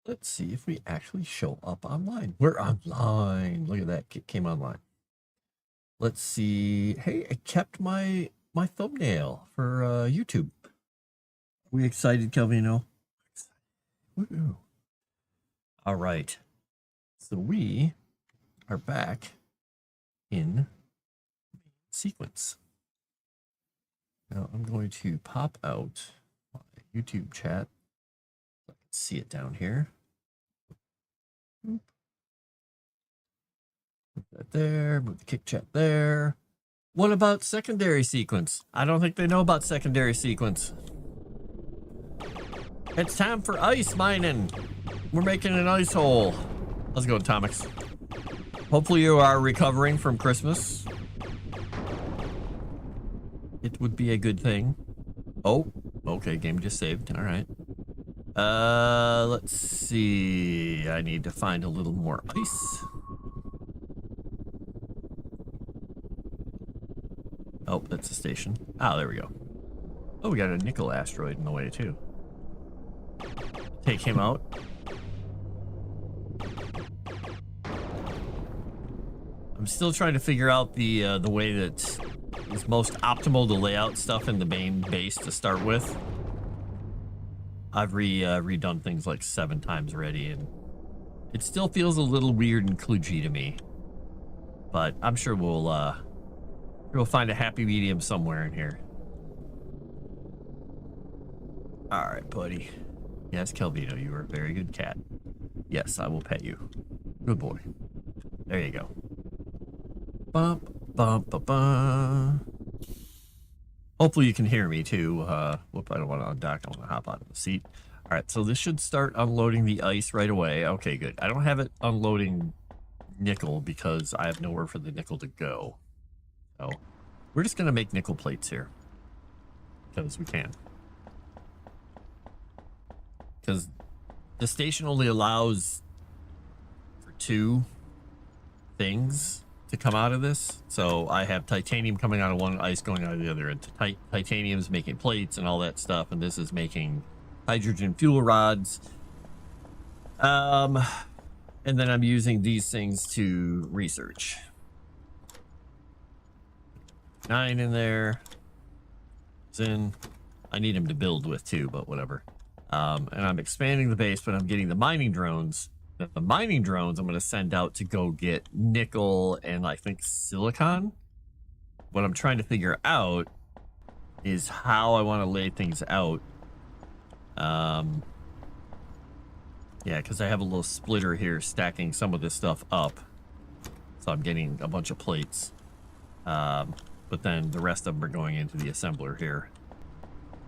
Let's see if we actually show up online. We're online. Look at that. It came online. Let's see. Hey, I kept my thumbnail for YouTube. We excited, Calvino? Woo-hoo. All right. So we are back in sequence. Now I'm going to pop out my YouTube chat. I can see it down here. Move that there, move the kick chat there. What about secondary sequence? I don't think they know about secondary sequence. It's time for ice mining. We're making an ice hole. Let's go, Atomics. Hopefully you are recovering from Christmas. It would be a good thing. Oh, okay, game just saved. All right. Let's see. I need to find a little more ice. Oh, that's a station. Ah, there we go. Oh, we got a nickel asteroid in the way too. Take him out. I'm still trying to figure out the way that is most optimal to lay out stuff in the main base to start with. I've redone things like 7 times already, and it still feels a little weird and kludgy to me. But I'm sure we'll find a happy medium somewhere in here. All right, buddy. Yes, Calvino, you are a very good cat. Yes, I will pet you. Good boy. There you go. Bump, bump, bump, bump. Hopefully you can hear me too. Whoop, I don't want to undock. I want to hop out of the seat. All right, so this should start unloading the ice right away. Okay, good. I don't have it unloading nickel because I have nowhere for the nickel to go. So we're just going to make nickel plates here because we can. Because the station only allows for 2 things to come out of this. So I have titanium coming out of one, ice going out of the other, and titanium's making plates and all that stuff, and this is making hydrogen fuel rods. And then I'm using these things to research. 9 in there. It's in. I need him to build with too, but whatever. And I'm expanding the base, but I'm getting the mining drones. The mining drones I'm going to send out to go get nickel and I think silicon. What I'm trying to figure out is how I want to lay things out. Yeah, because I have a little splitter here stacking some of this stuff up. So I'm getting a bunch of plates. But then the rest of them are going into the assembler here.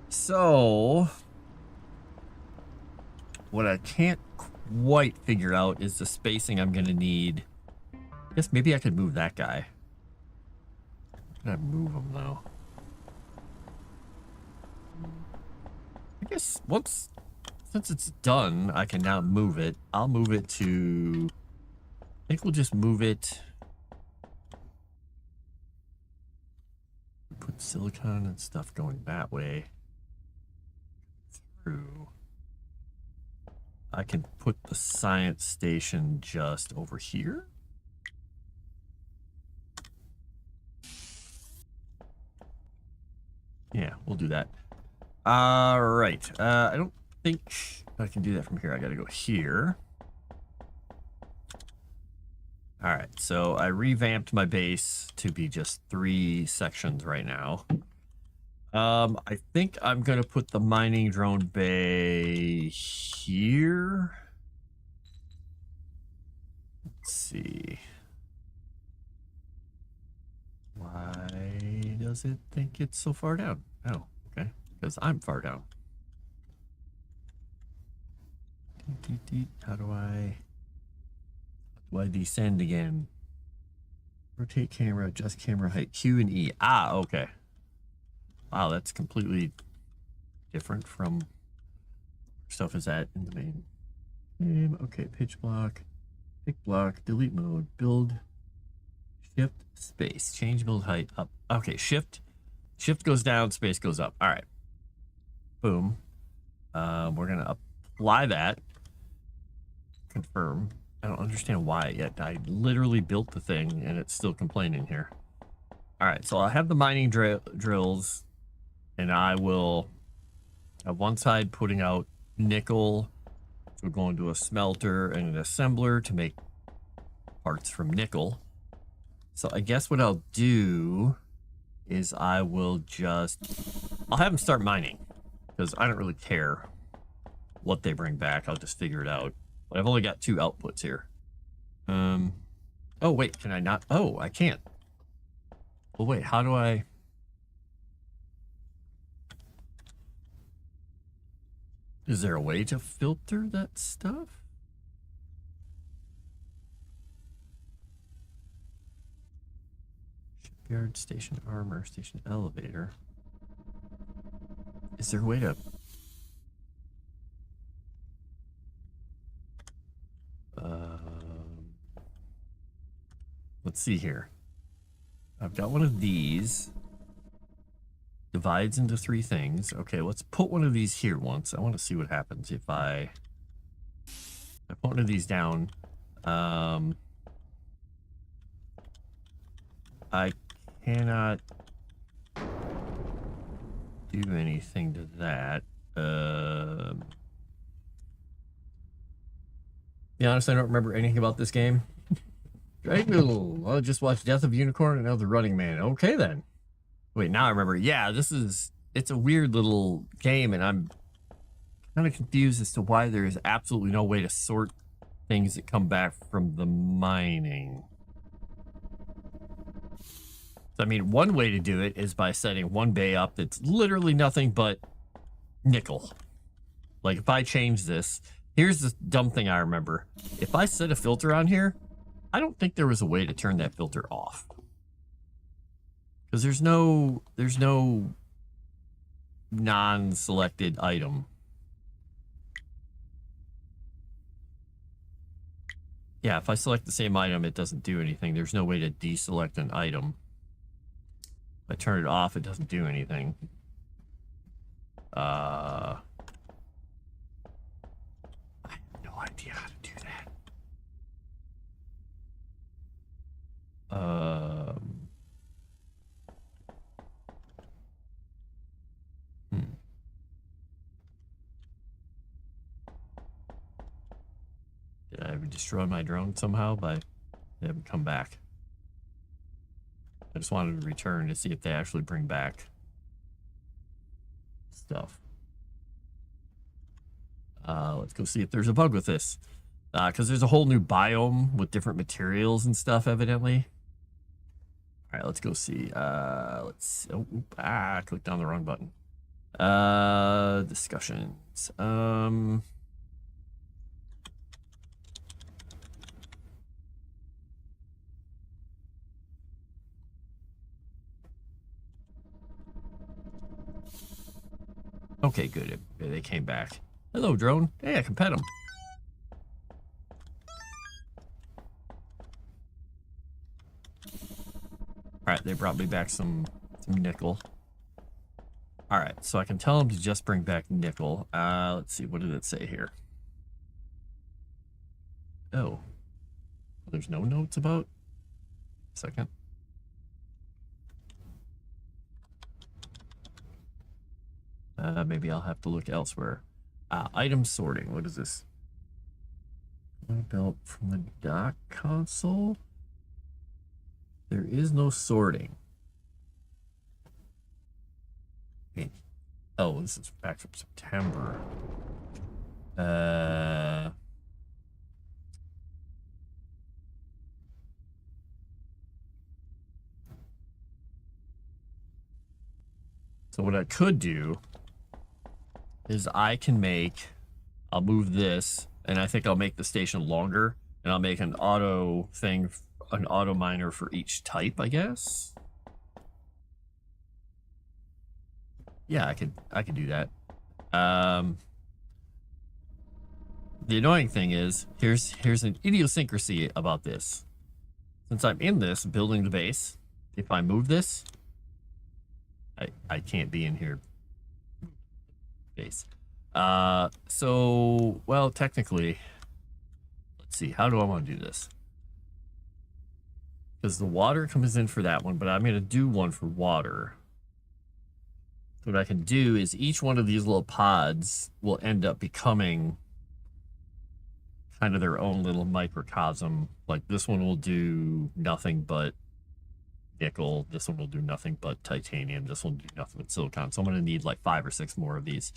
So what I can't quite figure out is the spacing I'm going to need. I guess maybe I could move that guy. Can I move him though? I guess since it's done, I can now move it. I'll move it to, I think we'll just move it. Put silicon and stuff going that way. Through. I can put the science station just over here. Yeah, we'll do that. All right. I don't think I can do that from here. I got to go here. All right. So I revamped my base to be just 3 sections right now. I think I'm going to put the mining drone bay here. Let's see. Why does it think it's so far down? Oh, okay. Because I'm far down. How do I descend again? Rotate camera, adjust camera height, Q and E. Ah, okay. Wow, that's completely different from stuff is at in the main game. Okay, pitch block, pick block, delete mode, build, shift, space, change build height up. Okay, shift goes down, space goes up. All right, boom. We're gonna apply that. confirm. I don't understand why yet. I literally built the thing and it's still complaining here. All right, so I'll have the mining drills, and I will have one side putting out nickel. So we're going to a smelter and an assembler to make parts from nickel. So I guess what I'll do is I'll have them start mining, because I don't really care what they bring back. I'll just figure it out. But I've only got 2 outputs here. Oh wait, can I not? Oh, I can't. Well, wait, how do I? Is there a way to filter that stuff? Shipyard, station armor, station elevator. Is there a way to? Let's see here. I've got one of these. Divides into 3 things. Okay, let's put one of these here once. I want to see what happens if I put one of these down. I cannot do anything to that. To be honest, I don't remember anything about this game. Dragon, I just watched Death of Unicorn and now The Running Man. Okay then. Wait, now I remember. Yeah, it's a weird little game, and I'm kind of confused as to why there is absolutely no way to sort things that come back from the mining. So, I mean, one way to do it is by setting one bay up that's literally nothing but nickel. Like, if I change this, here's the dumb thing I remember. If I set a filter on here, I don't think there was a way to turn that filter off. Because there's no non-selected item. Yeah, if I select the same item, it doesn't do anything. There's no way to deselect an item. If I turn it off, it doesn't do anything. I have no idea how to do that. Did I destroy my drone somehow by they haven't come back? I just wanted to return to see if they actually bring back stuff. Let's go see if there's a bug with this. Because there's a whole new biome with different materials and stuff, evidently. All right, let's go see. Let's. I clicked on the wrong button. Discussions. Okay, good. They came back. Hello, drone. Hey, I can pet him. All right, they brought me back some nickel. All right, so I can tell them to just bring back nickel. Let's see, what did it say here? Oh, there's no notes about? Second. Maybe I'll have to look elsewhere. Item sorting. What is this? Belt from the dock console. There is no sorting. Oh, this is back from September. So what I could do is I'll move this, and I think I'll make the station longer, and I'll make an auto miner for each type, I guess. Yeah, I could do that. The annoying thing is, here's an idiosyncrasy about this. Since I'm in this building the base, if I move this, I can't be in here. Base. So, well, technically, Let's see, how do I want to do this? Because the water comes in for that one, but I'm going to do one for water. What I can do is each one of these little pods will end up becoming kind of their own little microcosm. Like this one will do nothing but nickel. This one will do nothing but titanium. This one will do nothing but silicon. So I'm going to need like 5 or 6 more of these.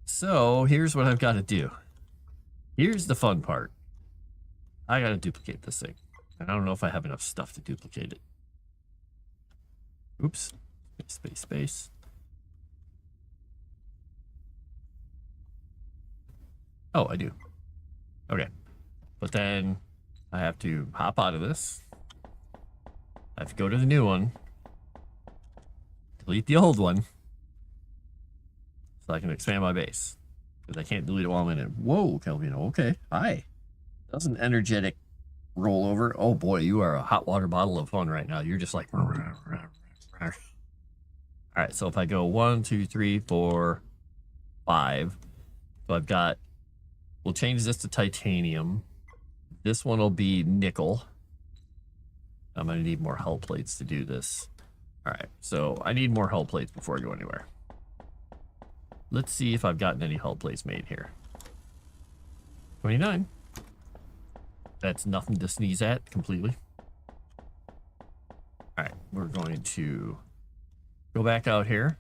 So here's what I've got to do. Here's the fun part. I got to duplicate this thing. And I don't know if I have enough stuff to duplicate it. Oops. Space, space. Oh, I do. Okay. But then I have to hop out of this. I have to go to the new one. Delete the old one. So I can expand my base. Because I can't delete it while I'm in it. Whoa, Calvino. Okay. Hi. That was an energetic rollover. Oh boy, you are a hot water bottle of fun right now. You're just like... All right, so if I go 1, 2, 3, 4, 5. So I've got... We'll change this to titanium. This one will be nickel. I'm going to need more hull plates to do this. All right, so I need more hull plates before I go anywhere. Let's see if I've gotten any hull plates made here. 29. That's nothing to sneeze at completely. All right, we're going to go back out here.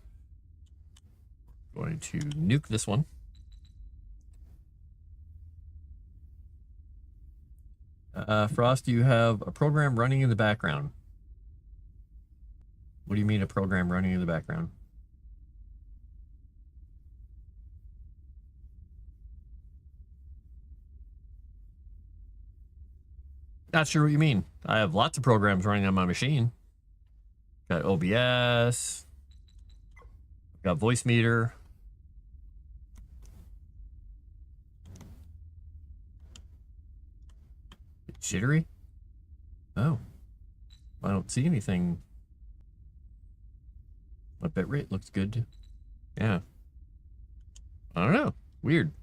Going to nuke this one. Frost, do you have a program running in the background? What do you mean a program running in the background? Not sure what you mean. I have lots of programs running on my machine. Got OBS. Got Voicemeeter. Jittery? Oh. I don't see anything. My bitrate looks good. Yeah. I don't know. Weird.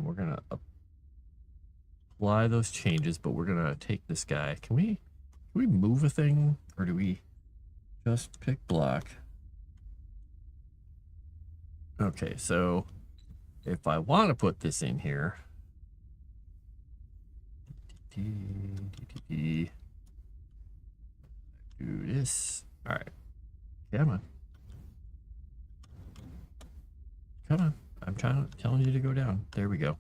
We're gonna apply those changes, but we're gonna take this guy. Can we move a thing, or do we just pick block? Okay, so if I want to put this in here, do this. All right, come on, come on. I'm telling you to go down. There we go.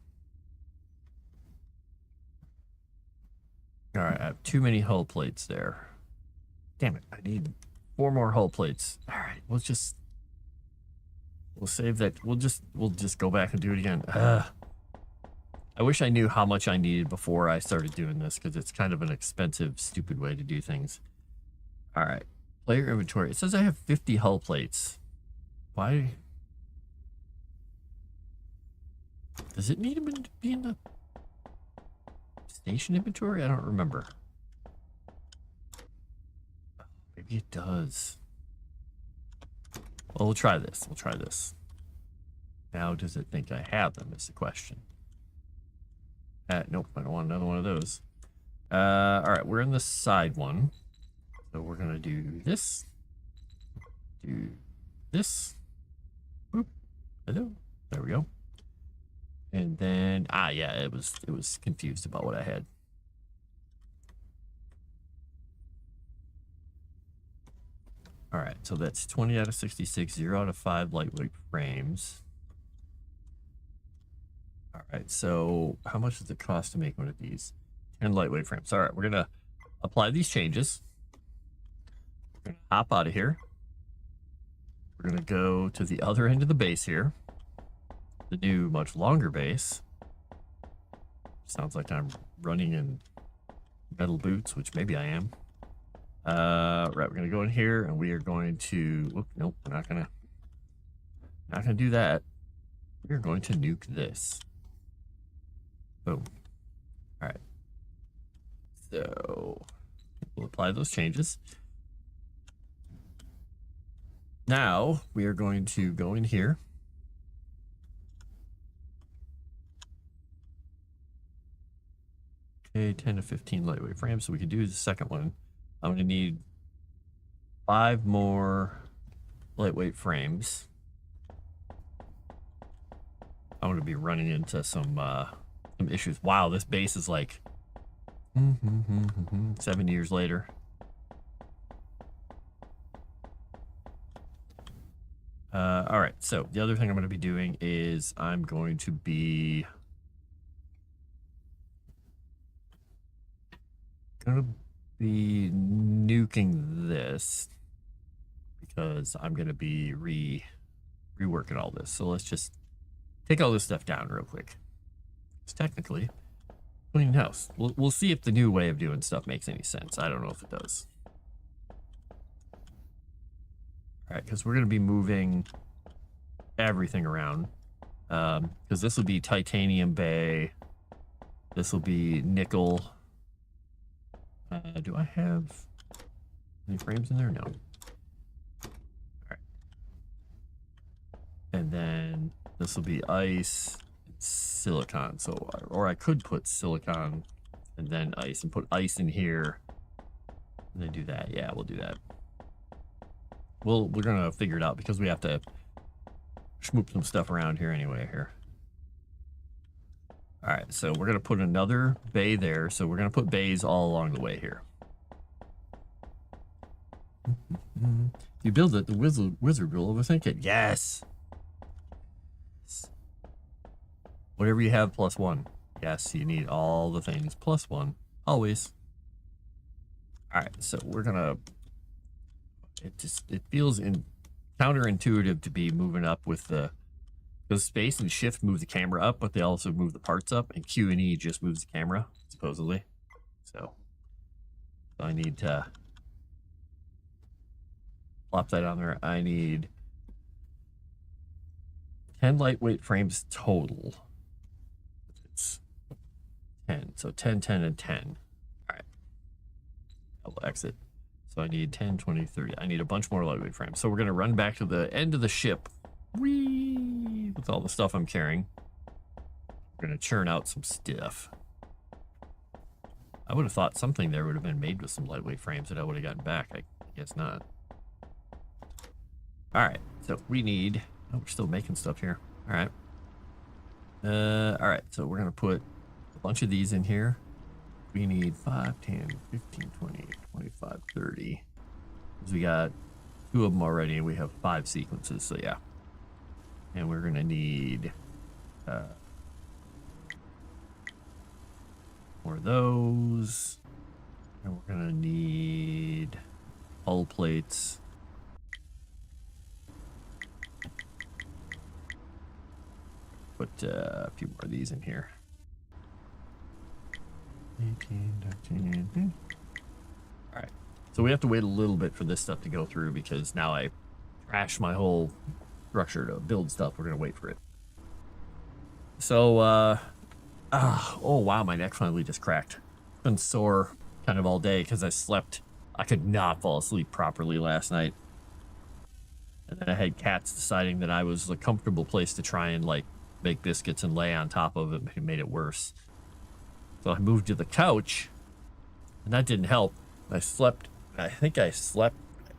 All right, I have too many hull plates there. Damn it, I need 4 more hull plates. All right, we'll save that. We'll just go back and do it again. I wish I knew how much I needed before I started doing this, because it's kind of an expensive, stupid way to do things. All right, player inventory. It says I have 50 hull plates. Why? Does it need to be in the station inventory? I don't remember. Maybe it does. Well, we'll try this. We'll try this. Now, does it think I have them is the question. Nope, I don't want another one of those. All right, we're in the side one. So we're going to do this. Do this. Boop. Hello. There we go. And then, yeah, it was confused about what I had. All right, so that's 20 out of 66, 0 out of 5 lightweight frames. All right, so how much does it cost to make one of these? 10 lightweight frames. All right, we're gonna apply these changes. We're gonna hop out of here. We're gonna go to the other end of the base here. The new, much longer base. Sounds like I'm running in metal boots, which maybe I am. Right, we're gonna go in here and we are going to, nope, we're not gonna do that. We're going to nuke this. Boom. All right. So we'll apply those changes. Now we are going to go in here. Okay, 10 to 15 lightweight frames. So we can do the second one. I'm going to need 5 more lightweight frames. I'm going to be running into some issues. Wow, this base is like 7 years later. All right, so the other thing I'm going to be doing is I'm going to be nuking this because I'm going to be reworking all this. So let's just take all this stuff down real quick. It's technically cleaning house. We'll see if the new way of doing stuff makes any sense. I don't know if it does. All right, because we're going to be moving everything around. Because this will be titanium bay. This will be nickel. Do I have any frames in there? No. All right. And then this will be ice and silicon. So, or I could put silicon and then ice and put ice in here. And then do that. Yeah, we'll do that. We're gonna figure it out because we have to schmoop some stuff around here anyway here. All right, so we're gonna put another bay there. So we're gonna put bays all along the way here. You build it, the wizard will overthink it. Yes. Whatever you have plus 1. Yes, you need all the things plus 1 always. All right, so we're gonna. It feels counterintuitive to be moving up with because space and shift move the camera up, but they also move the parts up, and Q and E just moves the camera supposedly. So I need to plop that on there. I need 10 lightweight frames total. It's 10, so 10, 10, and 10. All right, I will exit. So I need 10, 20, 30. I need a bunch more lightweight frames. So we're going to run back to the end of the ship. Whee! With all the stuff I'm carrying. We're going to churn out some stuff. I would have thought something there would have been made with some lightweight frames that I would have gotten back. I guess not. All right. So we need... Oh, we're still making stuff here. All right. All right. So we're going to put a bunch of these in here. We need 5, 10, 15, 20, 25, 30. Because we got 2 of them already, and we have 5 sequences, so yeah. And we're going to need more of those. And we're going to need hull plates. Put a few more of these in here. 18, 19. All right, so we have to wait a little bit for this stuff to go through because now I trashed my whole structure to build stuff. We're gonna wait for it. So, oh wow, my neck finally just cracked. Been sore kind of all day because I slept. I could not fall asleep properly last night, and then I had cats deciding that I was a comfortable place to try and like make biscuits and lay on top of it. It made it worse. So I moved to the couch, and that didn't help. I slept, I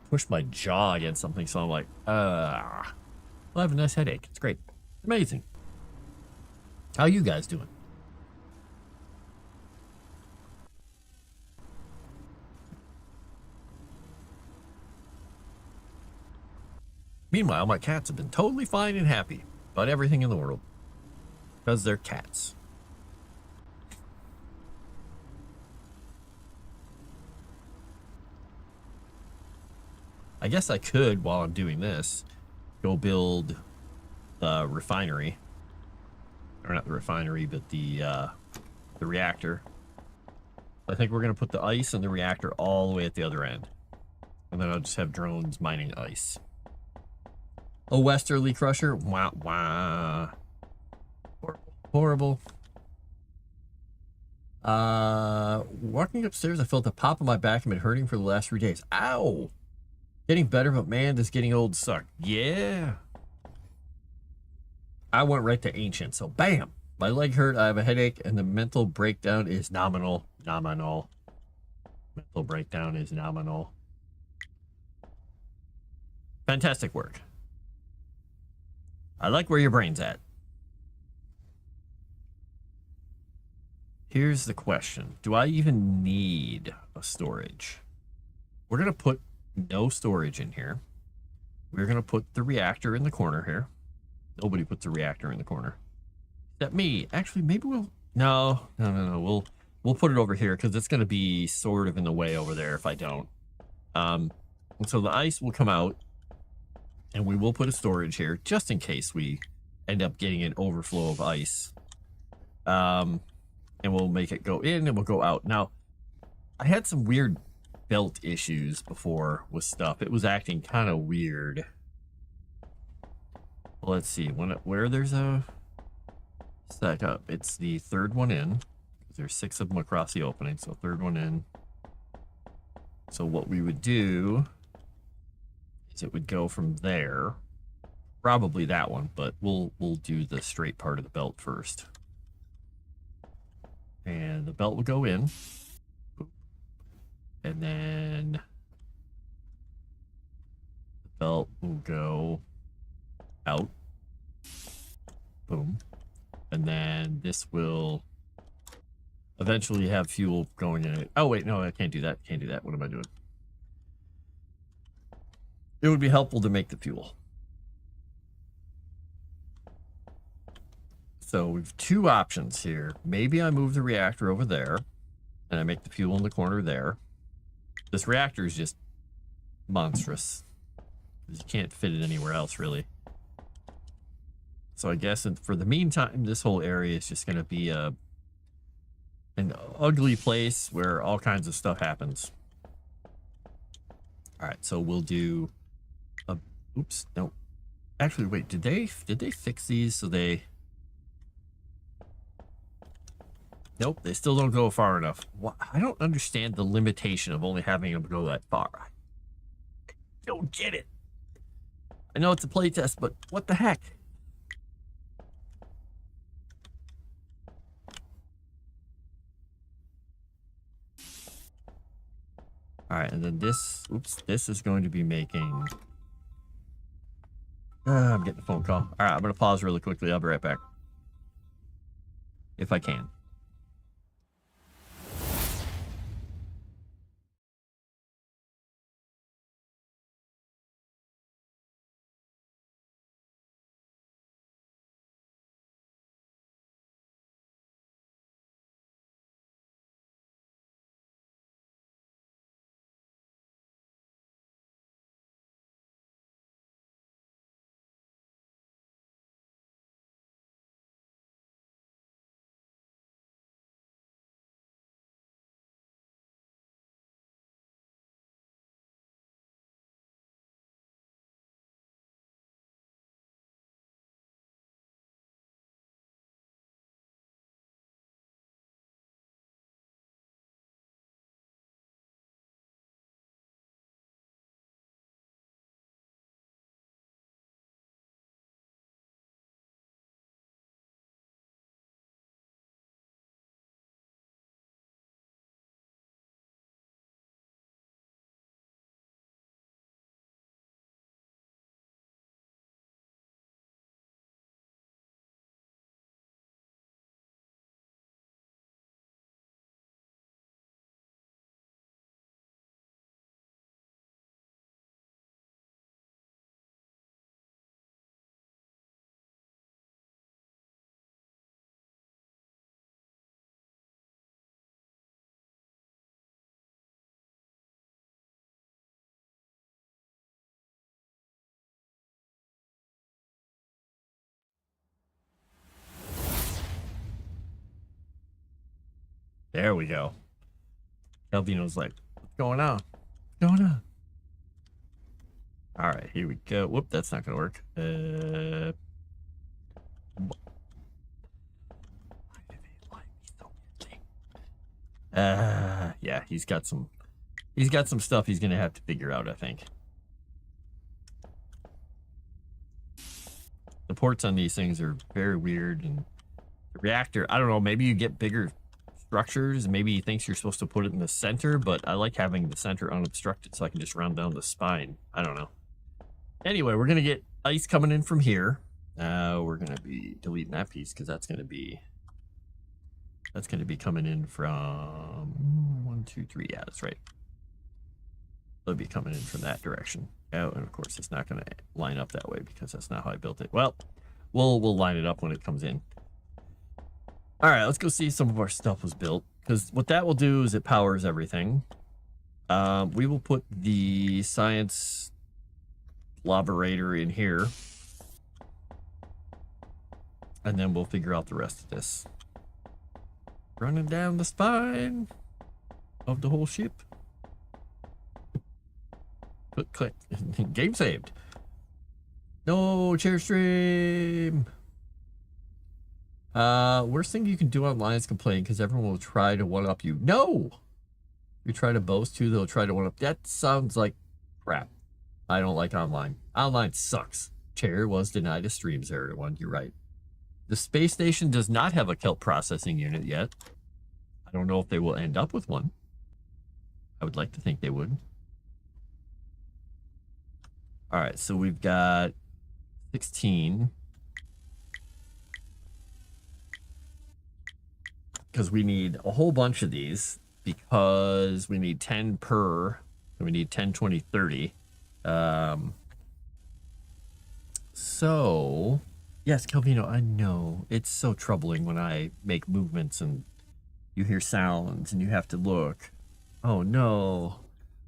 pushed my jaw against something, so I'm like, I have a nice headache. It's great. Amazing. How you guys doing? Meanwhile, my cats have been totally fine and happy about everything in the world. Because they're cats. I guess I could, while I'm doing this, go build the refinery. Or not the refinery, but the reactor. I think we're going to put the ice and the reactor all the way at the other end. And then I'll just have drones mining ice. A westerly crusher? Wah, wah. Horrible. Walking upstairs, I felt the pop of my back and been hurting for the last 3 days. Ow! Getting better, but man, does getting old suck. Yeah. I went right to ancient, so bam. My leg hurt, I have a headache, and the mental breakdown is nominal. Nominal. Mental breakdown is nominal. Fantastic work. I like where your brain's at. Here's the question. Do I even need a storage? We're going to put no storage in here. We're going to put the reactor in the corner here. Nobody puts a reactor in the corner. Except me. Actually, maybe we'll... No. We'll put it over here because it's going to be sort of in the way over there if I don't. So the ice will come out and we will put a storage here just in case we end up getting an overflow of ice. And we'll make it go in and we'll go out. Now, I had some weird belt issues before with stuff. It was acting kind of weird. Well, let's see. Where there's a stack up, it's the third one in. There's 6 of them across the opening, so third one in. So what we would do is it would go from there. Probably that one, but we'll do the straight part of the belt first. And the belt will go in. And then the belt will go out. Boom. And then this will eventually have fuel going in it. Oh, wait, no, I can't do that. Can't do that. What am I doing? It would be helpful to make the fuel. So we've 2 options here. Maybe I move the reactor over there and I make the fuel in the corner there. This reactor is just monstrous. You can't fit it anywhere else, really. So I guess for the meantime, this whole area is just going to be an ugly place where all kinds of stuff happens. All right, so we'll do a... Oops, no. Actually, wait, did they fix these so they... Nope, they still don't go far enough. I don't understand the limitation of only having them go that far. I don't get it. I know it's a playtest, but what the heck? All right, and then this, oops, this is going to be making... I'm getting a phone call. All right, I'm going to pause really quickly. I'll be right back. If I can. There we go. Elvino's like, what's going on? What's going on? All right, here we go. Whoop, that's not going to work. Why do they like me so badly? Yeah, he's got some stuff he's going to have to figure out, I think. The ports on these things are very weird, and the reactor, I don't know, maybe you get bigger structures, maybe he thinks you're supposed to put it in the center, but I like having the center unobstructed so I can just round down the spine. I don't know. Anyway, we're gonna get ice coming in from here. We're gonna be deleting that piece because that's gonna be coming in from 1, 2, 3. Yeah, that's right. It'll be coming in from that direction. Oh, and of course it's not gonna line up that way because that's not how I built it. Well, we'll line it up when it comes in. All right, let's go see if some of our stuff was built, because what that will do is it powers everything. We will put the science laberator in here, and then we'll figure out the rest of this. Running down the spine of the whole ship. Click, click. Game saved. No chair stream. Worst thing you can do online is complain, because everyone will try to one-up you. No! You try to boast too, they'll try to one-up. That sounds like crap. I don't like online. Online sucks. Chair was denied a streams, everyone. You're right. The space station does not have a kelp processing unit yet. I don't know if they will end up with one. I would like to think they would. All right, so we've got 16. Because we need a whole bunch of these, because we need 10 per, and we need 10, 20, 30. So, yes, Calvino, I know. It's so troubling when I make movements and you hear sounds and you have to look. Oh, no.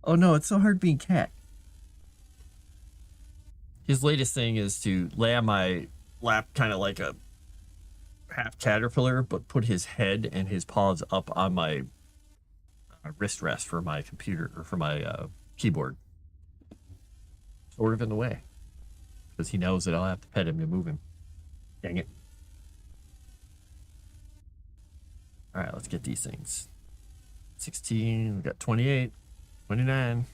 Oh, no, it's so hard being Cat. His latest thing is to lay on my lap kind of like a half caterpillar, but put his head and his paws up on my wrist rest for my computer, or for my keyboard. Sort of in the way, because he knows that I'll have to pet him to move him. Dang it. All right, let's get these things. 16, we got 28, 29.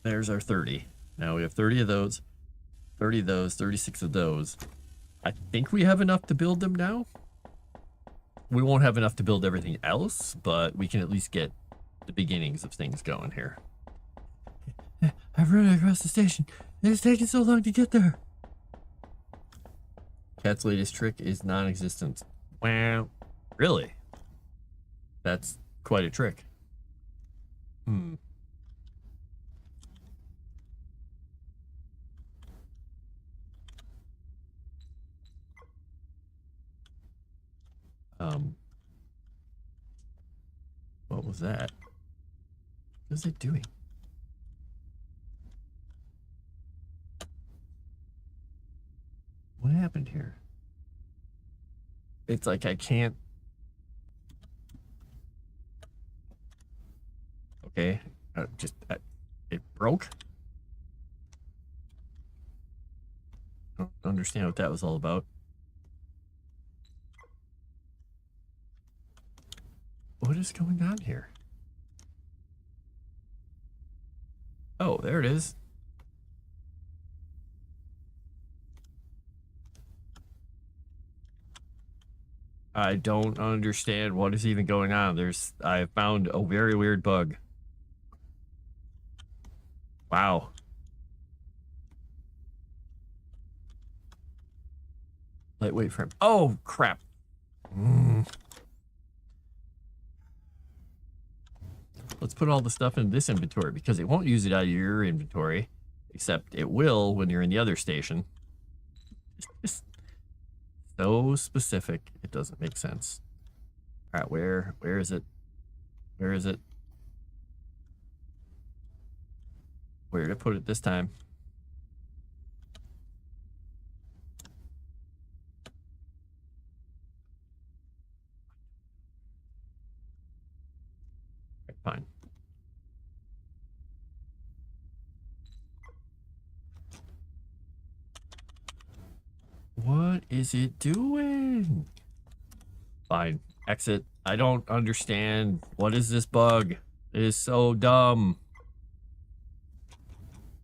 There's our 30. Now we have 30 of those, 30 of those, 36 of those. I think we have enough to build them now. We won't have enough to build everything else, but we can at least get the beginnings of things going here. I've run across the station. It's taking so long to get there. Cat's latest trick is non-existent. Wow. Really? That's quite a trick. What was that? What is it doing? What happened here? It's like I can't. Okay, it broke. I don't understand what that was all about. What is going on here? Oh, there it is. I don't understand what is even going on. I found a very weird bug. Wow. Lightweight frame. Oh, crap. Let's put all the stuff in this inventory, because it won't use it out of your inventory, except it will when you're in the other station. It's so specific, it doesn't make sense. All right, where is it? Where is it? Where to put it this time? Fine. What is it doing? Fine. Exit. I don't understand. What is this bug? It is so dumb.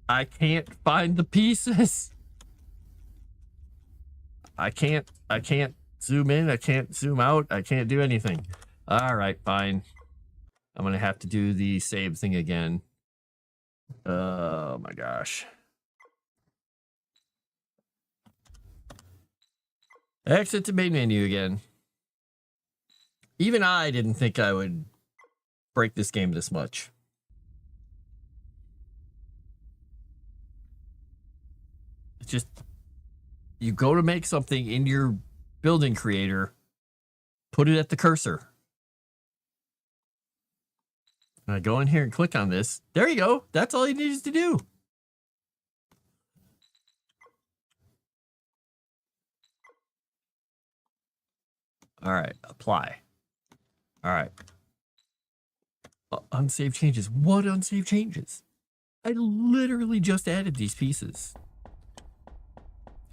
I can't find the pieces. I can't zoom in. I can't zoom out. I can't do anything. All right, fine. I'm going to have to do the save thing again. Oh my gosh. Exit to main menu again. Even I didn't think I would break this game this much. It's just, you go to make something in your building creator, put it at the cursor. And I go in here and click on this. There you go. That's all you need to do. All right, apply. All right. Unsave changes. What unsave changes? I literally just added these pieces.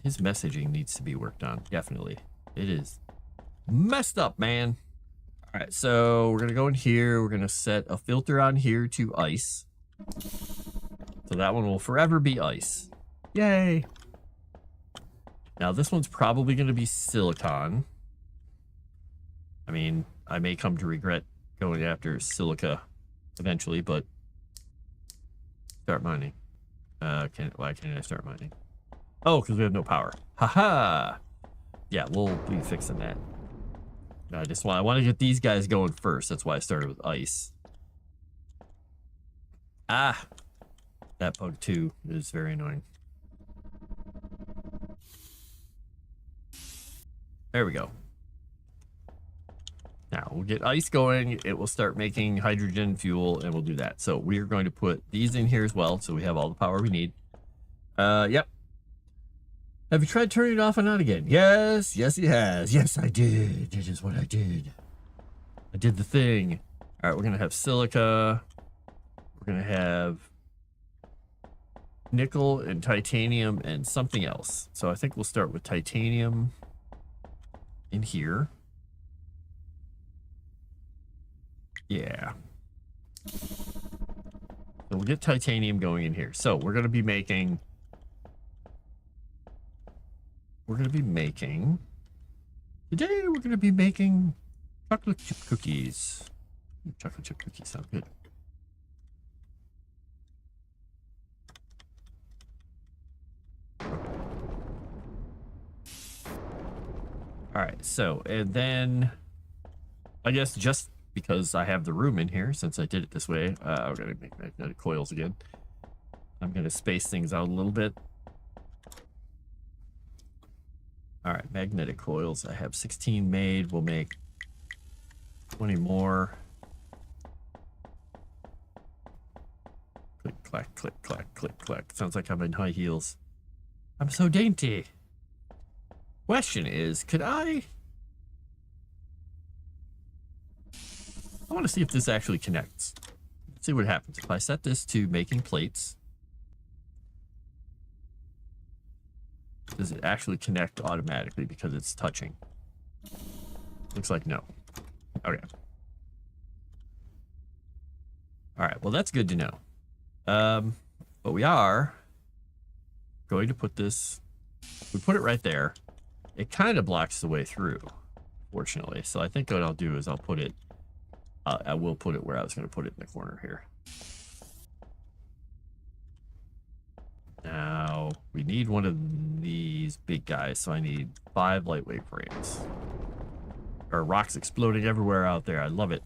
His messaging needs to be worked on. Definitely. It is messed up, man. All right, so we're going to go in here. We're going to set a filter on here to ice. So that one will forever be ice. Yay. Now this one's probably going to be silicon. I mean, I may come to regret going after silica eventually, but start mining. Why can't I start mining? Oh, because we have no power. Haha. Yeah, we'll be fixing that. I want to get these guys going first. That's why I started with ice. Ah, that bug too is very annoying. There we go. Now we'll get ice going. It will start making hydrogen fuel, and we'll do that. So we're going to put these in here as well, so we have all the power we need. Yep. Have you tried turning it off and on again? Yes, yes, he has. Yes, I did. It is what I did. I did the thing. All right, we're gonna have silica. We're gonna have nickel and titanium and something else. So I think we'll start with titanium in here. Yeah. So we'll get titanium going in here. So we're going to be making... Today we're going to be making chocolate chip cookies. Chocolate chip cookies sound good. All right, so, and then I guess just because I have the room in here, since I did it this way, I'm going to make magnetic coils again. I'm going to space things out a little bit. All right, magnetic coils. I have 16 made. We'll make 20 more. Click, clack, click, clack, click, clack. Sounds like I'm in high heels. I'm so dainty. Question is, could I want to see if this actually connects. Let's see what happens. If I set this to making plates, does it actually connect automatically because it's touching? Looks like no. Okay. All right, well, that's good to know. But we are going to put this, we put it right there. It kind of blocks the way through, fortunately. So I think what I'll do is I'll put it, I will put it where I was going to put it in the corner here. Now, we need one of these big guys, so I need 5 lightweight frames. There are rocks exploding everywhere out there. I love it.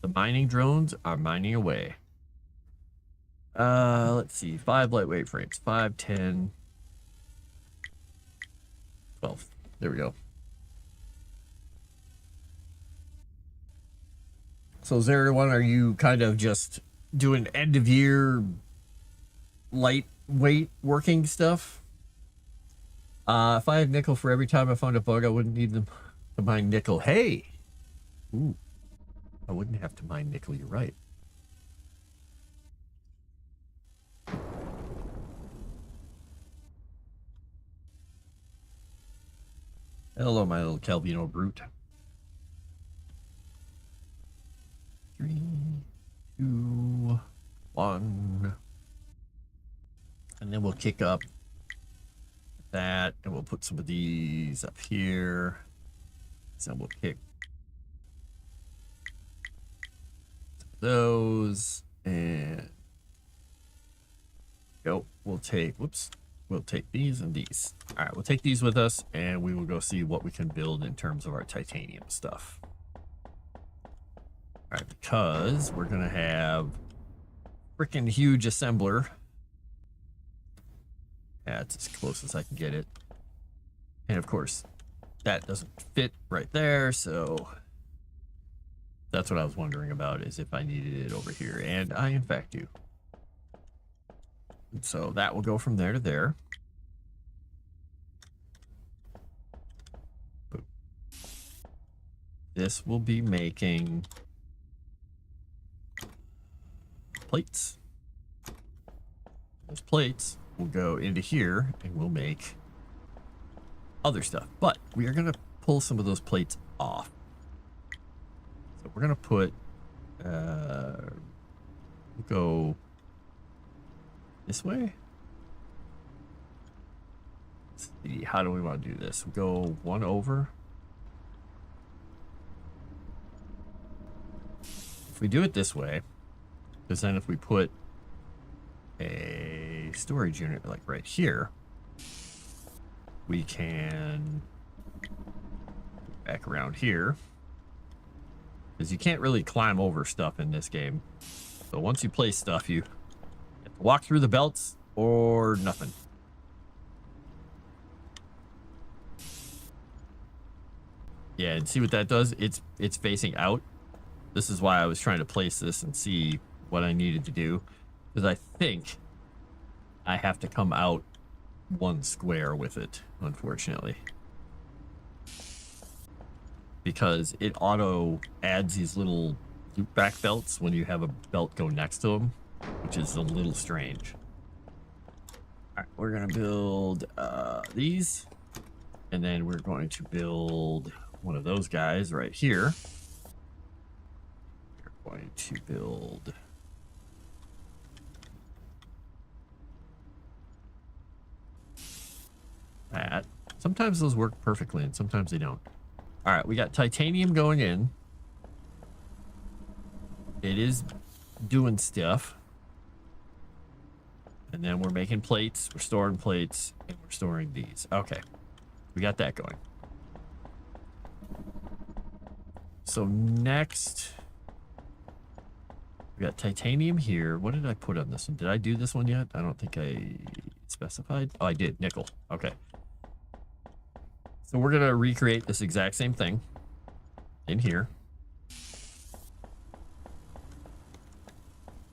The mining drones are mining away. Let's see. 5 lightweight frames. 5, 10, 12. There we go. So, Zero One, are you kind of just doing end of year lightweight working stuff? If I had nickel for every time I found a bug, I wouldn't need them to mine nickel. Hey! Ooh. I wouldn't have to mine nickel, you're right. Hello, my little Calvino brute. 3, 2, 1. kick up that, and we'll put some of these up here. So we'll kick those, and go. We'll take, whoops, we'll take these and these. All right, we'll take these with us, and we will go see what we can build in terms of our titanium stuff. All right, because we're gonna have freaking huge assembler. That's as close as I can get it. And of course, that doesn't fit right there, so that's what I was wondering about, is if I needed it over here, and I in fact do. And so that will go from there to there. Boom. This will be making plates. Those plates will go into here and we'll make other stuff, but we are going to pull some of those plates off. So we're going to put we'll go this way. Let's see, how do we want to do this? We'll go one over. If we do it this way, because then if we put a storage unit like right here, we can back around here, because you can't really climb over stuff in this game. So once you place stuff, you have to walk through the belts or nothing. Yeah, and see what that does? It's facing out. This is why I was trying to place this and see what I needed to do, because I think I have to come out one square with it, unfortunately, because it auto adds these little loop back belts when you have a belt go next to them, which is a little strange. All right, we're gonna build these, and then we're going to build one of those guys right here. We're going to build that. Sometimes those work perfectly and sometimes they don't. All right, we got titanium going in. It is doing stuff. And then we're making plates, we're storing plates, and we're storing these. Okay, we got that going. So next, we got titanium here. What did I put on this one? Did I do this one yet? I don't think I specified. Oh, I did. Nickel. Okay. So we're going to recreate this exact same thing in here.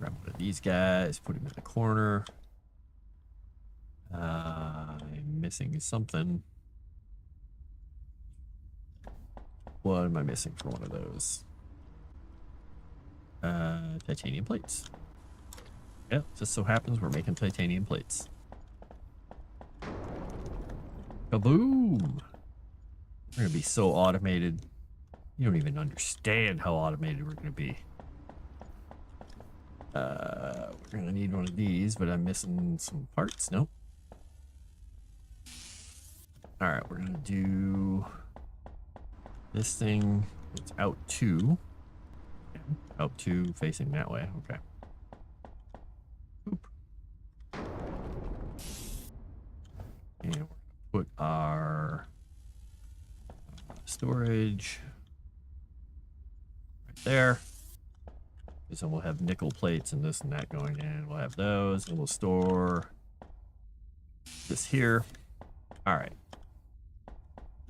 Grab one of these guys, put him in the corner. I'm missing something. What am I missing for one of those? Titanium plates. Yep, just so happens we're making titanium plates. Kaboom! We're gonna be so automated. You don't even understand how automated we're gonna be. We're gonna need one of these, but I'm missing some parts. Nope. All right, we're gonna do this thing. It's out two. Out two, facing that way. Okay. Boop. And we're gonna put our storage right there. So we'll have nickel plates and this and that going in. We'll have those, and we'll store this here. All right.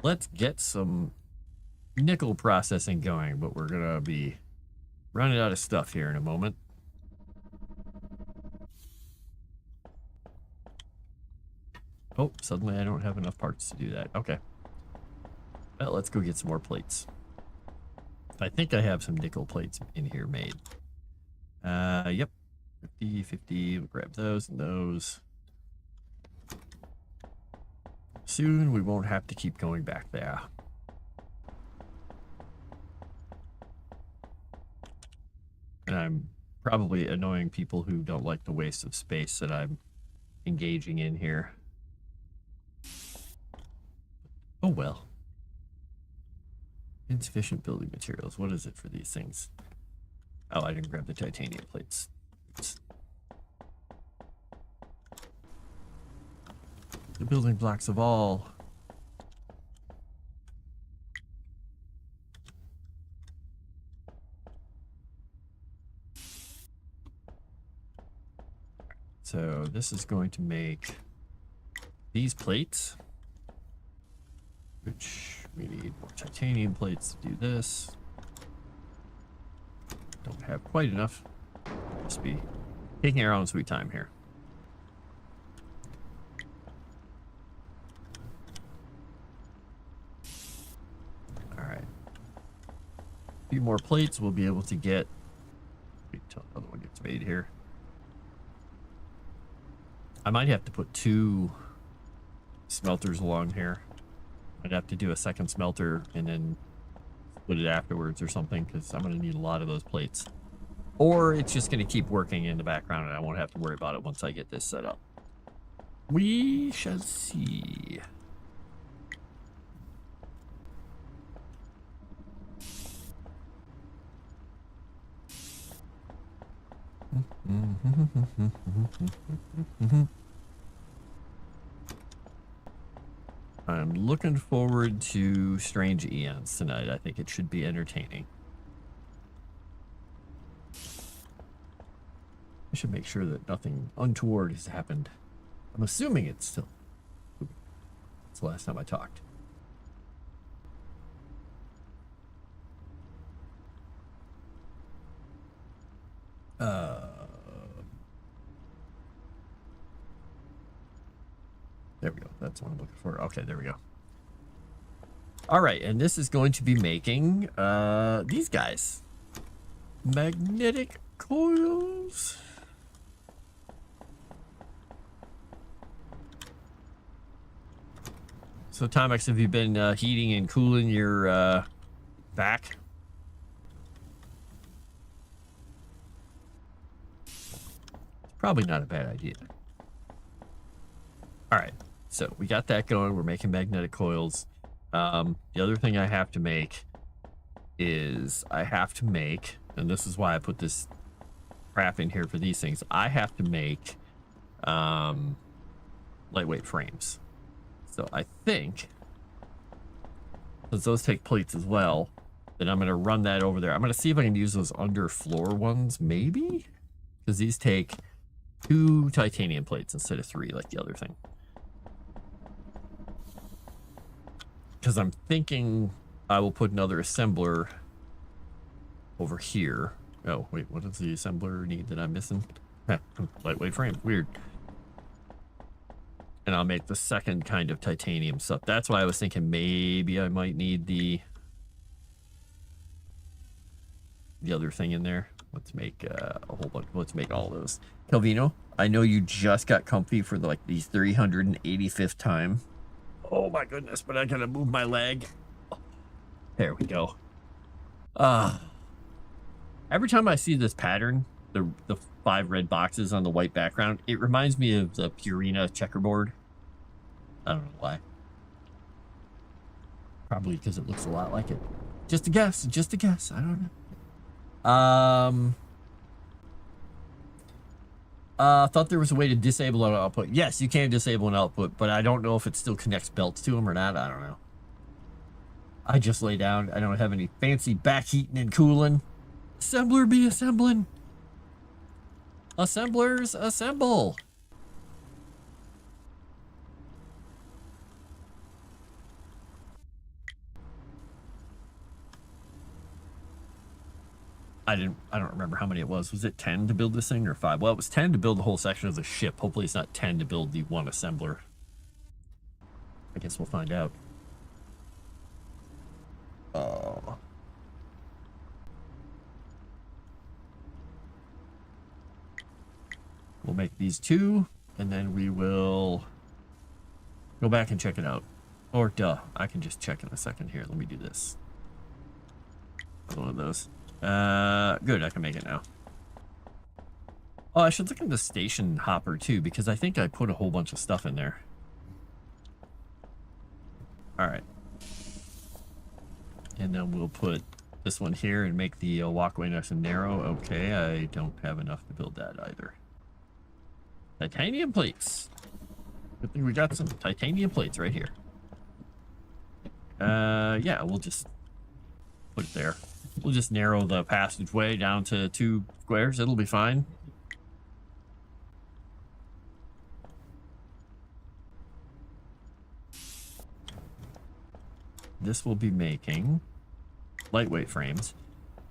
Let's get some nickel processing going, but we're gonna be running out of stuff here in a moment. Oh, suddenly I don't have enough parts to do that. Okay. Well, let's go get some more plates. I think I have some nickel plates in here made. Yep. 50, 50. We'll grab those and those. Soon we won't have to keep going back there. And I'm probably annoying people who don't like the waste of space that I'm engaging in here. Oh well. Insufficient building materials. What is it for these things? Oh, I didn't grab the titanium plates. Oops. The building blocks of all. So this is going to make these plates, which we need more titanium plates to do this. Don't have quite enough. Just be taking our own sweet time here. All right. A few more plates, we'll be able to get. Wait till another one gets made here. I might have to put 2 smelters along here. I'd have to do a second smelter and then split it afterwards or something, because I'm going to need a lot of those plates. Or it's just going to keep working in the background and I won't have to worry about it once I get this set up. We shall see. I'm looking forward to Strange Eons tonight. I think it should be entertaining. I should make sure that nothing untoward has happened. I'm assuming it's still... That's the last time I talked. There we go. That's what I'm looking for. Okay, there we go. All right, and this is going to be making these guys. Magnetic coils. So, Tomex, have you been heating and cooling your back? Probably not a bad idea. All right, so we got that going. We're making magnetic coils. The other thing I have to make is and this is why I put this crap in here for these things. I have to make lightweight frames. So I think, since those take plates as well, then I'm going to run that over there. I'm going to see if I can use those underfloor ones, maybe? Because these take 2 titanium plates instead of 3 like the other thing. Because I'm thinking I will put another assembler over here. Oh, wait, what does the assembler need that I'm missing? Lightweight frame, weird. And I'll make the second kind of titanium stuff. That's why I was thinking maybe I might need the other thing in there. Let's make a whole bunch. Let's make all those. Calvino, I know you just got comfy for like the 385th time. Oh my goodness, but I gotta move my leg. There we go. Every time I see this pattern, the 5 red boxes on the white background, it reminds me of the Purina checkerboard. I don't know why. Probably because it looks a lot like it. Just a guess. Just a guess. I don't know. Thought there was a way to disable an output. Yes, you can disable an output, but I don't know if it still connects belts to them or not. I don't know. I just lay down. I don't have any fancy back heating and cooling. Assembler be assembling. Assemblers assemble. I don't remember how many it was. Was it 10 to build this thing or 5? Well, it was 10 to build the whole section of the ship. Hopefully it's not 10 to build the one assembler. I guess we'll find out. Oh. We'll make these 2, and then we will go back and check it out. Or, duh, I can just check in a second here. Let me do this. One of those. Good, I can make it now. Oh, I should look at the station hopper too, because I think I put a whole bunch of stuff in there. All right. And then we'll put this one here and make the walkway nice and narrow. Okay, I don't have enough to build that either. Titanium plates. Good thing we got some titanium plates right here. Yeah, we'll just put it there. We'll just narrow the passageway down to 2 squares. It'll be fine. This will be making lightweight frames.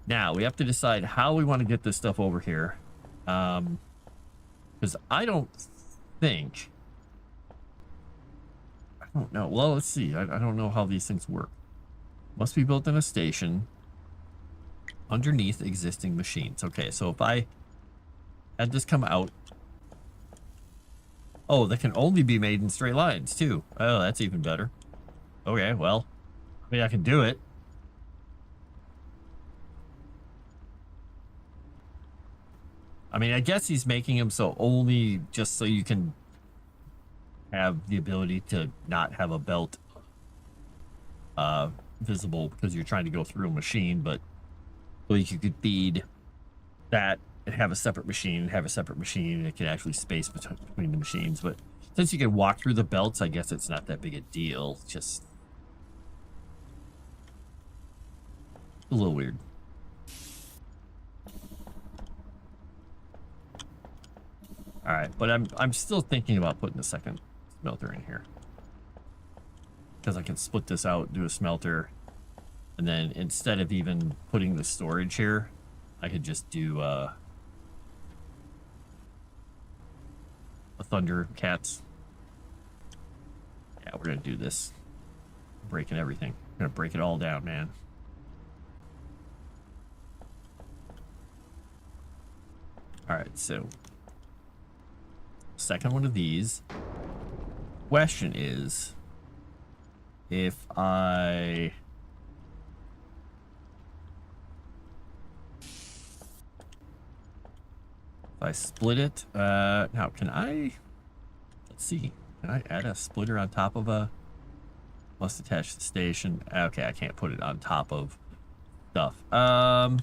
Now, we have to decide how we want to get this stuff over here. Because I don't think... I don't know. Well, let's see. I don't know how these things work. Must be built in a station underneath existing machines. Okay, so if I had this come out... Oh, they can only be made in straight lines, too. Oh, that's even better. Okay, well, I mean, I can do it. I mean, I guess he's making them so only just so you can have the ability to not have a belt visible because you're trying to go through a machine, but so you could feed that and have a separate machine and have a separate machine, and it can actually space between the machines. But since you can walk through the belts, I guess it's not that big a deal. Just a little weird. All right, but I'm still thinking about putting a second smelter in here because I can split this out, do a smelter, and then instead of even putting the storage here, I could just do a Thunder Cats. Yeah, we're gonna do this. Breaking everything. I'm gonna break it all down, man. All right, so second one of these. Question is, if I split it, now can I, let's see, can I add a splitter on top of a, must attach the station. Okay, I can't put it on top of stuff. All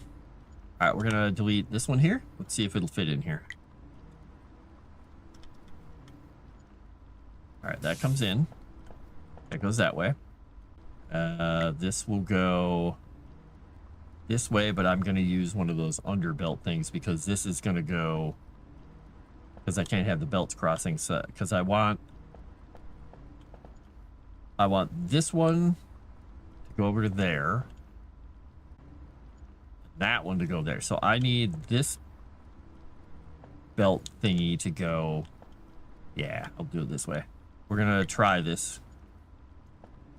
right, we're gonna delete this one here. Let's see if it'll fit in here. All right, that comes in. That goes that way. This will go this way, but I'm going to use one of those underbelt things because this is going to go, because I can't have the belts crossing, so because I want this one to go over to there, that one to go there. So I need this belt thingy to go, yeah, I'll do it this way. We're going to try this.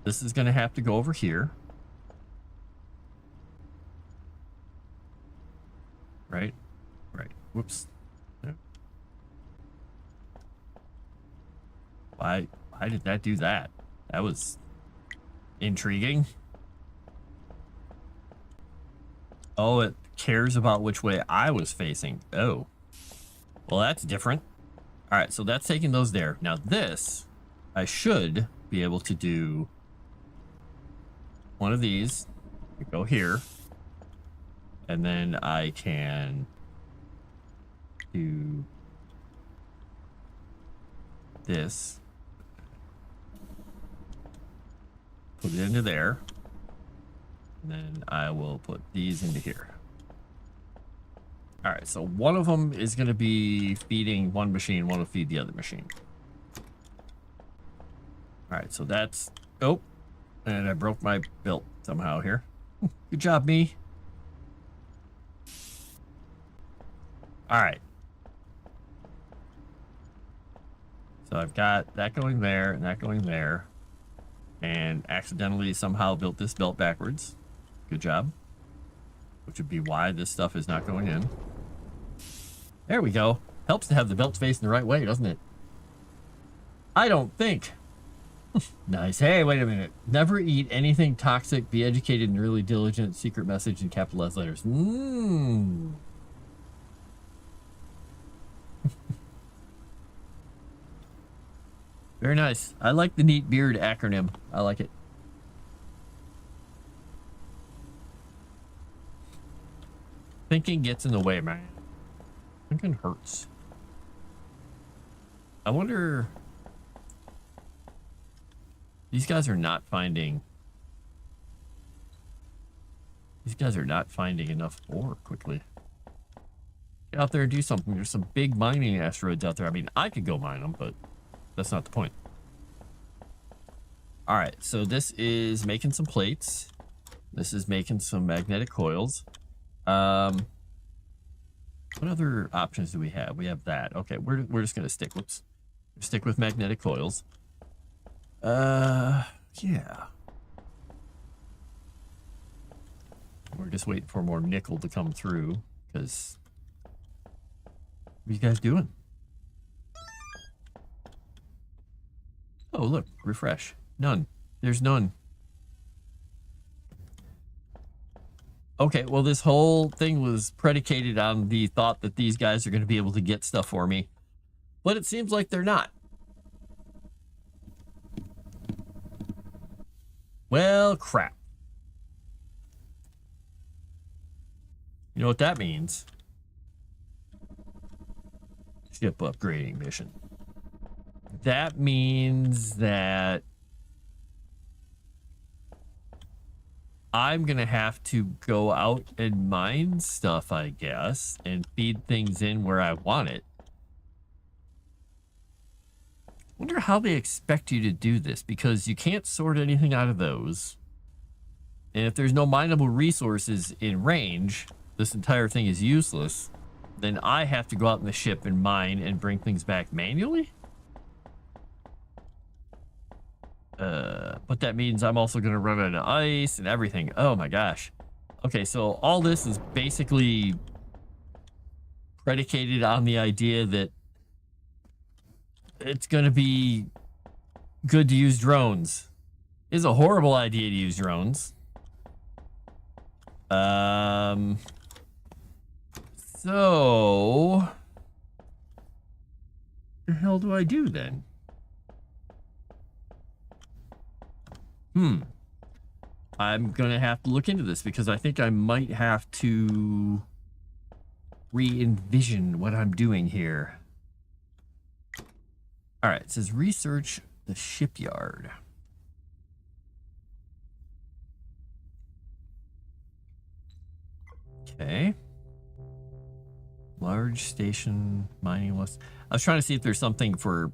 This is going to have to go over here. Right? Right. Whoops. No. Why did that do that? That was intriguing. Oh, it cares about which way I was facing. Oh. Well, that's different. All right, so that's taking those there. Now this, I should be able to do one of these. Go here. And then I can do this. Put it into there. And then I will put these into here. All right, so one of them is going to be feeding one machine, one will feed the other machine. All right, so that's, oh, and I broke my belt somehow here. Good job, me. All right. So I've got that going there and that going there, and accidentally somehow built this belt backwards. Good job. Which would be why this stuff is not going in. There we go. Helps to have the belt facing the right way, doesn't it? I don't think. Nice. Hey, wait a minute. Never eat anything toxic. Be educated and really diligent. Secret message in capitalized letters. Very nice. I like the neat beard acronym. I like it. Thinking gets in the way, man. Thinking hurts. I wonder... These guys are not finding... These guys are not finding enough ore quickly. Get out there and do something. There's some big mining asteroids out there. I mean, I could go mine them, but that's not the point. All right, so this is making some plates. This is making some magnetic coils. What other options do we have? We have that. Okay, we're just gonna stick. Whoops, stick with magnetic coils. Yeah. We're just waiting for more nickel to come through, because what are you guys doing? Oh, look, refresh. None. There's none. Okay, well, this whole thing was predicated on the thought that these guys are going to be able to get stuff for me. But it seems like they're not. Well, crap. You know what that means? Ship upgrading mission. That means that I'm gonna have to go out and mine stuff, I guess, and feed things in where I want it. Wonder how they expect you to do this, because you can't sort anything out of those. And if there's no mineable resources in range, this entire thing is useless. Then I have to go out in the ship and mine and bring things back manually? But that means I'm also going to run out of ice and everything. Oh my gosh. Okay, so all this is basically predicated on the idea that it's going to be good to use drones. It's a horrible idea to use drones. So... what the hell do I do then? I'm gonna have to look into this, because I think I might have to re-envision what I'm doing here. All right, it says research the shipyard. Okay. Large station mining list. I was trying to see if there's something for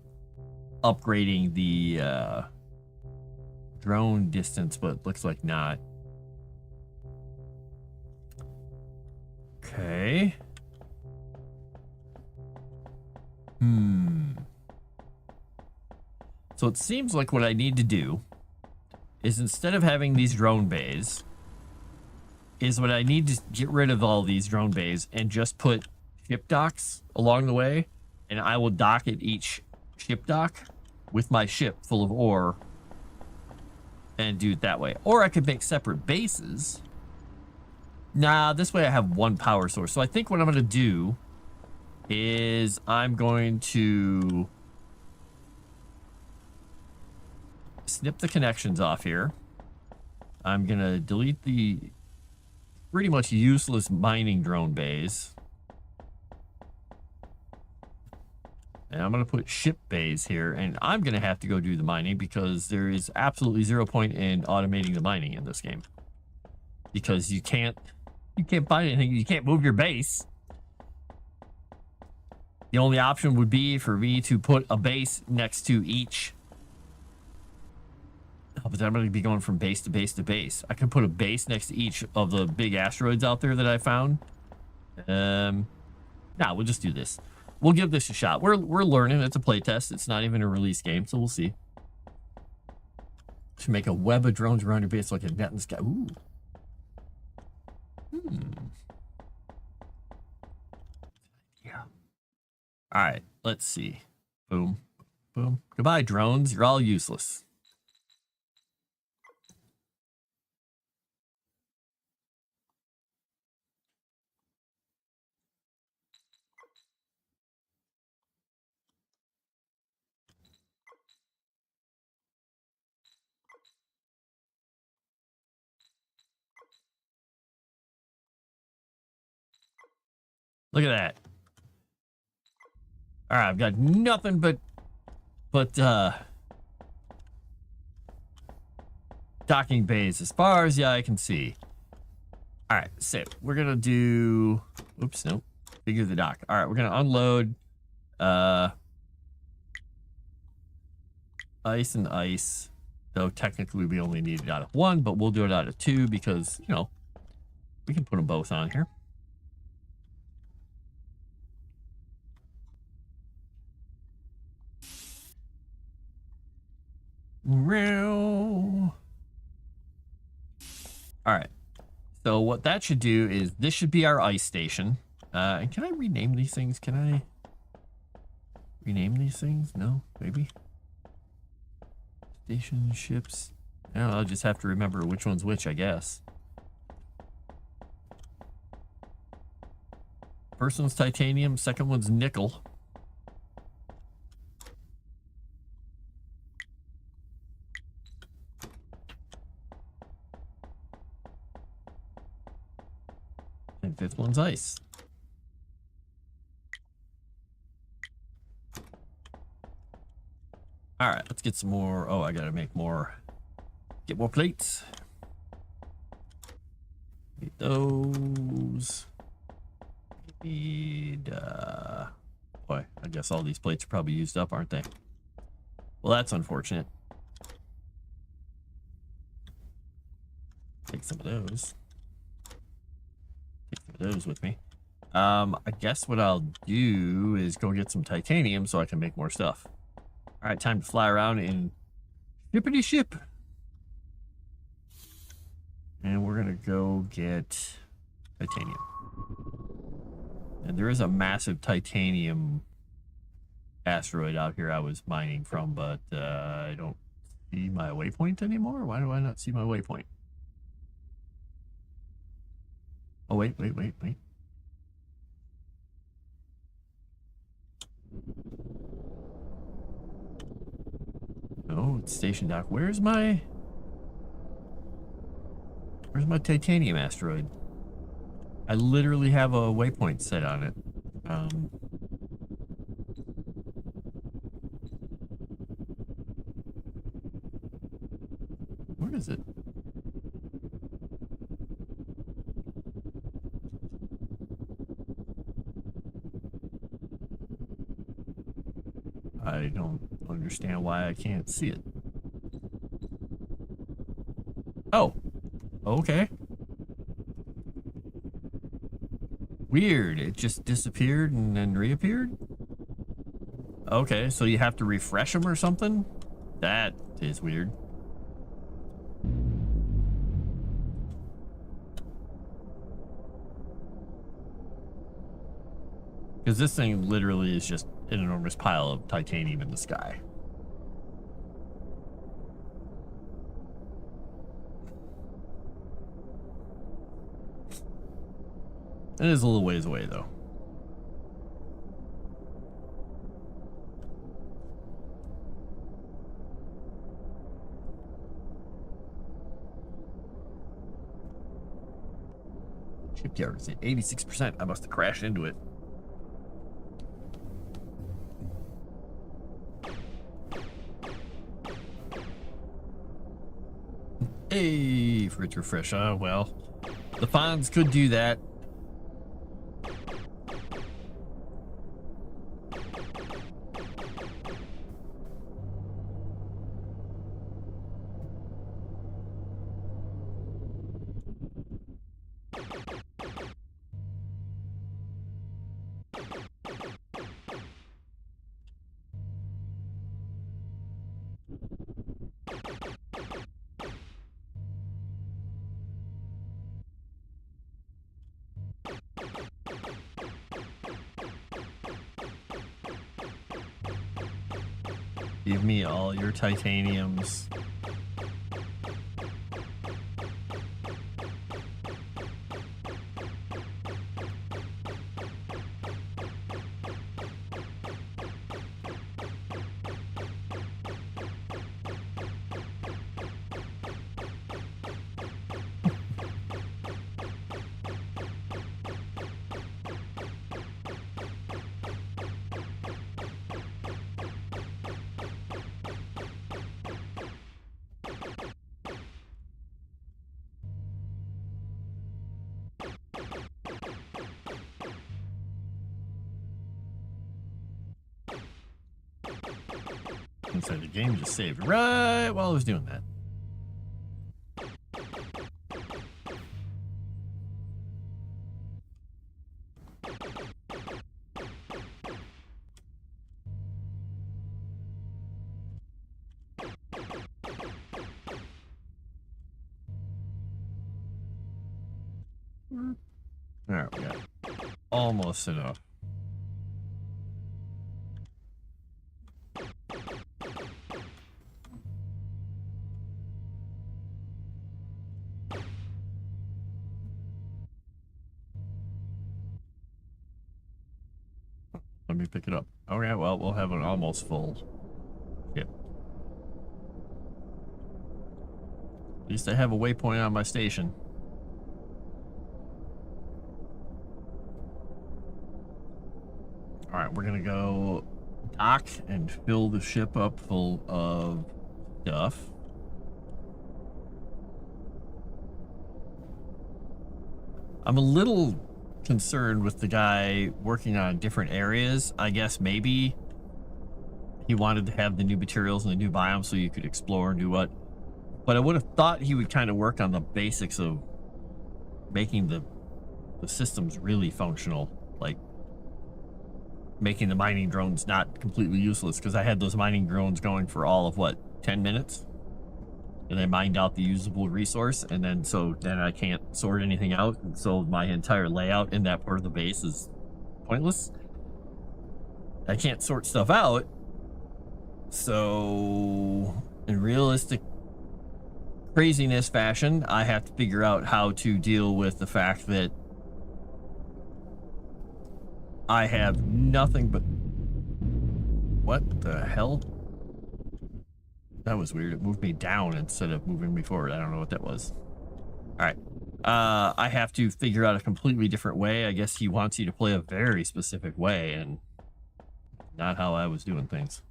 upgrading the drone distance, but looks like not. Okay. So it seems like what I need to do is, instead of having these drone bays, is what I need to get rid of all these drone bays and just put ship docks along the way, and I will dock at each ship dock with my ship full of ore and do it that way. Or I could make separate bases. Nah, this way I have one power source. So I think what I'm going to do is I'm going to snip the connections off here. I'm going to delete the pretty much useless mining drone bays. And I'm going to put ship bays here, and I'm going to have to go do the mining, because there is absolutely zero point in automating the mining in this game. Because you can't find anything. You can't move your base. The only option would be for me to put a base next to each. Oh, but I'm going to be going from base to base to base. I can put a base next to each of the big asteroids out there that I found. Nah, we'll just do this. We'll give this a shot. We're learning. It's a playtest. It's not even a release game, so we'll see. To make a web of drones around your base like a net in the sky. Ooh. Yeah. All right. Let's see. Boom. Boom. Goodbye, drones. You're all useless. Look at that. All right, I've got nothing but docking bays as far as the eye can see. All right, so we're gonna do. Oops, nope. Figure the dock. All right, we're gonna unload. Ice and ice. Though technically we only need it out of one, but we'll do it out of two because, you know, we can put them both on here. All right. So what that should do is this should be our ice station. And can I rename these things? Can I rename these things? No, maybe. Station ships. I'll just have to remember which one's which, I guess. First one's titanium, second one's nickel. And fifth one's ice. All right, let's get some more. Oh, I gotta make more. Get more plates. Need those. Need, boy, I guess all these plates are probably used up, aren't they? Well, that's unfortunate. Take some of those. Take some of those with me. I guess what I'll do is go get some titanium so I can make more stuff. All right, time to fly around in shippity ship. And we're gonna go get titanium. And there is a massive titanium asteroid out here I was mining from, but I don't see my waypoint anymore. Why do I not see my waypoint? Oh, wait. Oh, it's station dock. Where's my titanium asteroid? I literally have a waypoint set on it. Where is it? I don't understand why I can't see it. Oh, okay. Weird. It just disappeared and then reappeared? Okay, so you have to refresh them or something? That is weird. Because this thing literally is just an enormous pile of titanium in the sky. It is a little ways away, though. Shipyard is at 86%. I must have crashed into it. Hey, for it to refresh. Well, the Fonz could do that. Give me all your titaniums. gonna say the game just saved right while I was doing that. There we go. Almost enough. Let me pick it up. Okay, well, we'll have an almost full ship. At least I have a waypoint on my station. All right, we're gonna go dock and fill the ship up full of stuff. I'm a little concerned with the guy working on different areas. I guess maybe he wanted to have the new materials and the new biomes so you could explore and do what. But I would have thought he would kind of work on the basics of making the systems really functional, like making the mining drones not completely useless, because I had those mining drones going for all of what, 10 minutes? And I mined out the usable resource, and then I can't sort anything out, and so my entire layout in that part of the base is pointless. I can't sort stuff out, so in realistic craziness fashion, I have to figure out how to deal with the fact that I have nothing but... What the hell? That was weird. It moved me down instead of moving me forward. I don't know what that was. All right. I have to figure out a completely different way. I guess he wants you to play a very specific way, and not how I was doing things.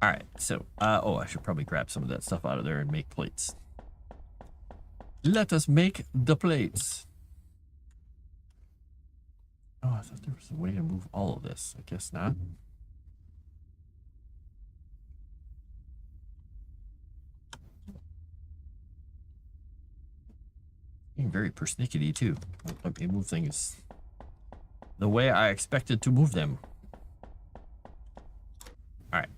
All right. So, oh, I should probably grab some of that stuff out of there and make plates. Let us make the plates. Oh, I thought there was a way to move all of this. I guess not. Being very persnickety too. Let me move things the way I expected to move them. Alright.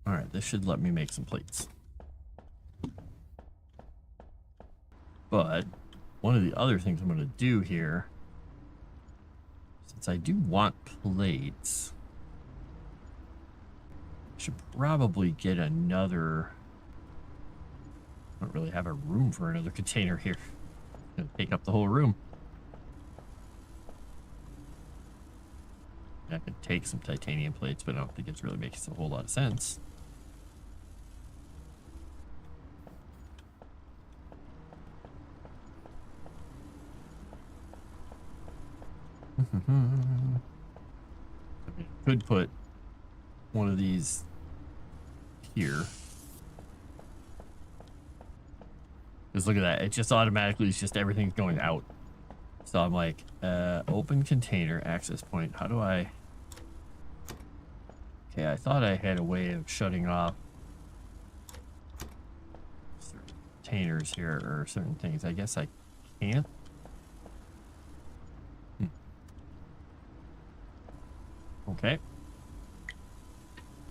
Alright, this should let me make some plates. But one of the other things I'm going to do here, since I do want plates, I should probably get another... I don't really have a room for another container here. It's gonna take up the whole room. I could take some titanium plates, but I don't think it's really making a whole lot of sense. I mean, I could put one of these here. Because look at that. It just automatically, it's just everything's going out. So I'm like, open container access point. How do I... Okay, I thought I had a way of shutting off certain containers here or certain things. I guess I can't. Okay.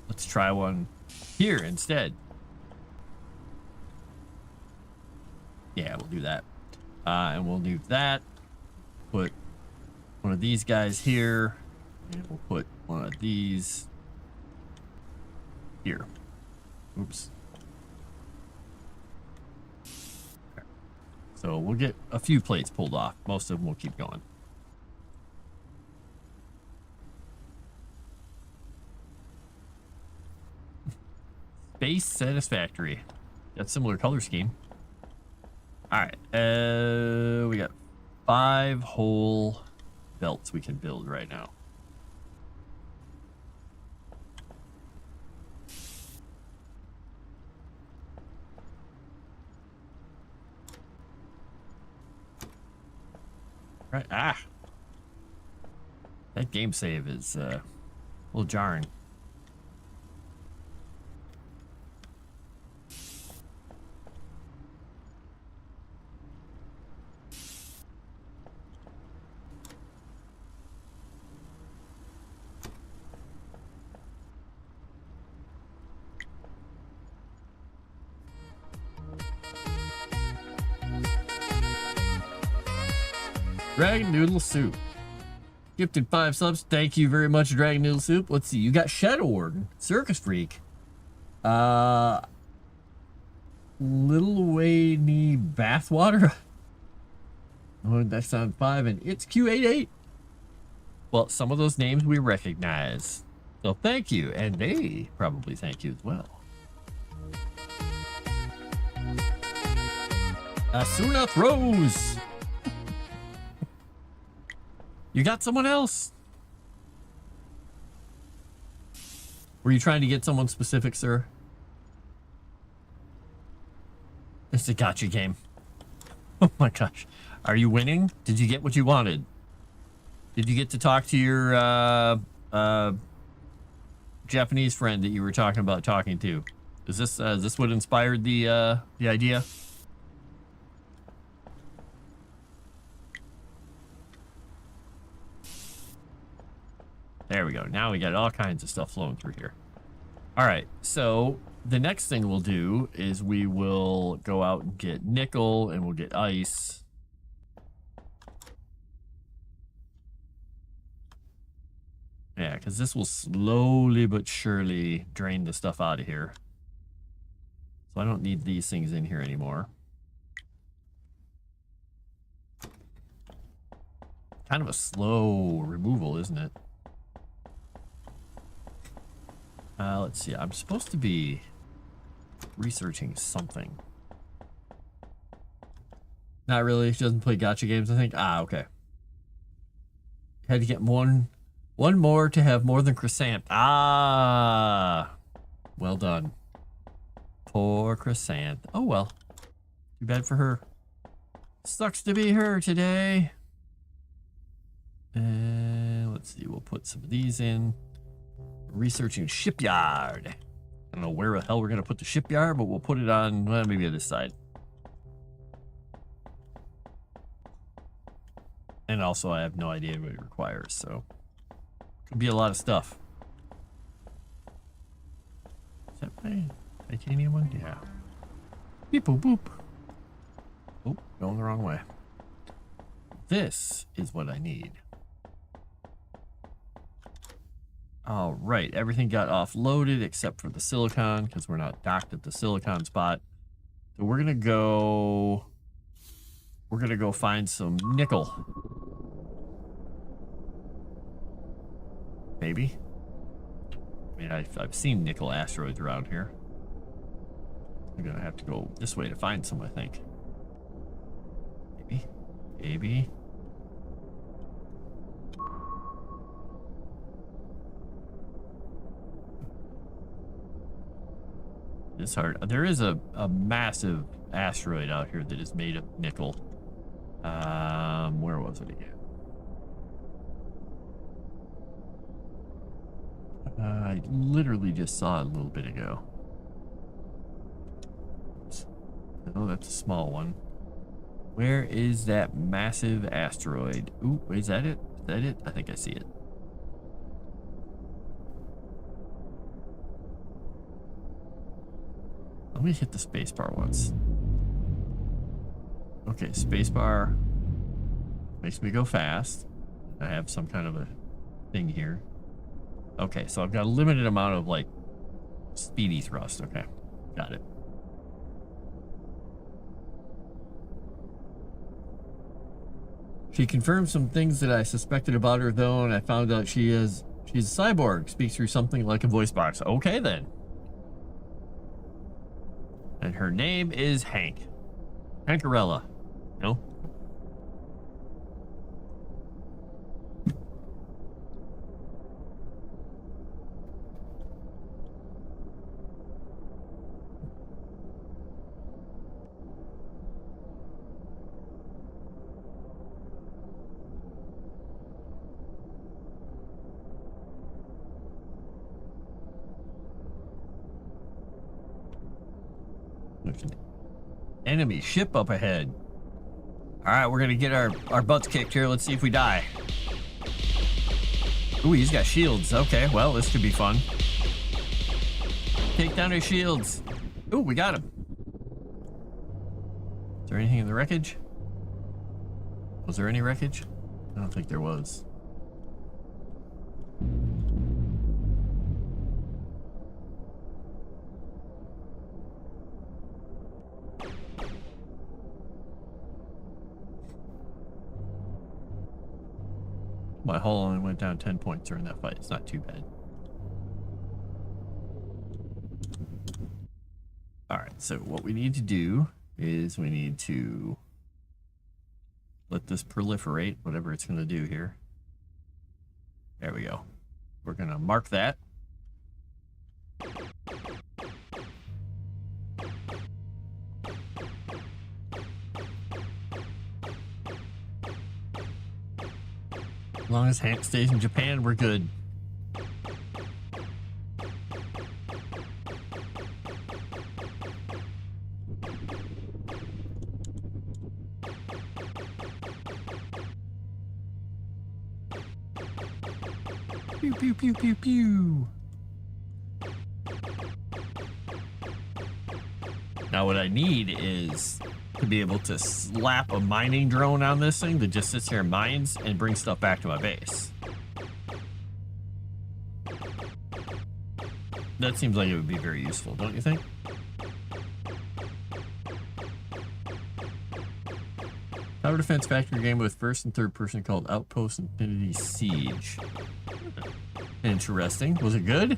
Let's try one here instead. Yeah, we'll do that. And we'll do that. Put one of these guys here. And we'll put one of these here. Oops. Okay. So we'll get a few plates pulled off. Most of them will keep going. Space satisfactory. Got similar color scheme. All right, we got 5 whole belts we can build right now. Right, That game save is a little jarring. Dragon Noodle Soup. Gifted 5 subs. Thank you very much, Dragon Noodle Soup. Let's see. You got Shadow Warden, Circus Freak. Little Wayne Bathwater. Oh, that's on 5, and it's Q88. Well, some of those names we recognize. So thank you, and they probably thank you as well. Asuna Throws. You got someone else? Were you trying to get someone specific, sir? It's a gotcha game. Oh my gosh. Are you winning? Did you get what you wanted? Did you get to talk to your Japanese friend that you were talking about talking to? Is this what inspired the idea? There we go. Now we got all kinds of stuff flowing through here. All right, so the next thing we'll do is we will go out and get nickel, and we'll get ice. Yeah, because this will slowly but surely drain the stuff out of here. So I don't need these things in here anymore. Kind of a slow removal, isn't it? Let's see. I'm supposed to be researching something. Not really. She doesn't play gacha games, I think. Ah, okay. Had to get one more to have more than Crescent. Ah, well done. Poor Crescent. Oh well. Too bad for her. Sucks to be her today. And let's see. We'll put some of these in. Researching shipyard. I don't know where the hell we're gonna put the shipyard, but we'll put it on, well, maybe on this side. And also I have no idea what it requires, so could be a lot of stuff. Is that my titanium one? Yeah. Beep boop boop. Oh, going the wrong way. This is what I need. All right, everything got offloaded except for the silicon because we're not docked at the silicon spot. So we're gonna go find some nickel. Maybe. I mean, I've seen nickel asteroids around here. I'm gonna have to go this way to find some, I think. Maybe. It's hard. There is a massive asteroid out here that is made of nickel. Where was it again? I literally just saw it a little bit ago. Oh, that's a small one. Where is that massive asteroid? Ooh, is that it? Is that it? I think I see it. Let me hit the spacebar once. Okay, spacebar makes me go fast. I have some kind of a thing here. Okay, so I've got a limited amount of, like, speedy thrust. Okay, got it. She confirmed some things that I suspected about her, though, and I found out she's a cyborg. Speaks through something like a voice box. Okay, then. And her name is Hank. Hankarella. No? There's an enemy ship up ahead. All right, we're gonna get our butts kicked here. Let's see if we die. Ooh, he's got shields. Okay, well, this could be fun. Take down his shields. Ooh, we got him. Is there anything in the wreckage? Was there any wreckage? I don't think there was. My hull only went down 10 points during that fight. It's not too bad. All right, so what we need to do is we need to let this proliferate, whatever it's going to do here. There we go. We're going to mark that. As long as Hank stays in Japan, we're good. Pew, pew, pew, pew, pew. Now what I need is to be able to slap a mining drone on this thing that just sits here and mines and brings stuff back to my base. That seems like it would be very useful, don't you think? Tower defense factory game with first and third person called Outpost Infinity Siege. Interesting. Was it good?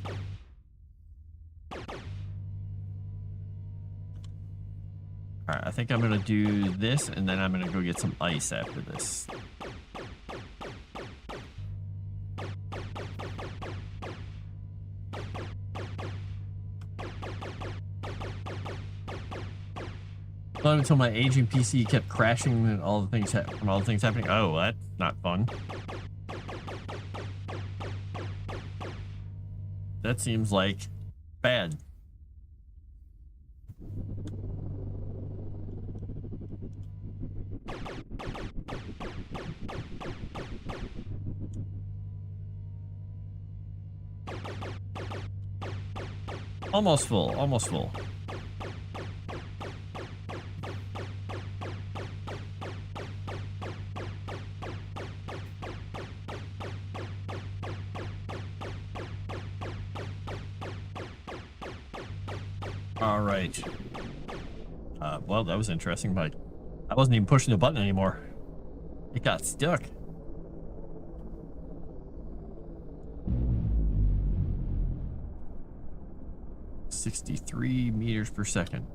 Alright, I think I'm gonna do this and then I'm gonna go get some ice after this. Not until my aging PC kept crashing and all the things from all the things happening. Oh, that's not fun. That seems like bad. Almost full, almost full. All right. Well, that was interesting, but I wasn't even pushing the button anymore. It got stuck. "63 meters per second.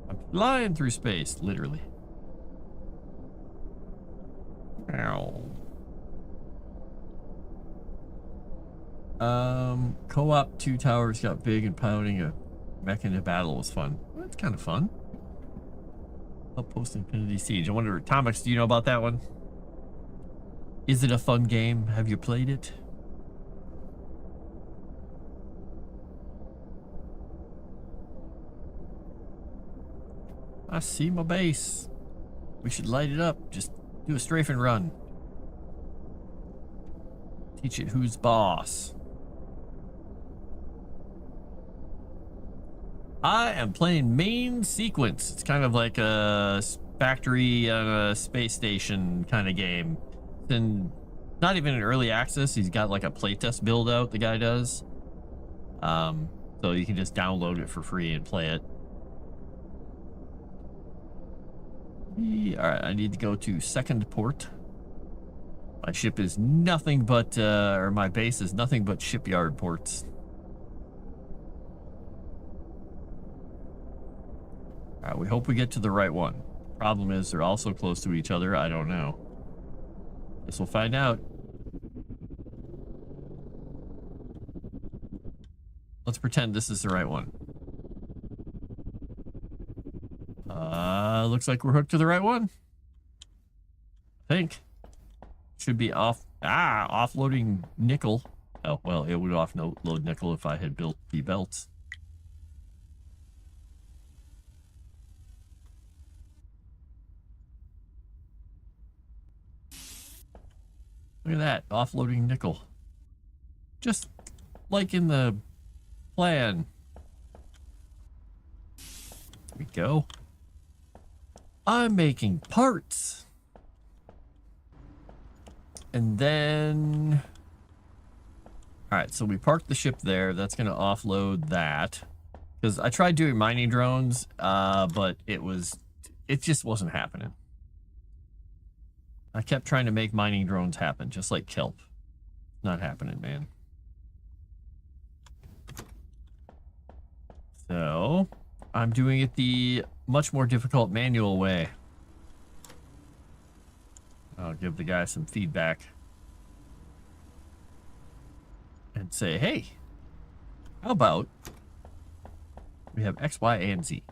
I'm flying through space, literally. Ow. Co-op 2 towers got big and piloting a mech into battle was fun. Well, that's kind of fun. Outpost Infinity Siege. I wonder, Atomics, do you know about that one? Is it a fun game? Have you played it? I see my base. We should light it up. Just do a strafe and run. Teach it who's boss. I am playing Main Sequence. It's kind of like a factory on a space station kind of game. And not even in early access. He's got like a playtest build out, the guy does. So you can just download it for free and play it. Alright, I need to go to second port. My ship is nothing but, or my base is nothing but shipyard ports. Alright, we hope we get to the right one. Problem is, they're all so close to each other, I don't know. Guess we'll find out. Let's pretend this is the right one. Looks like we're hooked to the right one. I think. Should be offloading nickel. Oh, well, it would offload nickel if I had built the belts. Look at that, offloading nickel. Just like in the plan. There we go. I'm making parts. And then... Alright, so we parked the ship there. That's going to offload that. Because I tried doing mining drones, but it just wasn't happening. I kept trying to make mining drones happen, just like kelp. Not happening, man. So, I'm doing it the much more difficult manual way. I'll give the guy some feedback. And say, hey, how about we have X, Y, and Z?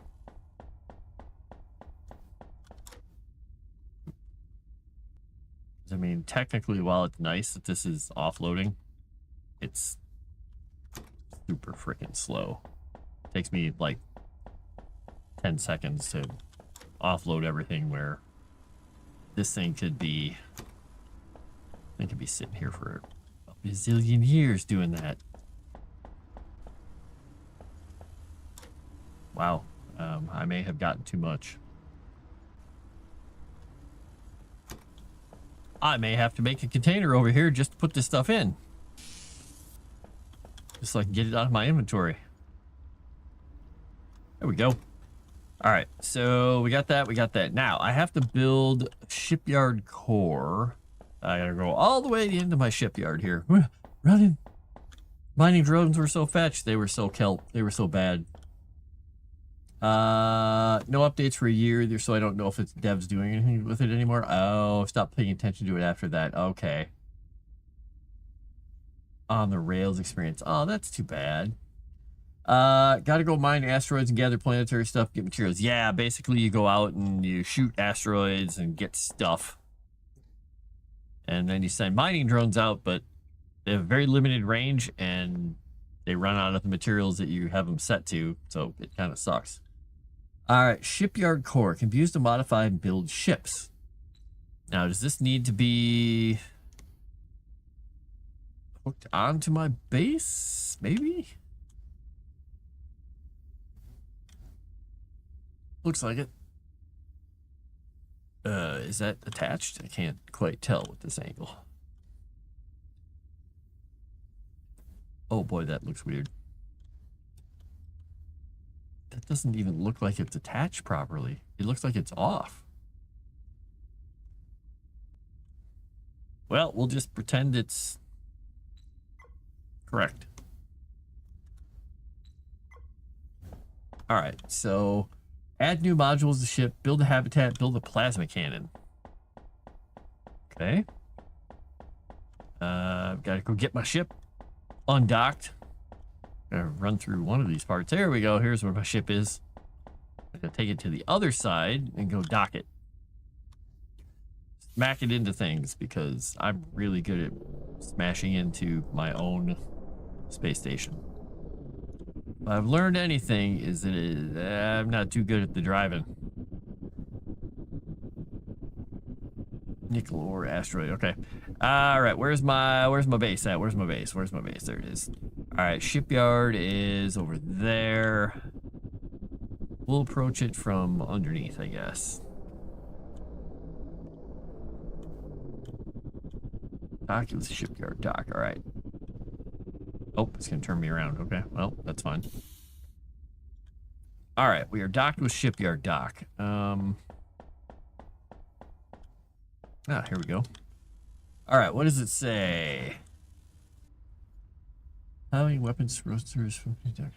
I mean, technically, while it's nice that this is offloading, it's super freaking slow. It takes me like 10 seconds to offload everything, where this thing could be, it could be sitting here for a bazillion years doing that. Wow, I may have gotten too much. I may have to make a container over here just to put this stuff in. Just so I can get it out of my inventory. There we go. All right, so we got that, we got that. Now, I have to build shipyard core. I gotta go all the way into my shipyard here. Running. Mining drones were so fetched. They were so kelp. They were so bad. No updates for a year, so I don't know if it's devs doing anything with it anymore. Oh, stop paying attention to it after that. Okay. On the Rails experience. Oh, that's too bad. Gotta go mine asteroids and gather planetary stuff, get materials. Yeah, basically you go out and you shoot asteroids and get stuff. And then you send mining drones out, but they have very limited range and they run out of the materials that you have them set to, so it kind of sucks. All right, shipyard core can be used to modify and build ships. Now, does this need to be hooked onto my base? Maybe? Looks like it. Is that attached? I can't quite tell with this angle. Oh boy, that looks weird. That doesn't even look like it's attached properly. It looks like it's off. Well, we'll just pretend it's correct. All right, so add new modules to the ship, build a habitat, build a plasma cannon. Okay. Gotta go get my ship undocked. Gotta run through one of these parts. There we go. Here's where my ship is. I'm gonna take it to the other side and go dock it. Smack it into things because I'm really good at smashing into my own space station. If I've learned anything is that I'm not too good at the driving. Nickel ore asteroid. Okay. All right. Where's my base at? Where's my base? Where's my base? There it is. All right. Shipyard is over there. We'll approach it from underneath, I guess. Oculus shipyard dock. All right. Oh, it's gonna turn me around. Okay. Well, that's fine. All right. We are docked with shipyard dock. Here we go. All right, what does it say? How many weapons roasters?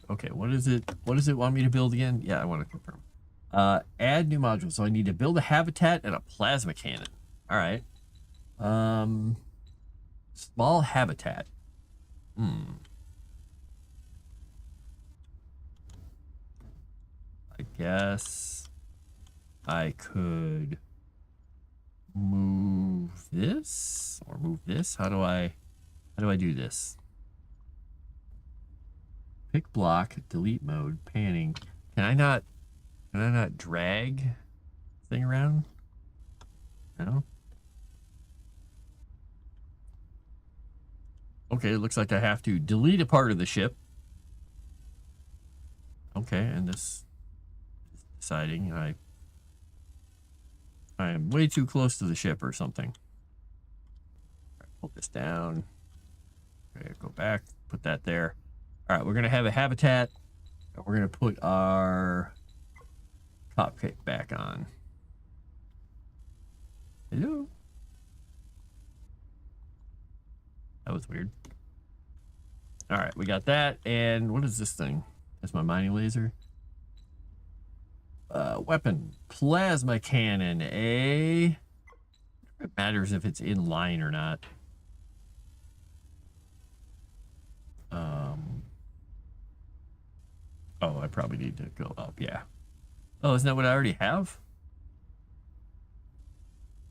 Okay, what is it? What does it want me to build again? Yeah, I want to confirm. Add new modules. So I need to build a habitat and a plasma cannon. All right. Small habitat. I guess I could move this or move this. How do I do this? Pick block, delete mode, panning. Can I not drag thing around? No. Okay, it looks like I have to delete a part of the ship. Okay, and this is deciding I am way too close to the ship or something. Right, pull this down. Okay, go back, put that there. All right, we're gonna have a habitat, and we're gonna put our cockpit back on. Hello. That was weird. All right, we got that. And what is this thing? That's my mining laser. Weapon. Plasma cannon, eh? It matters if it's in line or not. Oh, I probably need to go up, yeah. Oh, isn't that what I already have?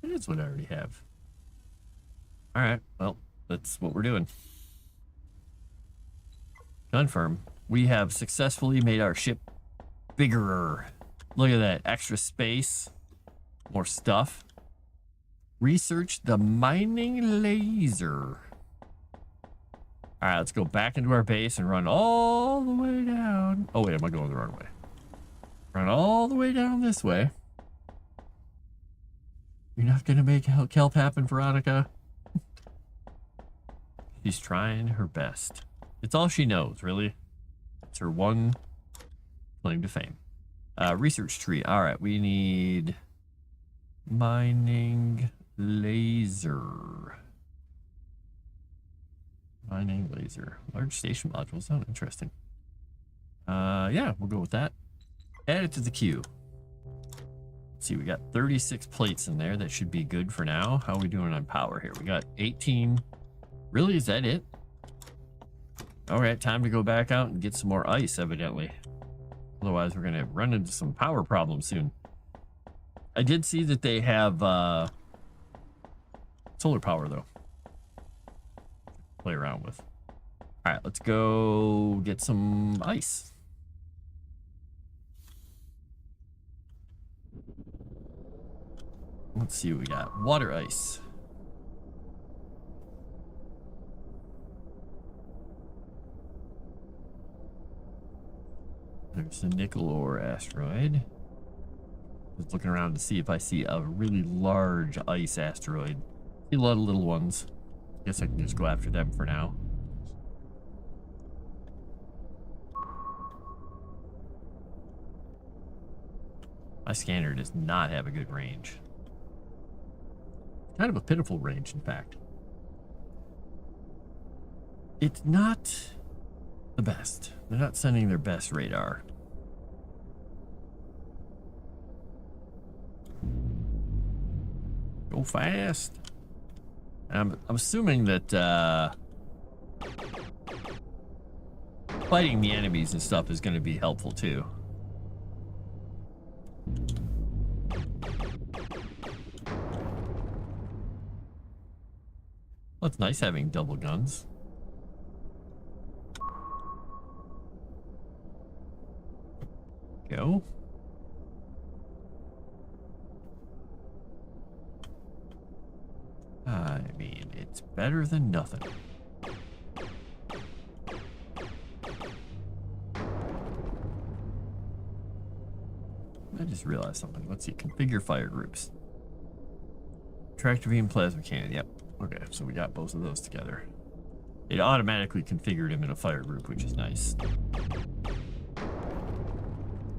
It is what I already have. All right, well, that's what we're doing. Confirm. We have successfully made our ship bigger. Look at that. Extra space. More stuff. Research the mining laser. All right, let's go back into our base and run all the way down. Oh, wait, am I going the wrong way? Run all the way down this way. You're not going to make kelp happen, Veronica? She's trying her best. It's all she knows, really. It's her one claim to fame. Research tree. All right, we need mining laser. Mining laser. Large station module. Sound interesting. Yeah, we'll go with that. Add it to the queue. Let's see, we got 36 plates in there. That should be good for now. How are we doing on power here? We got 18. Really, is that it? All right, time to go back out and get some more ice, evidently. Otherwise, we're going to run into some power problems soon. I did see that they have solar power, though. Play around with. All right, let's go get some ice. Let's see what we got. Water ice. There's the nickel ore asteroid. Just looking around to see if I see a really large ice asteroid. See a lot of little ones. Guess I can just go after them for now. My scanner does not have a good range. Kind of a pitiful range, in fact. It's not the best. They're not sending their best radar. Go fast. I'm assuming that fighting the enemies and stuff is going to be helpful too. Well, it's nice having double guns. Go. I mean, it's better than nothing. I just realized something. Let's see. Configure fire groups. Tractor beam, plasma cannon. Yep. Okay, so we got both of those together. It automatically configured him in a fire group, which is nice.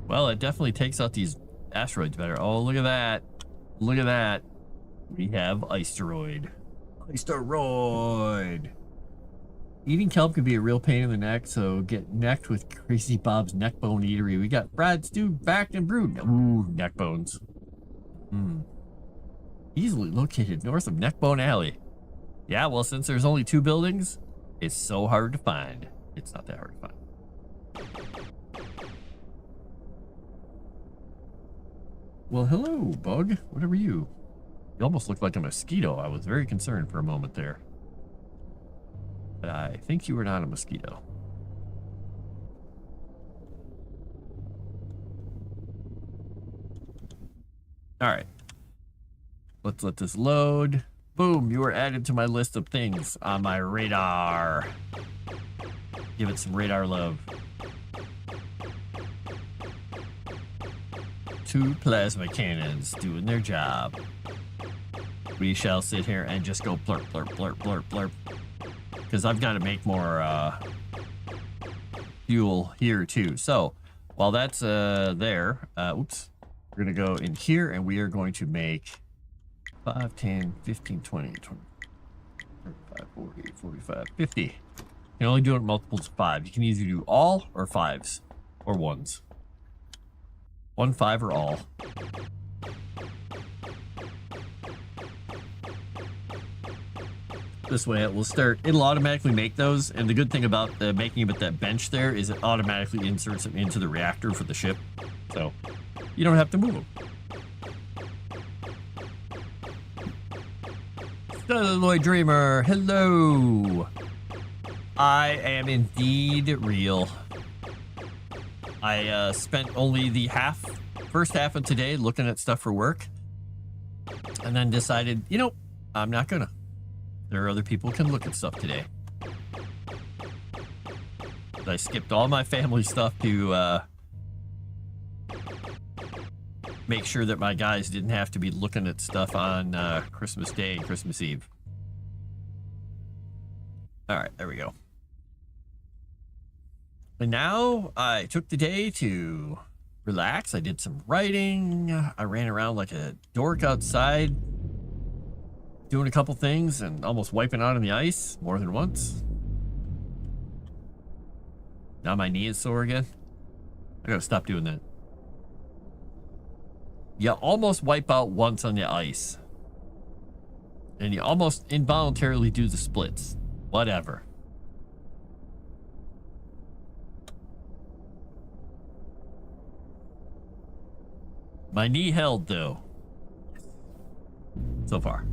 Well, it definitely takes out these asteroids better. Oh, look at that. Look at that. We have Isteroid. Isteroid! Eating kelp can be a real pain in the neck, so get necked with Crazy Bob's Neckbone Eatery. We got fried, stewed, backed, and brewed. Ooh, neck bones. Easily located north of Neckbone Alley. Yeah, well, since there's only 2 buildings, it's so hard to find. It's not that hard to find. Well, hello, bug. Whatever you. You almost look like a mosquito. I was very concerned for a moment there. But I think you were not a mosquito. All right. Let's let this load. Boom, you are added to my list of things on my radar. Give it some radar love. 2 plasma cannons doing their job. We shall sit here and just go blurp, blurp, blurp, blurp, blurp. Because I've got to make more fuel here too. So while that's there, oops, we're going to go in here and we are going to make 5, 10, 15, 20, 35, 40, 45, 50. You can only do it multiples of 5. You can either do all or 5s or 1s. 1, 5, or all. This way it will start, it'll automatically make those, and the good thing about making them at that bench there is it automatically inserts them into the reactor for the ship, so you don't have to move them. Celluloid Dreamer, hello! I am indeed real. I spent only the first half of today looking at stuff for work, and then decided, you know, I'm not gonna. There are other people who can look at stuff today. I skipped all my family stuff to make sure that my guys didn't have to be looking at stuff on Christmas Day and Christmas Eve. All right, there we go. And now I took the day to relax. I did some writing. I ran around like a dork outside, doing a couple things and almost wiping out on the ice more than once. Now my knee is sore again. I gotta stop doing that. You almost wipe out once on the ice. And you almost involuntarily do the splits. Whatever. My knee held though. So far.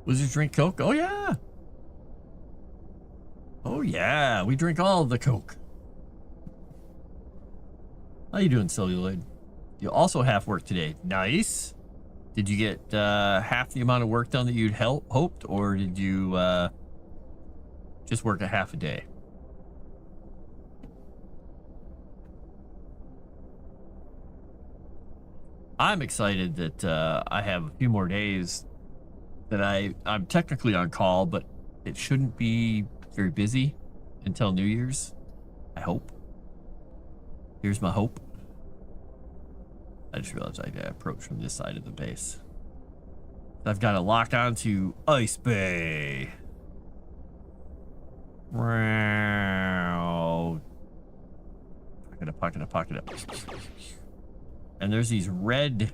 Wizards drink Coke? Oh yeah. Oh yeah, we drink all of the Coke. How you doing, Celluloid? You also half work today. Nice. Did you get half the amount of work done that you'd hoped, or did you just work a half a day? I'm excited that I have a few more days that I'm technically on call, but it shouldn't be very busy until New Year's. I hope. Here's my hope. I just realized I gotta approach from this side of the base. I've got to lock onto Ice Bay. Wow. Pocket up. And there's these red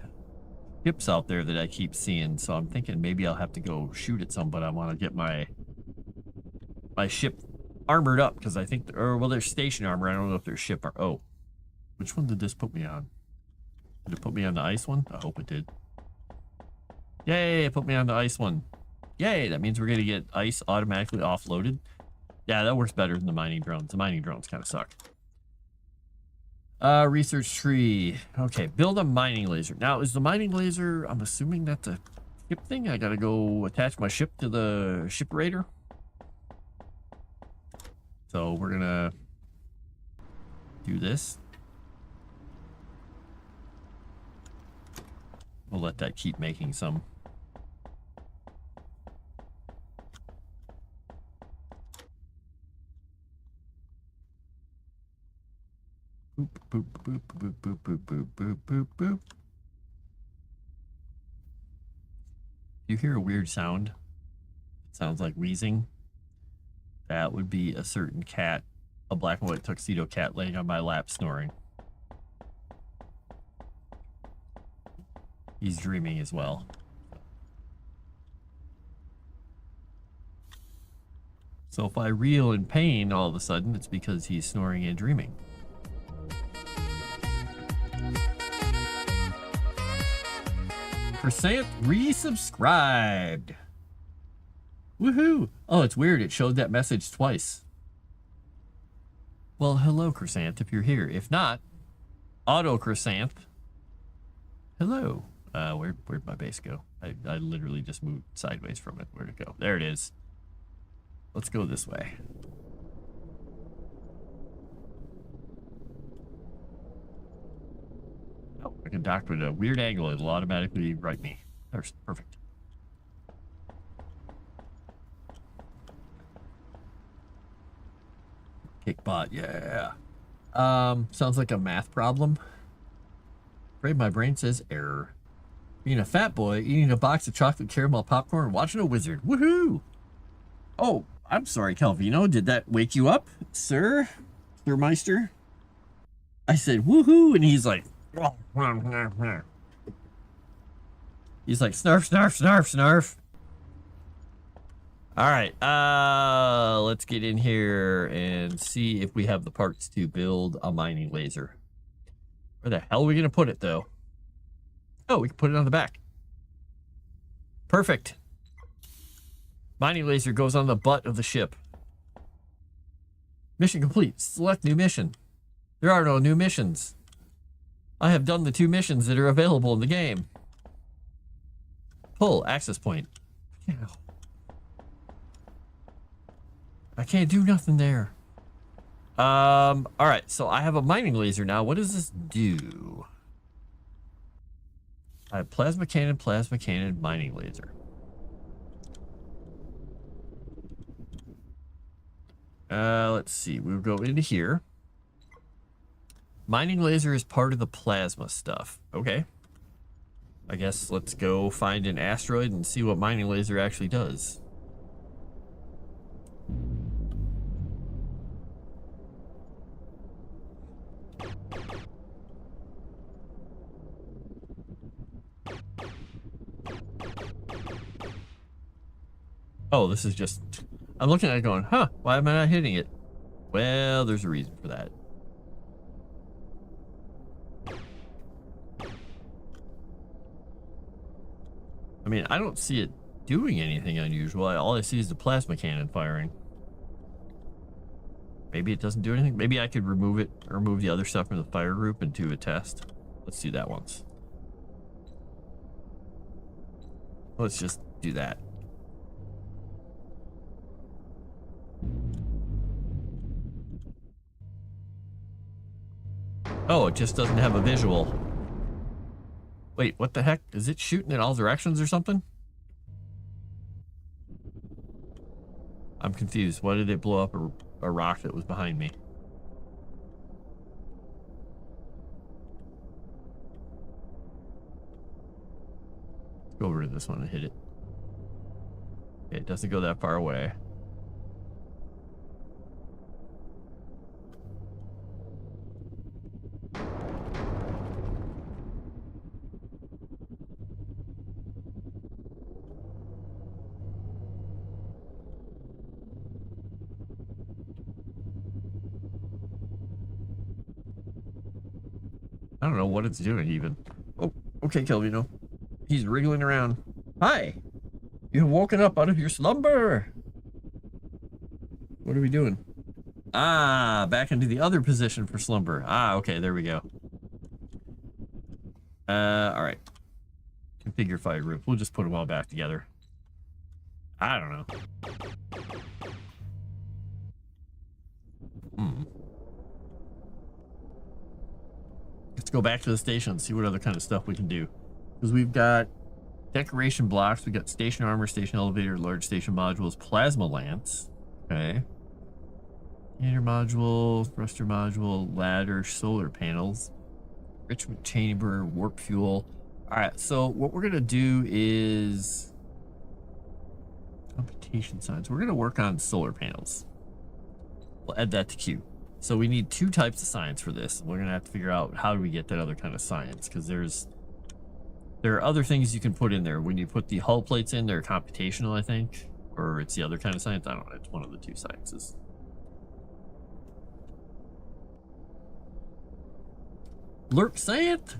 ships out there that I keep seeing, so I'm thinking maybe I'll have to go shoot at some, but I want to get my ship armored up, because I think, well, there's station armor. I don't know if there's ship or, oh. Which one did this put me on? Did it put me on the ice one? I hope it did. Yay, it put me on the ice one. Yay, that means we're going to get ice automatically offloaded. Yeah, that works better than the mining drones. The mining drones kind of suck. Research tree. Okay, build a mining laser. Now, is the mining laser, I'm assuming that's a ship thing? I got to go attach my ship to the ship raider. So we're going to do this. We'll let that keep making some. Boop, boop, boop, boop, boop, boop, boop, boop, boop, boop. You hear a weird sound? It sounds like wheezing. That would be a certain cat, a black and white tuxedo cat laying on my lap snoring. He's dreaming as well. So if I reel in pain all of a sudden, it's because he's snoring and dreaming. Percent resubscribed. Woohoo! Oh, it's weird. It showed that message twice. Well, hello, Crescent, if you're here. If not, Auto Crescent. Hello. Where'd my base go? I literally just moved sideways from it. Where'd it go? There it is. Let's go this way. Oh, I can dock with a weird angle. It'll automatically right me. There's perfect. Kickbot, yeah. Sounds like a math problem. Afraid my brain says error. Being a fat boy, eating a box of chocolate caramel popcorn, watching a wizard. Woohoo! Oh, I'm sorry, Calvino. Did that wake you up, sir? Sir Meister? I said woohoo, and he's like... He's like, snarf, snarf, snarf, snarf. Alright, let's get in here and see if we have the parts to build a mining laser. Where the hell are we going to put it, though? Oh, we can put it on the back. Perfect. Mining laser goes on the butt of the ship. Mission complete. Select new mission. There are no new missions. I have done the 2 missions that are available in the game. Pull access point. I can't do nothing there. All right, so I have a mining laser now. What does this do? I have plasma cannon, mining laser. Let's see. We'll go into here. Mining laser is part of the plasma stuff. Okay. I guess let's go find an asteroid and see what mining laser actually does. Oh, this is just... I'm looking at it going, huh, why am I not hitting it? Well, there's a reason for that. I mean, I don't see it doing anything unusual. All I see is the plasma cannon firing. Maybe it doesn't do anything. Maybe I could remove it, or remove the other stuff from the fire group and do a test. Let's do that once. Let's just do that. Oh, it just doesn't have a visual. Wait, what the heck? Is it shooting in all directions or something? I'm confused. Why did it blow up a rock that was behind me? Let's go over to this one and hit it. Okay, it doesn't go that far away. I don't know what it's doing even. Oh, okay, Calvino. He's wriggling around. Hi! You have woken up out of your slumber! What are we doing? Ah, back into the other position for slumber. Ah, okay, there we go. Alright. Configure fire group. We'll just put them all back together. I don't know. Let's go back to the station and see what other kind of stuff we can do. Because we've got decoration blocks, we got station armor, station elevator, large station modules, plasma lance. Okay. Inner module, thruster module, ladder, solar panels, enrichment chamber, warp fuel. Alright, so what we're gonna do is computation science. We're gonna work on solar panels. We'll add that to queue. So we need 2 types of science for this. We're gonna have to figure out how do we get that other kind of science, because there are other things you can put in there. When you put the hull plates in, they're computational, I think, or it's the other kind of science. I don't know. It's one of the 2 sciences. Lurk science.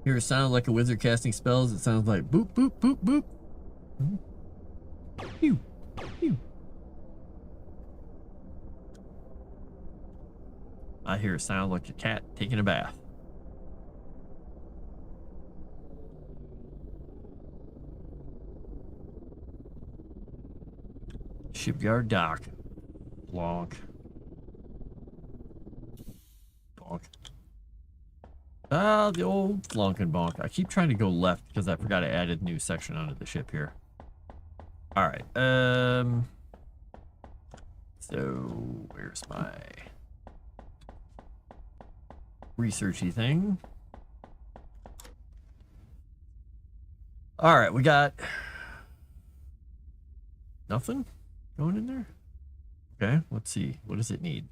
Hear a sound like a wizard casting spells. It sounds like boop boop boop boop. Pew pew. I hear a sound like a cat taking a bath. Shipyard dock. Bonk. Bonk. Ah, the old flonk and bonk. I keep trying to go left because I forgot to add a new section onto the ship here. All right. So where's my researchy thing? All right, we got nothing going in there. Okay, let's see. What does it need?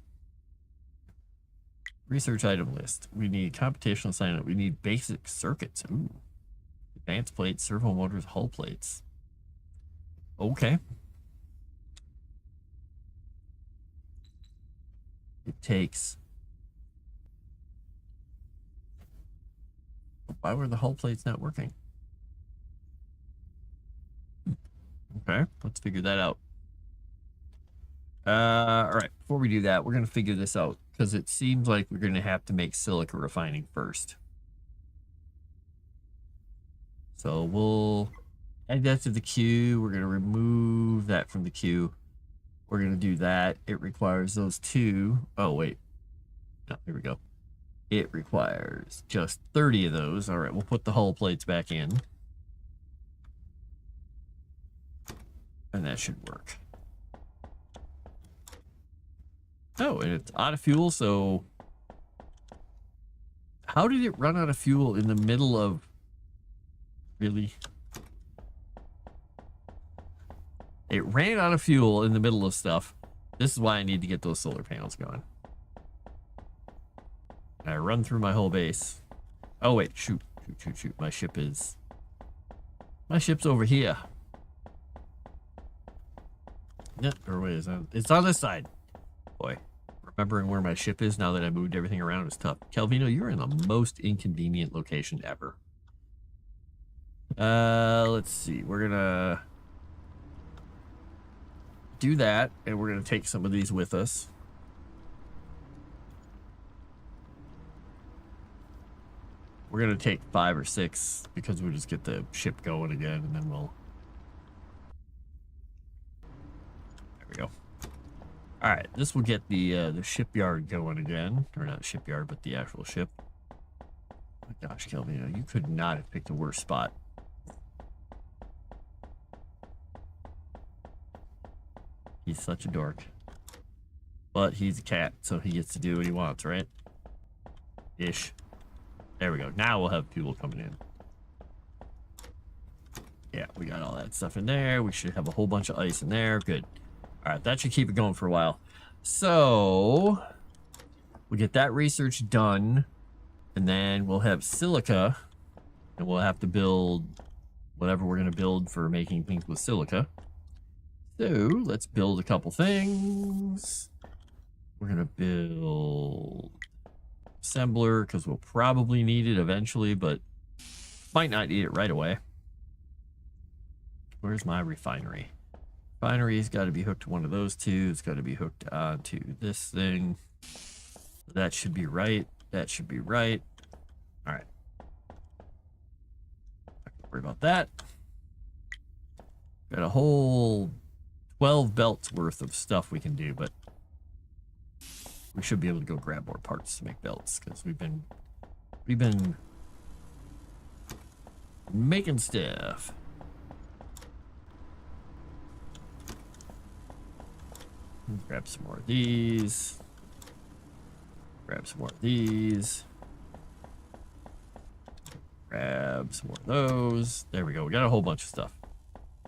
Research item list. We need computational assignment. We need basic circuits. Ooh. Advanced plates, servo motors, hull plates. Okay. It takes... Why were the hull plates not working? Okay, let's figure that out. All right, before we do that, we're going to figure this out because it seems like we're going to have to make silica refining first. So we'll add that to the queue. We're going to remove that from the queue. We're going to do that. It requires those two. Oh, wait. No, here we go. It requires just 30 of those. All right, we'll put the hull plates back in. And that should work. Oh, and it's out of fuel, so... How did it run out of fuel in the middle of... Really? It ran out of fuel in the middle of stuff. This is why I need to get those solar panels going. I run through my whole base. Oh, wait. Shoot. My ship's over here. Yeah, or wait, it's on this side. Boy, remembering where my ship is now that I moved everything around is tough. Calvino, you're in the most inconvenient location ever. Let's see. We're gonna do that, and we're gonna take some of these with us. We're gonna take 5 or 6 because we'll just get the ship going again, and then we'll... There we go. All right, this will get the shipyard going again, or not shipyard, but the actual ship. Oh my gosh, Calvino, you could not have picked a worse spot. He's such a dork, but he's a cat, so he gets to do what he wants, right? Ish. There we go. Now we'll have fuel coming in. Yeah, we got all that stuff in there. We should have a whole bunch of ice in there. Good. All right, that should keep it going for a while. So we get that research done, and then we'll have silica, and we'll have to build whatever we're going to build for making things with silica. So let's build a couple things. We're going to build assembler because we'll probably need it eventually, but might not need it right away. Where's my refinery? Refinery's got to be hooked to one of those two. It's got to be hooked onto this thing. That should be right. That should be right. All right. Don't worry about that. Got a whole 12 belts worth of stuff we can do, but we should be able to go grab more parts to make belts because we've been making stuff. Grab some more of these. Grab some more of these. Grab some more of those. There we go. We got a whole bunch of stuff.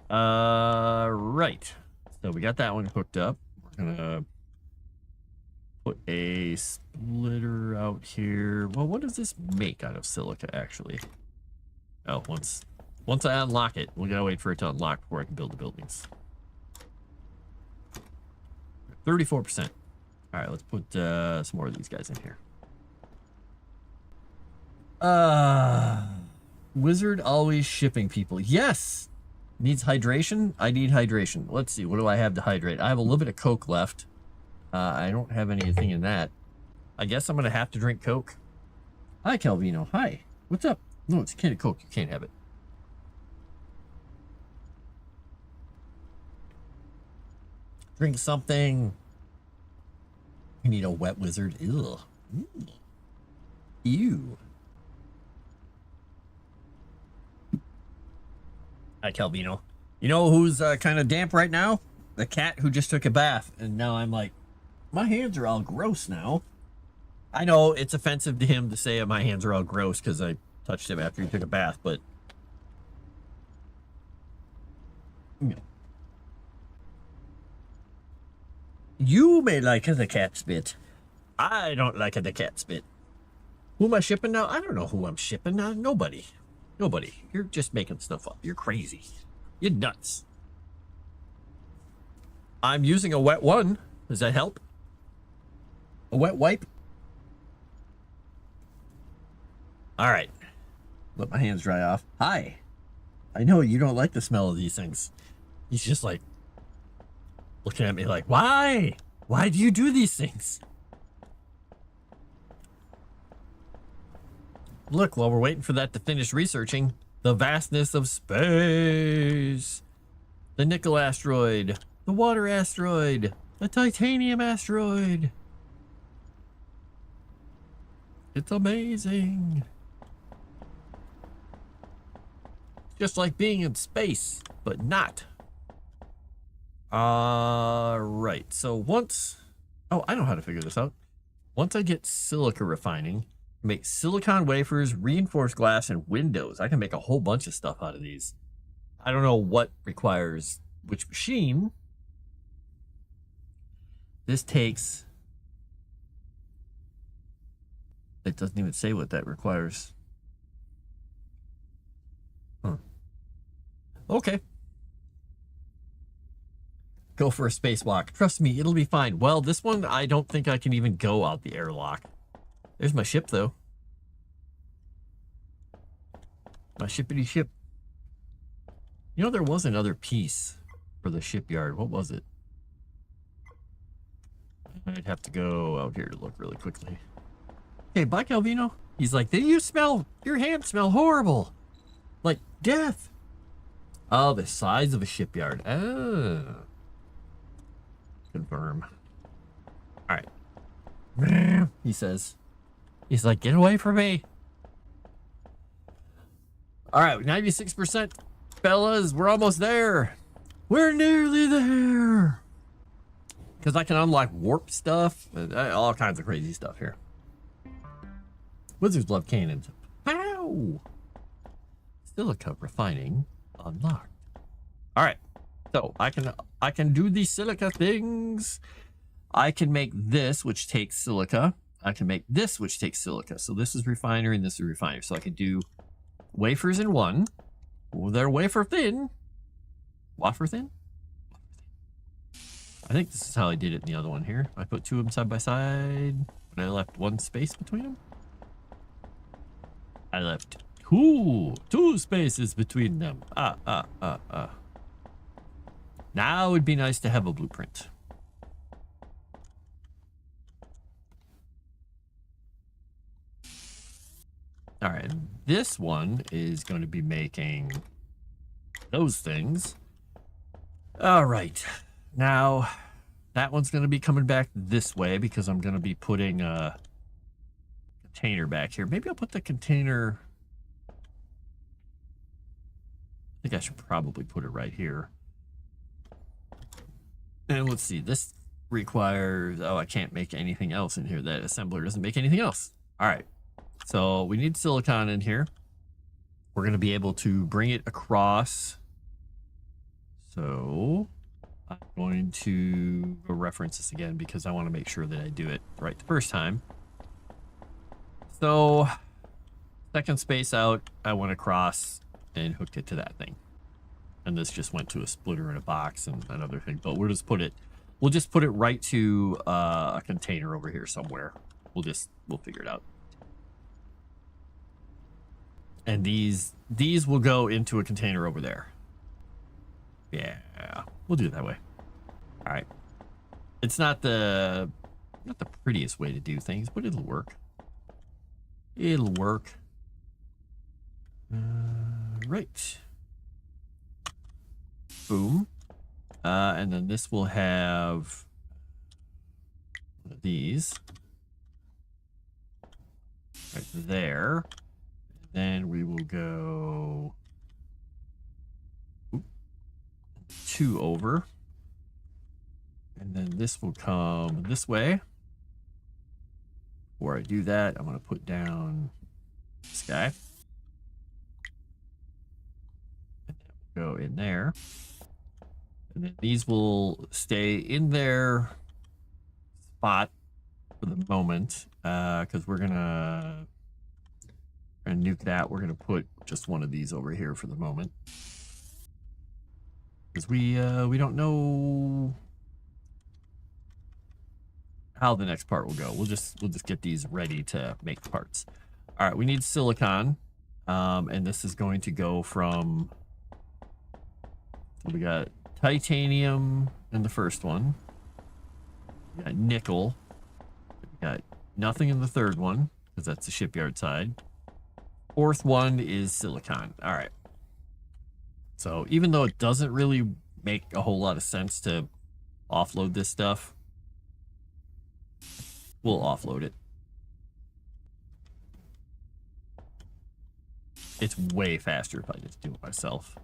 Right. So we got that one hooked up. We're gonna put a splitter out here. Well, what does this make out of silica actually? Oh, once I unlock it, we gotta wait for it to unlock before I can build the buildings. 34%. All right, let's put some more of these guys in here. Wizard always shipping people. Yes. Needs hydration? I need hydration. Let's see. What do I have to hydrate? I have a little bit of Coke left. I don't have anything in that. I guess I'm going to have to drink Coke. Hi, Calvino. Hi. What's up? No, it's a can of Coke. You can't have it. Drink something. You need a wet wizard. Ew. Ew. Hi, Calvino. You know who's kind of damp right now? The cat who just took a bath. And now I'm like, my hands are all gross now. I know it's offensive to him to say my hands are all gross because I touched him after he took a bath, but... You may like the cat spit. I don't like the cat spit. Who am I shipping now? I don't know who I'm shipping now. Nobody. Nobody. You're just making stuff up. You're crazy. You're nuts. I'm using a wet one. Does that help? A wet wipe? All right. Let my hands dry off. Hi. I know you don't like the smell of these things. He's just like looking at me like, why? Why do you do these things? Look, while we're waiting for that to finish researching, the vastness of space. The nickel asteroid. The water asteroid. The titanium asteroid. It's amazing. Just like being in space, but not. Right. So once... Oh, I know how to figure this out. Once I get silica refining, make silicon wafers, reinforced glass, and windows. I can make a whole bunch of stuff out of these. I don't know what requires which machine. This takes... It doesn't even say what that requires. Huh. Okay. Go for a spacewalk. Trust me, it'll be fine. Well, this one, I don't think I can even go out the airlock. There's my ship, though. My shippity ship. You know, there was another piece for the shipyard. What was it? I'd have to go out here to look really quickly. Hey, bye, Calvino. He's like, did you smell... Your hands smell horrible. Like death. Oh, the size of a shipyard. Oh. Confirm. All right. He says. He's like, get away from me. All right, 96%. Fellas, we're almost there. We're nearly there. Because I can unlock warp stuff. All kinds of crazy stuff here. Wizards love cannons. Ow! Silica refining unlocked. All right. So I can do these silica things. I can make this, which takes silica. I can make this, which takes silica. So this is refinery and this is refinery. So I can do wafers in one. They're wafer thin. Wafer thin? I think this is how I did it in the other one here. I put two of them side by side, and I left one space between them. I left two spaces between them. Now it would be nice to have a blueprint. All right, this one is going to be making those things. All right, now that one's going to be coming back this way because I'm going to be putting a container back here. Maybe I'll put the container... I think I should probably put it right here. And let's see, this requires... Oh, I can't make anything else in here. That assembler doesn't make anything else. All right. So we need silicon in here. We're going to be able to bring it across. So I'm going to go reference this again because I want to make sure that I do it right the first time. So second space out, I went across and hooked it to that thing. And this just went to a splitter in a box and another thing. But we'll just put it right to a container over here somewhere. We'll figure it out. And these will go into a container over there. Yeah, we'll do it that way. All right. It's not the not the prettiest way to do things, but it'll work. It'll work. Right. Boom. And then this will have one of these right there. Then we will go 2 over. And then this will come this way. Before I do that, I'm going to put down this guy. And that will go in there. And then these will stay in their spot for the moment, because we're gonna nuke that. We're gonna put just one of these over here for the moment, because we don't know how the next part will go. We'll just get these ready to make parts. All right, we need silicon, and this is going to go from. We got titanium in the first one. We got nickel. We got nothing in the third one, because that's the shipyard side. Fourth one is silicon. All right. So even though it doesn't really make a whole lot of sense to offload this stuff, we'll offload it. It's way faster if I just do it myself.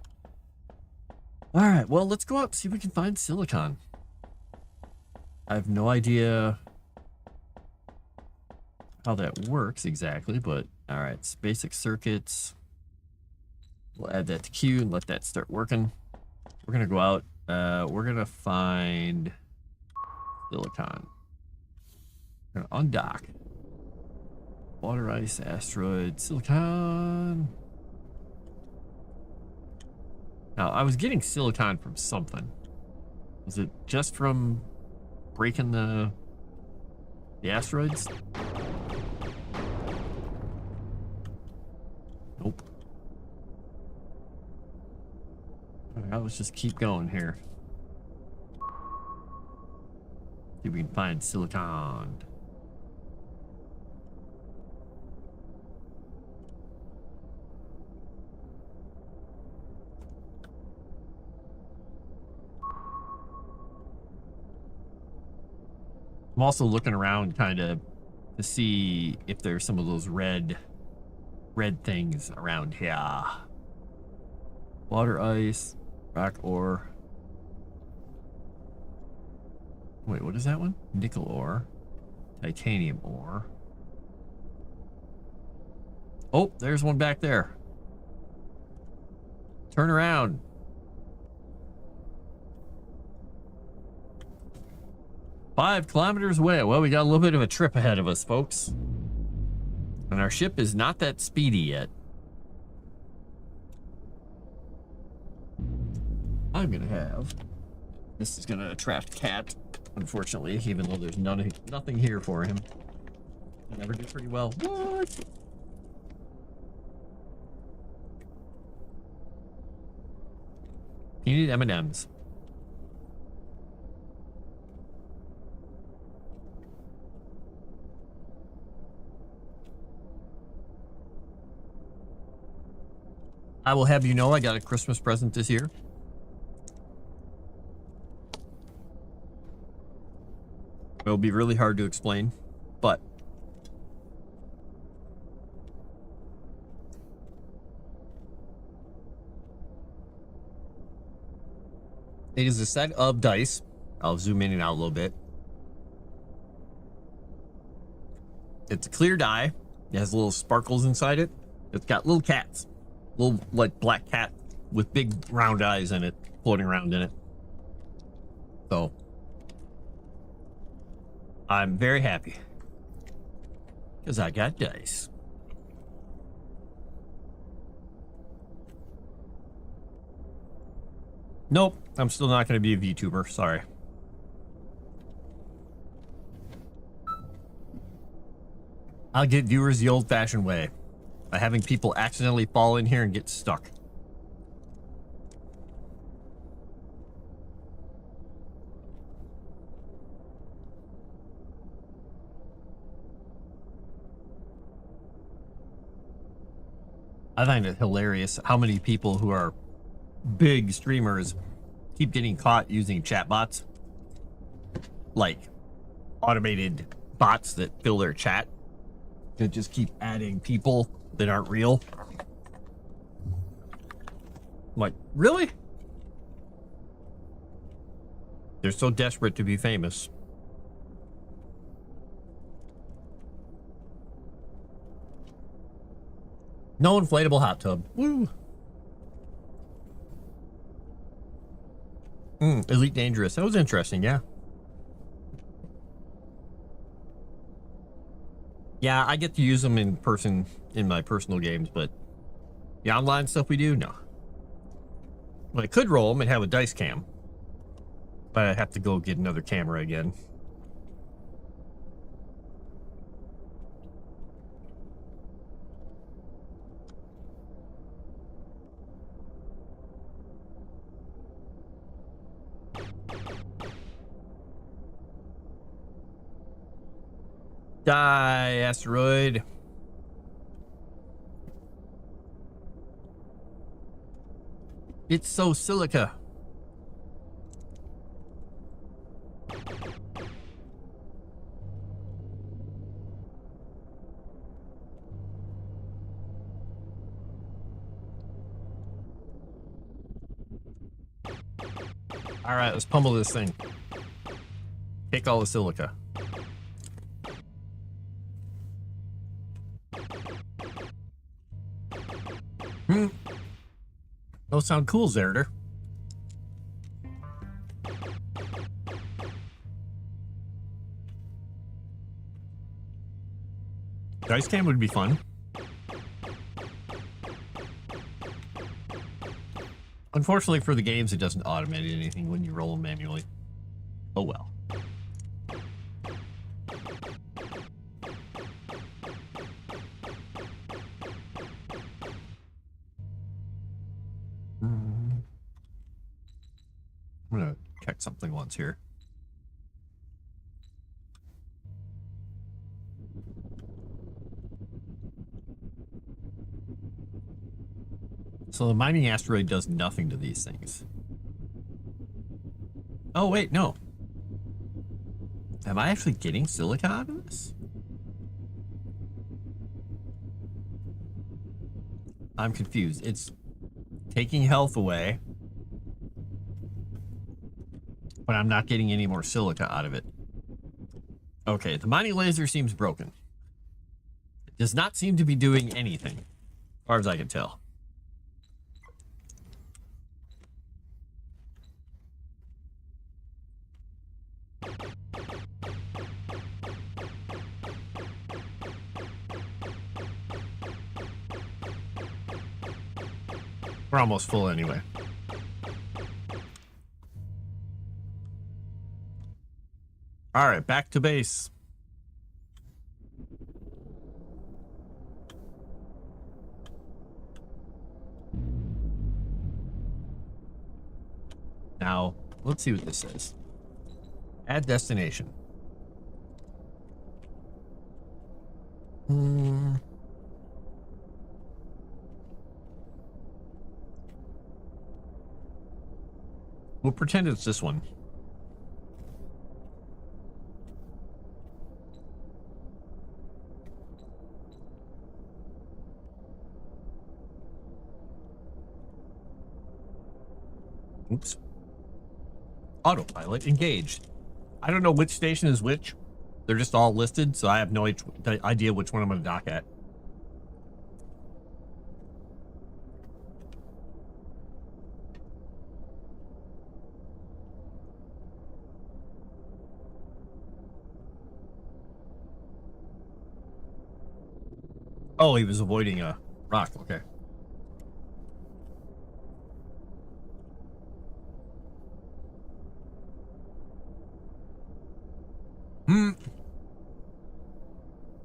All right, well, let's go out and see if we can find silicon. I have no idea how that works exactly, but all right, it's basic circuits. We'll add that to queue and let that start working. We're gonna go out. We're gonna find silicon. We're gonna undock. Water, ice, asteroid, silicon. Now, I was getting silicon from something. Was it just from breaking the asteroids? Nope. All right, let's just keep going here. See if we can find silicon. I'm also looking around kind of to see if there's some of those red things around here. Water, ice, rock ore. Wait, what is that one? Nickel ore, titanium ore. Oh, there's one back there. Turn around. "5 kilometers away." Well, we got a little bit of a trip ahead of us, folks. And our ship is not that speedy yet. I'm gonna have... This is gonna attract Cat, unfortunately, even though there's nothing here for him. I never do pretty well. What? You need M&Ms. I will have you know I got a Christmas present this year. It'll be really hard to explain, but it is a set of dice. I'll zoom in and out a little bit. It's a clear die. It has little sparkles inside it. It's got little cats. Little, like, black cat with big round eyes in it, floating around in it. So, I'm very happy. Because I got dice. Nope, I'm still not going to be a VTuber. Sorry. I'll get viewers the old-fashioned way. By having people accidentally fall in here and get stuck. I find it hilarious how many people who are big streamers keep getting caught using chatbots, like automated bots that fill their chat that just keep adding people that aren't real. I'm like, really? They're so desperate to be famous. No inflatable hot tub. Woo. Elite Dangerous. That was interesting, yeah. Yeah, I get to use them in person in my personal games, but the online stuff we do, no. Well, I could roll them and have a dice cam, but I'd have to go get another camera again. Die, asteroid. It's so silica. All right, let's pummel this thing. Take all the silica. Those sound cool, Zerder. Dice cam would be fun. Unfortunately for the games, it doesn't automate anything when you roll them manually. Oh well. I'm gonna check something once here. So the mining asteroid does nothing to these things. Oh wait, no. Am I actually getting silica out of this? I'm confused. It's taking health away, but I'm not getting any more silica out of it. Okay, the mining laser seems broken. It does not seem to be doing anything, as far as I can tell. We're almost full anyway. All right, back to base. Now, let's see what this says. Add destination. We'll pretend it's this one. Oops. Autopilot engaged. I don't know which station is which. They're just all listed, so I have no idea which one I'm going to dock at. Oh, he was avoiding a rock. Okay.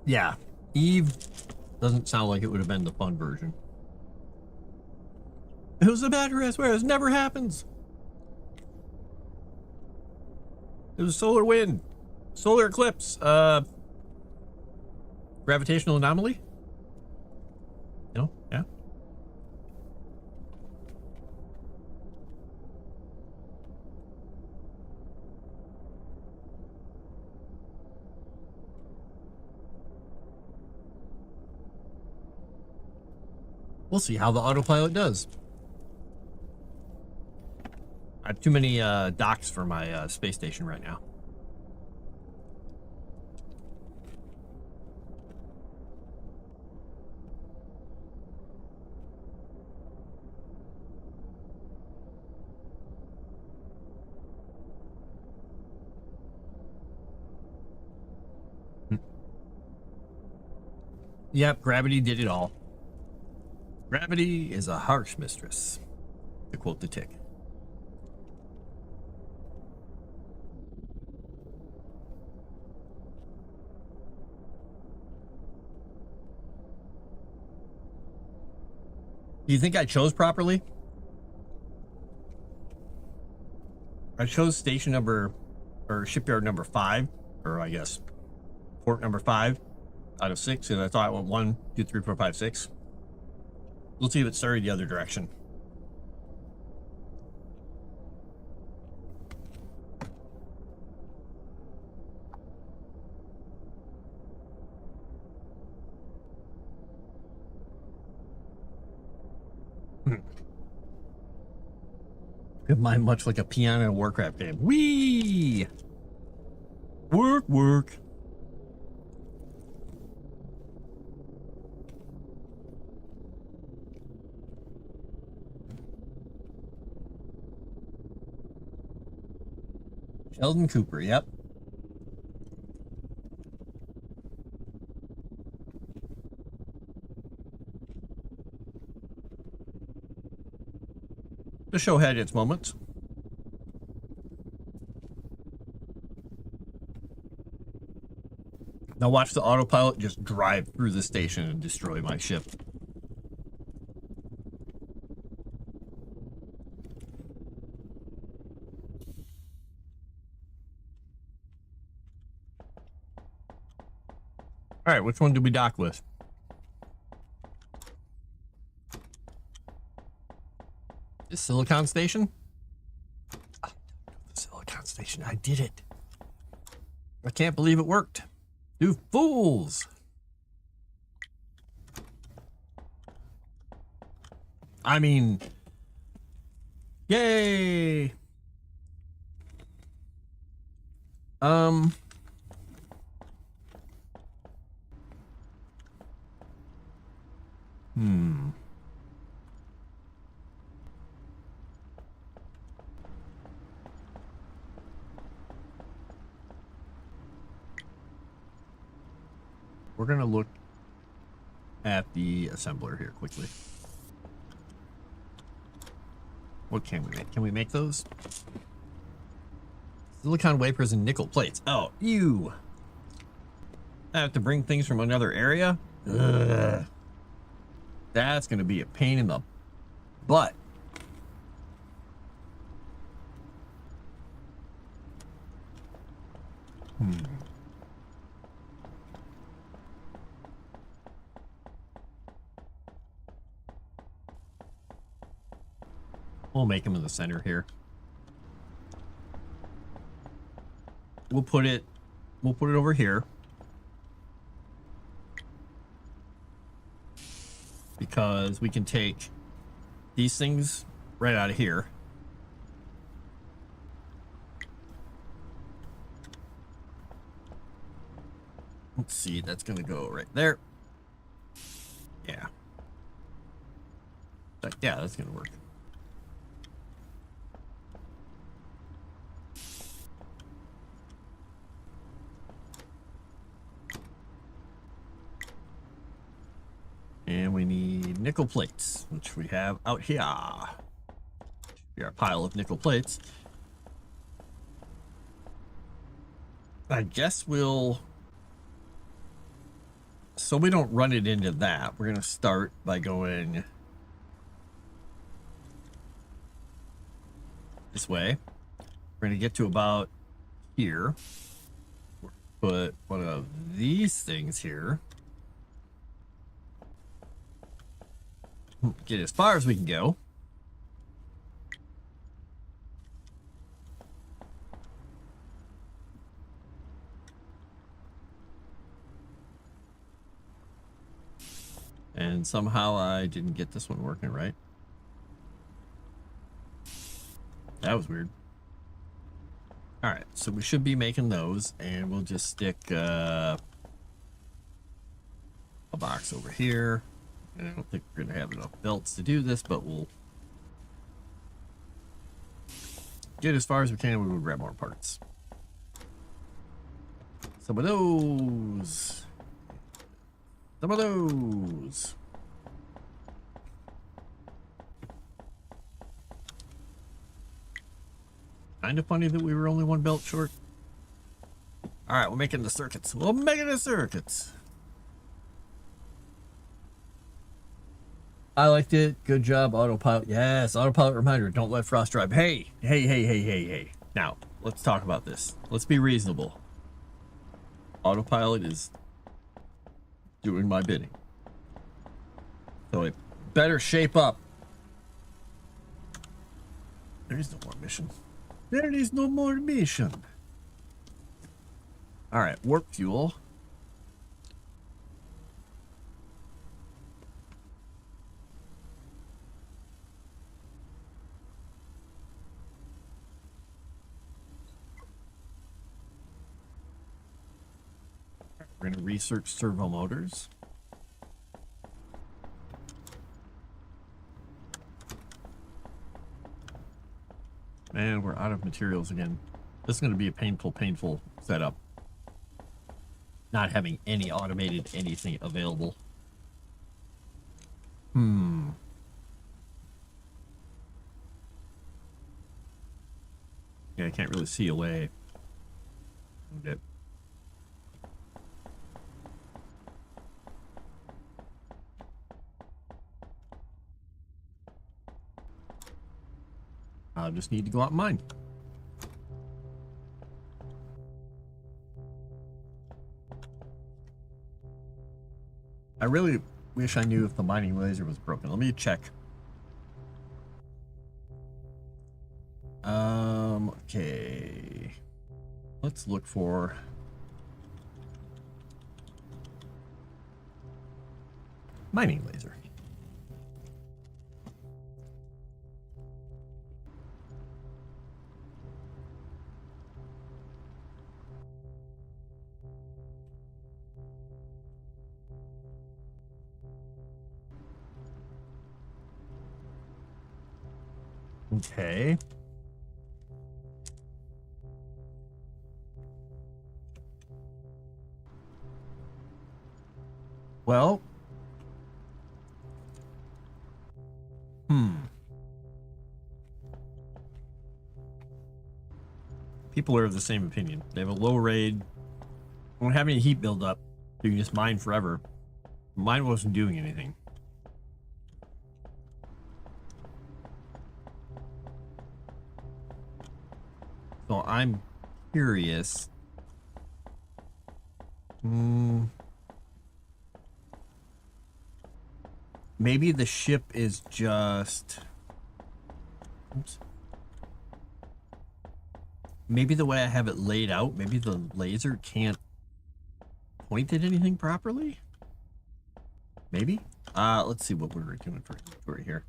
Yeah. Eve doesn't sound like it would have been the fun version. It was a battery, I swear. This never happens. It was a solar wind. Solar eclipse. Gravitational anomaly? No? Yeah? We'll see how the autopilot does. I have too many docks for my space station right now. Yep, gravity did it all. Gravity is a harsh mistress, to quote the Tick. Do you think I chose properly? I chose station number, or shipyard number 5, or I guess port number 5 out of 6, and I thought I went 1, 2, 3, 4, 5, 6. Let's see if it started the other direction. Mine much like a piano in a Warcraft game. Whee! Work, work. Sheldon Cooper, yep. The show had its moments. Now watch the autopilot just drive through the station and destroy my ship. All right, which one do we dock with? The Silicon Station? The Silicon Station, I did it. I can't believe it worked. You fools. I mean, yay. We're gonna look at the assembler here quickly. What can we make? Can we make those? Silicon wafers and nickel plates. Oh, ew. I have to bring things from another area? Ugh. That's gonna be a pain in the butt. We'll make them in the center here. We'll put it over here. Because we can take these things right out of here. Let's see, that's gonna go right there. Yeah. Yeah, that's gonna work. And we need nickel plates, which we have out here. Here's our pile of nickel plates. I guess we'll... So we don't run it into that, we're going to start by going this way. We're going to get to about here. Put one of these things here. Get as far as we can go. And somehow I didn't get this one working right. That was weird. All right, so we should be making those, and we'll just stick a box over here. And I don't think we're gonna have enough belts to do this, but we'll get as far as we can. We will grab more parts. Some of those. Some of those. Kind of funny that we were only one belt short. All right, we're making the circuits. We're making the circuits. I liked it. Good job, autopilot. Yes, autopilot reminder. Don't let Frost drive. Hey. Now, let's talk about this. Let's be reasonable. Autopilot is doing my bidding. So it better shape up. There is no more mission. There is no more mission. All right, warp fuel. We're going to research servo motors. Man, we're out of materials again. This is going to be a painful setup. Not having any automated anything available. Yeah, I can't really see away. Okay. I'll just need to go out and mine. I really wish I knew if the mining laser was broken. Let me check. Okay. Let's look for mining laser. Okay. Well. People are of the same opinion. They have a low raid. Won't have any heat build up. You can just mine forever. Mine wasn't doing anything. So I'm curious. Maybe the ship is just... Oops. Maybe the way I have it laid out, maybe the laser can't point at anything properly? Maybe? Let's see what we're doing for inventory here.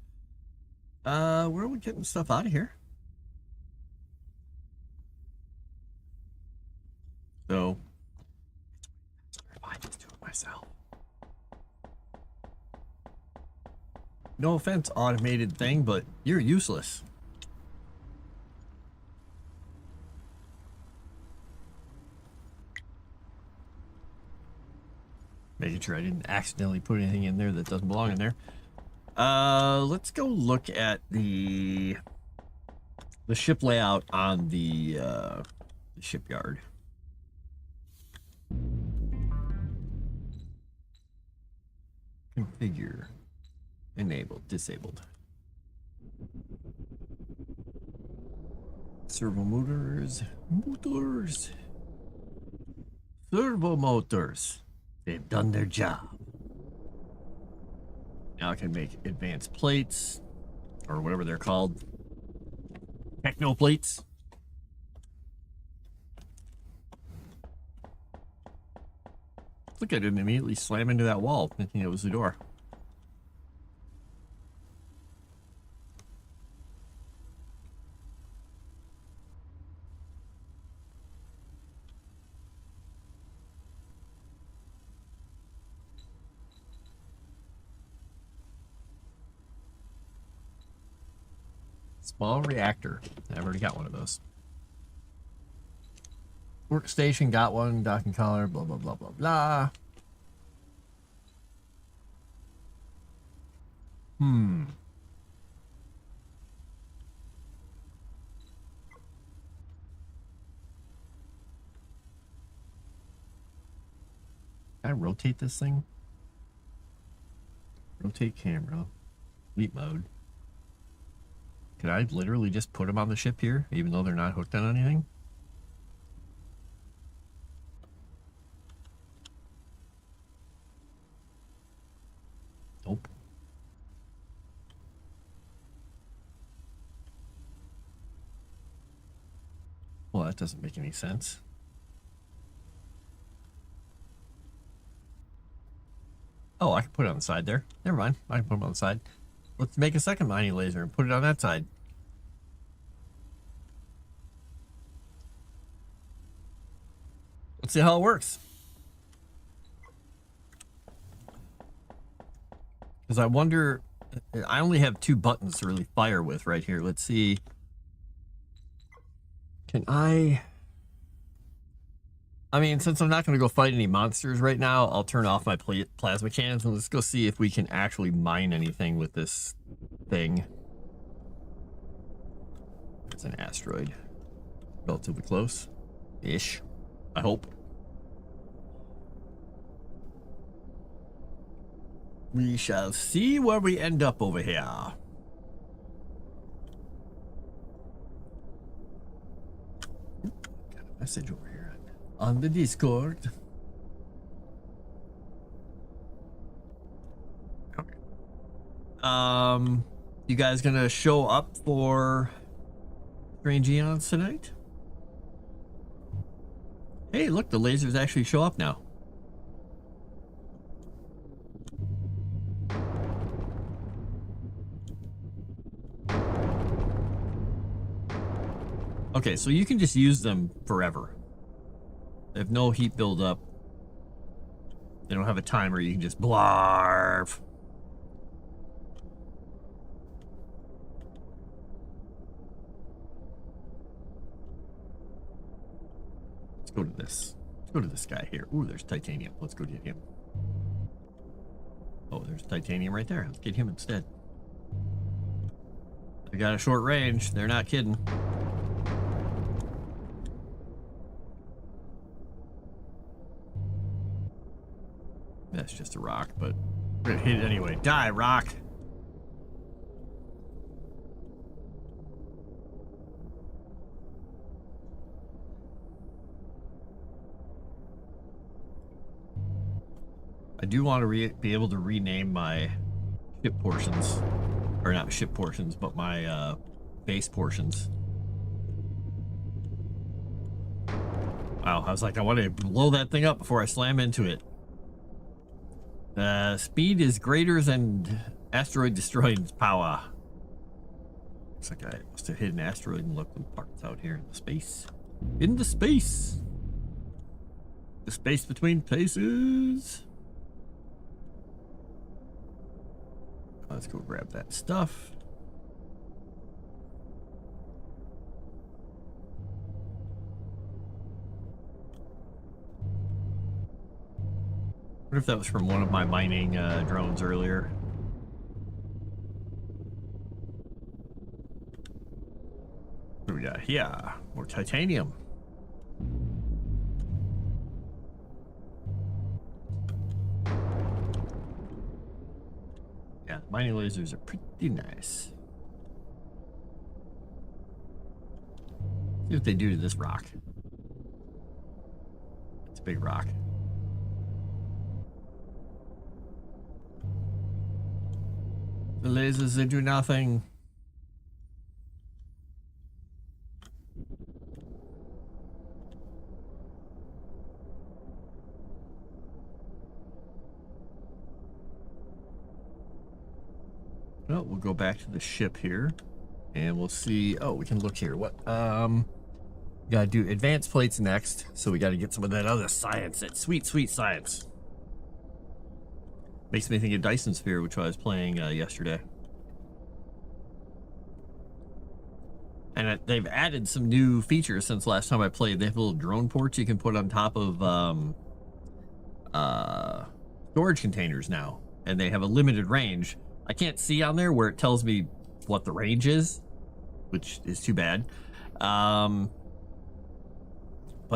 Where are we getting stuff out of here? So, if I just do it myself. No offense, automated thing, but you're useless. Making sure I didn't accidentally put anything in there that doesn't belong in there. Let's go look at the ship layout on the shipyard. Configure. Enabled. Disabled. Servo motors. Motors. Servo motors. They've done their job. Now I can make advanced plates, or whatever they're called. Techno plates. Look at it immediately slam into that wall, thinking it was the door. Small reactor. I've already got one of those. Workstation, got one. Docking collar, blah, blah, blah, blah, blah. Can I rotate this thing? Rotate camera. Sleep mode. Could I literally just put them on the ship here, even though they're not hooked on anything? Nope. Well, that doesn't make any sense. Oh, I can put it on the side there. Never mind. I can put them on the side. Let's make a second mining laser and put it on that side. Let's see how it works. Because I wonder, I only have 2 buttons to really fire with right here. Let's see. Can I mean, since I'm not going to go fight any monsters right now, I'll turn off my plasma cannons and let's go see if we can actually mine anything with this thing. It's an asteroid. Relatively close-ish, I hope. We shall see where we end up over here. Got a message over here on the Discord. Okay. You guys gonna show up for Strange Eons tonight? Hey, look, the lasers actually show up now. Okay, so you can just use them forever. They have no heat buildup. They don't have a timer. You can just blarf. Let's go to this. Let's go to this guy here. Ooh, there's titanium. Let's go get him. Oh, there's titanium right there. Let's get him instead. They got a short range. They're not kidding. That's just a rock, but we're gonna hit it anyway. Die, rock! I do want to be able to rename my ship portions. Or not ship portions, but my base portions. Wow, I was like, I want to blow that thing up before I slam into it. Speed is greater than asteroid destroying power. Looks like I must have hit an asteroid and left them parts out here in the space. In the space! The space between places! Let's go grab that stuff. What if that was from one of my mining drones earlier? What do we got here? More titanium. Yeah, mining lasers are pretty nice. See what they do to this rock. It's a big rock. The lasers, they do nothing. Well, we'll go back to the ship here and we'll see. Oh, we can look here. What? Gotta do advanced plates next. So we gotta get some of that other science, that sweet, sweet science. Makes me think of Dyson Sphere, which I was playing yesterday. And they've added some new features since last time I played. They have little drone ports you can put on top of storage containers now, and they have a limited range. I can't see on there where it tells me what the range is, which is too bad. But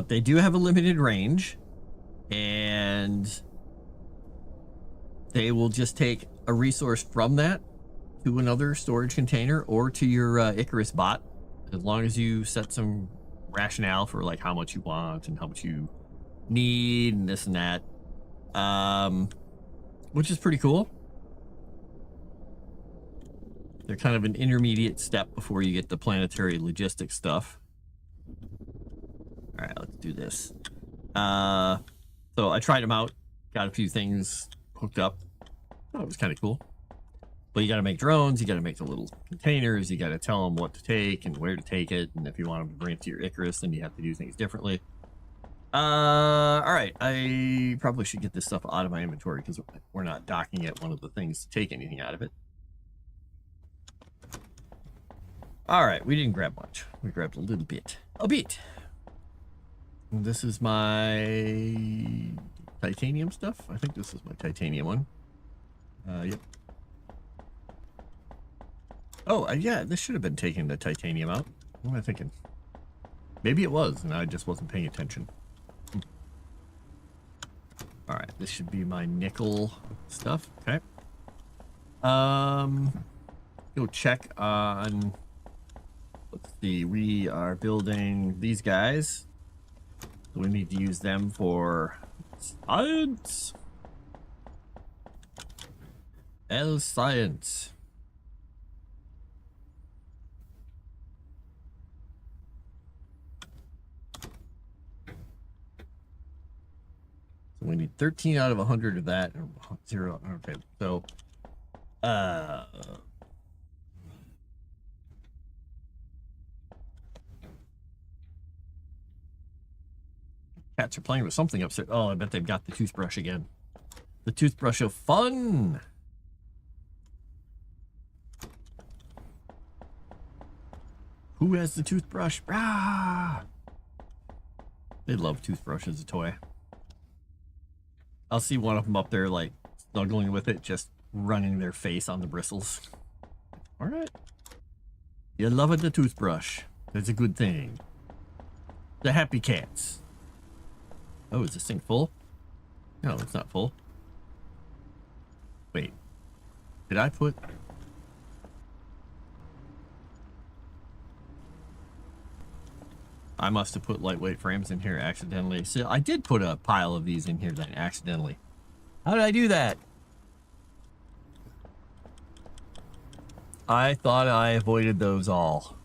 they do have a limited range, and they will just take a resource from that to another storage container or to your Icarus bot, as long as you set some rationale for like how much you want and how much you need and this and that, which is pretty cool. They're kind of an intermediate step before you get the planetary logistics stuff. All right, let's do this. So I tried them out, got a few things hooked up. Oh, it was kind of cool. But you got to make drones, you got to make the little containers, you got to tell them what to take and where to take it, and if you want them to bring it to your Icarus, then you have to do things differently. All right, I probably should get this stuff out of my inventory because we're not docking at one of the things to take anything out of it. All right, we didn't grab much. We grabbed a little bit. A bit. And this is my titanium stuff. I think this is my titanium one. Yep. Oh, yeah, this should have been taking the titanium out. What am I thinking? Maybe it was, and I just wasn't paying attention. All right, this should be my nickel stuff. Okay. Go check on... Let's see, we are building these guys. So we need to use them for science. Science. So we need 13 out of 100 of that. 0. Okay, so cats are playing with something upstairs. Oh, I bet they've got the toothbrush again. The toothbrush of fun. Who has the toothbrush? Ah! They love toothbrush as a toy. I'll see one of them up there, like, snuggling with it, just running their face on the bristles. All right. You're loving the toothbrush. That's a good thing. The happy cats. Oh, is this thing full? No, it's not full. Wait. Did I put... I must have put lightweight frames in here accidentally. So I did put a pile of these in here then accidentally. How did I do that? I thought I avoided those all.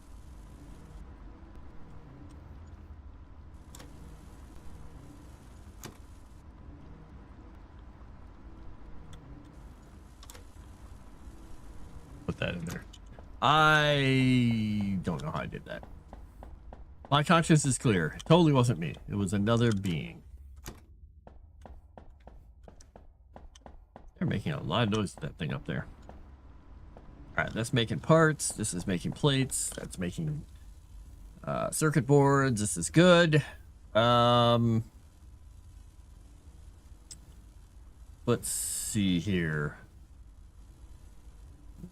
Put that in there. I don't know how I did that. My conscience is clear. It totally wasn't me. It was another being. They're making a lot of noise, that thing up there. All right, that's making parts. This is making plates. That's making circuit boards. This is good. Let's see here.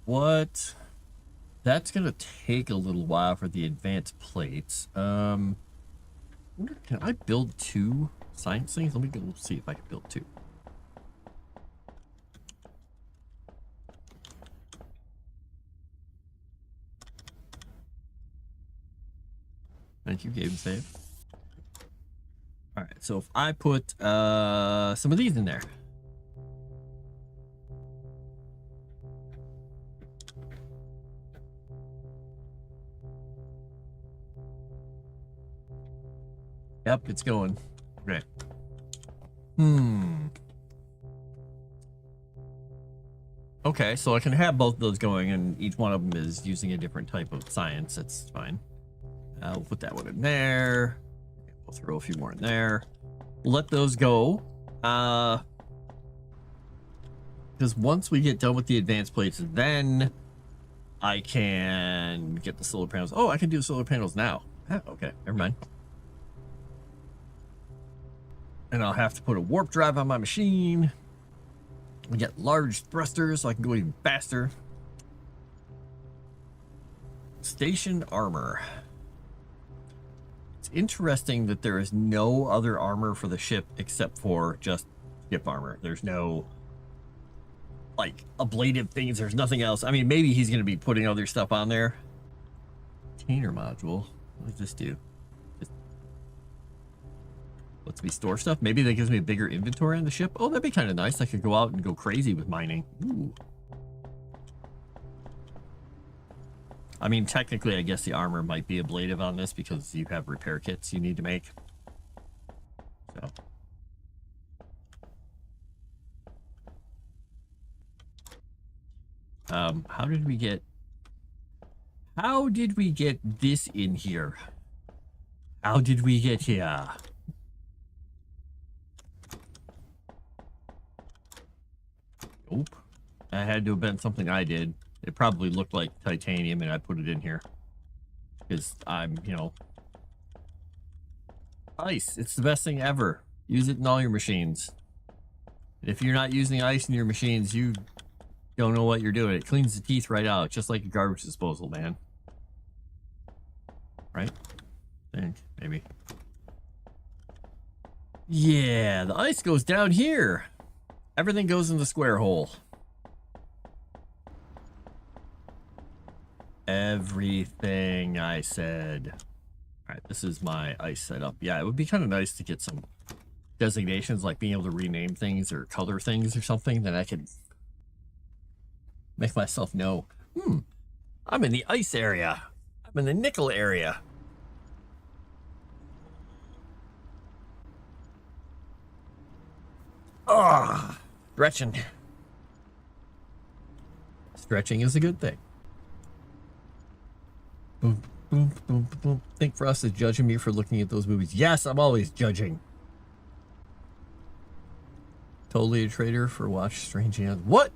What? That's gonna take a little while for the advanced plates. Can I build 2 science things? Let me go see if I can build 2. Thank you, game save. All right, so if I put some of these in there. Yep, it's going. Okay. Okay, so I can have both of those going, and each one of them is using a different type of science. That's fine. We'll put that one in there. We'll throw a few more in there. We'll let those go. Because once we get done with the advanced plates, then I can get the solar panels. Oh, I can do solar panels now. Ah, okay, never mind. And I'll have to put a warp drive on my machine. We get large thrusters so I can go even faster. Station armor. It's interesting that there is no other armor for the ship except for just ship armor. There's no like ablative things. There's nothing else. I mean, maybe he's going to be putting other stuff on there. Container module. What does this do? Just lets me store stuff. Maybe that gives me a bigger inventory on the ship. Oh, that'd be kind of nice. I could go out and go crazy with mining. Ooh. I mean, technically, I guess the armor might be ablative on this because you have repair kits you need to make. So. How did we get this in here? How did we get here? Nope. That had to have been something I did. It probably looked like titanium and I put it in here. Because I'm, you know... Ice. It's the best thing ever. Use it in all your machines. If you're not using ice in your machines, you don't know what you're doing. It cleans the teeth right out, just like a garbage disposal, man. Right? I think, maybe. Yeah, the ice goes down here. Everything goes in the square hole. Everything, I said. All right, this is my ice setup. Yeah, it would be kind of nice to get some designations, like being able to rename things or color things or something that I could make myself know. I'm in the ice area. I'm in the nickel area. Ah, stretching. Stretching is a good thing. Boom, boom, boom, boom. Think Frost is judging me for looking at those movies. Yes, I'm always judging. Totally a traitor for watch Strange Hands. What?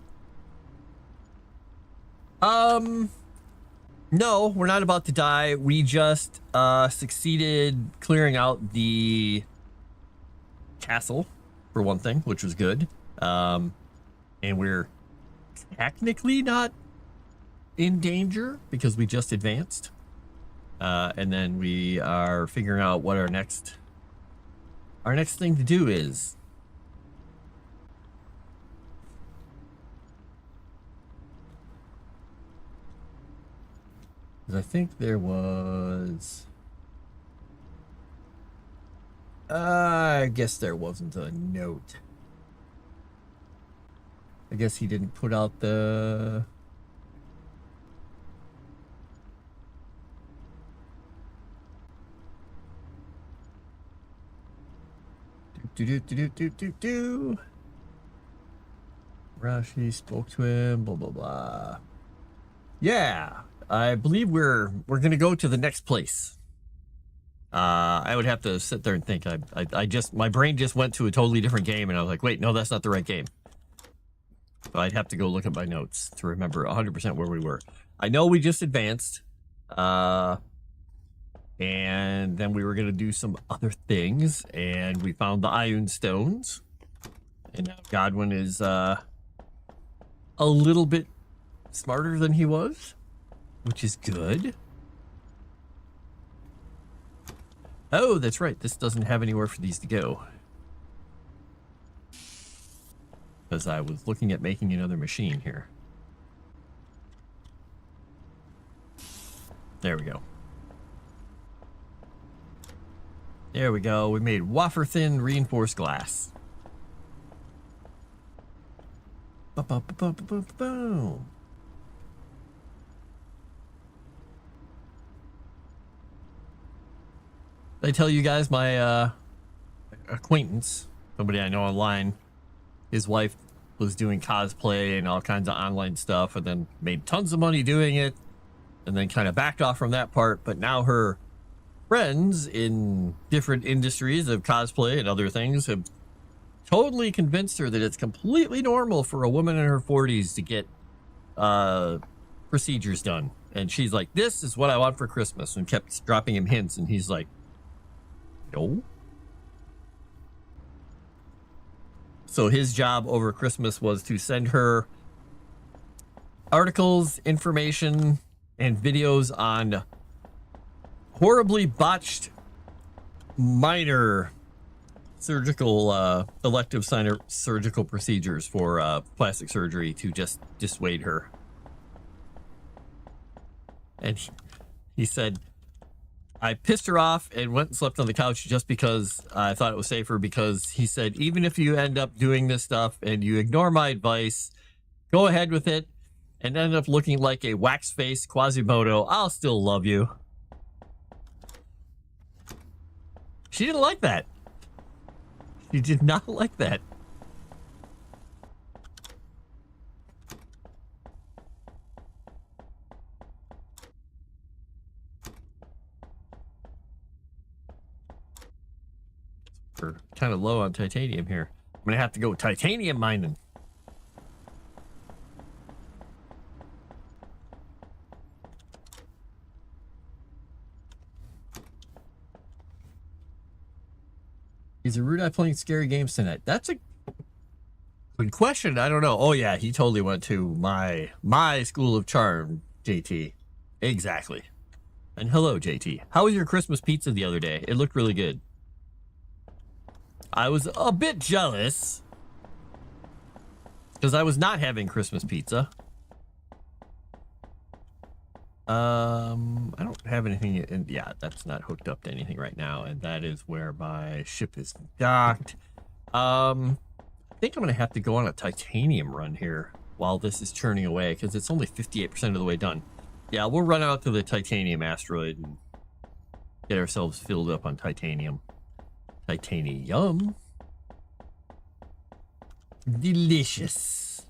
No, we're not about to die. We just succeeded clearing out the castle, for one thing, which was good. And we're technically not in danger because we just advanced. And then we are figuring out what our next thing to do is. I think there was... I guess there wasn't a note. I guess he didn't put out the... Rashi spoke to him, blah, blah, blah. Yeah, I believe we're gonna go to the next place. I would have to sit there and think. I just, my brain just went to a totally different game, and I was like, wait, no, that's not the right game. So I'd have to go look at my notes to remember 100% where we were. I know we just advanced, and then we were gonna do some other things, and we found the Ioun Stones, and now Godwin is a little bit smarter than he was, which is good. Oh, that's right. This doesn't have anywhere for these to go. Because I was looking at making another machine here. There we go. There we go. We made wafer thin reinforced glass. Boom. I tell you guys, my acquaintance, somebody I know online, his wife was doing cosplay and all kinds of online stuff, and then made tons of money doing it, and then kind of backed off from that part. But now her friends in different industries of cosplay and other things have totally convinced her that it's completely normal for a woman in her 40s to get procedures done. And she's like, this is what I want for Christmas, and kept dropping him hints, and he's like, no. So his job over Christmas was to send her articles, information, and videos on horribly botched minor surgical elective surgical procedures for plastic surgery to just dissuade her. And he said, I pissed her off and went and slept on the couch just because I thought it was safer, because he said, even if you end up doing this stuff and you ignore my advice, go ahead with it and end up looking like a wax-faced Quasimodo, I'll still love you. She didn't like that. She did not like that. We're kind of low on titanium here. I'm gonna have to go titanium mining. Is Arudai playing scary games tonight? That's a good question. I don't know. Oh yeah, he totally went to my school of charm, JT. Exactly. And hello, JT. How was your Christmas pizza the other day? It looked really good. I was a bit jealous because I was not having Christmas pizza. I don't have anything in, yeah, that's not hooked up to anything right now, and that is where my ship is docked. I think I'm gonna have to go on a titanium run here while this is churning away, because it's only 58% of the way done. Yeah, we'll run out to the titanium asteroid and get ourselves filled up on titanium. Titanium. Delicious.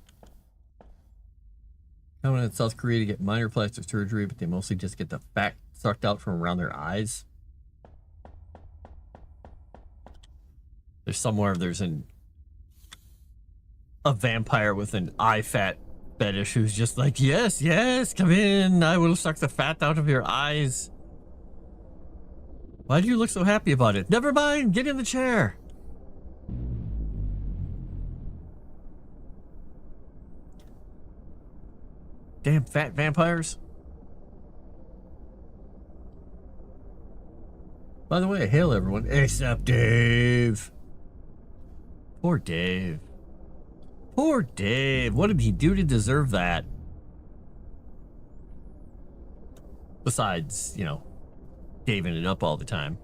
Coming in South Korea to get minor plastic surgery, but they mostly just get the fat sucked out from around their eyes. There's somewhere there's a vampire with an eye fat fetish who's just like, yes, yes, come in. I will suck the fat out of your eyes. Why do you look so happy about it? Never mind, get in the chair. Damn fat vampires. By the way, hail everyone, except Dave. Poor Dave. Poor Dave. What did he do to deserve that? Besides, you know, Daving it up all the time.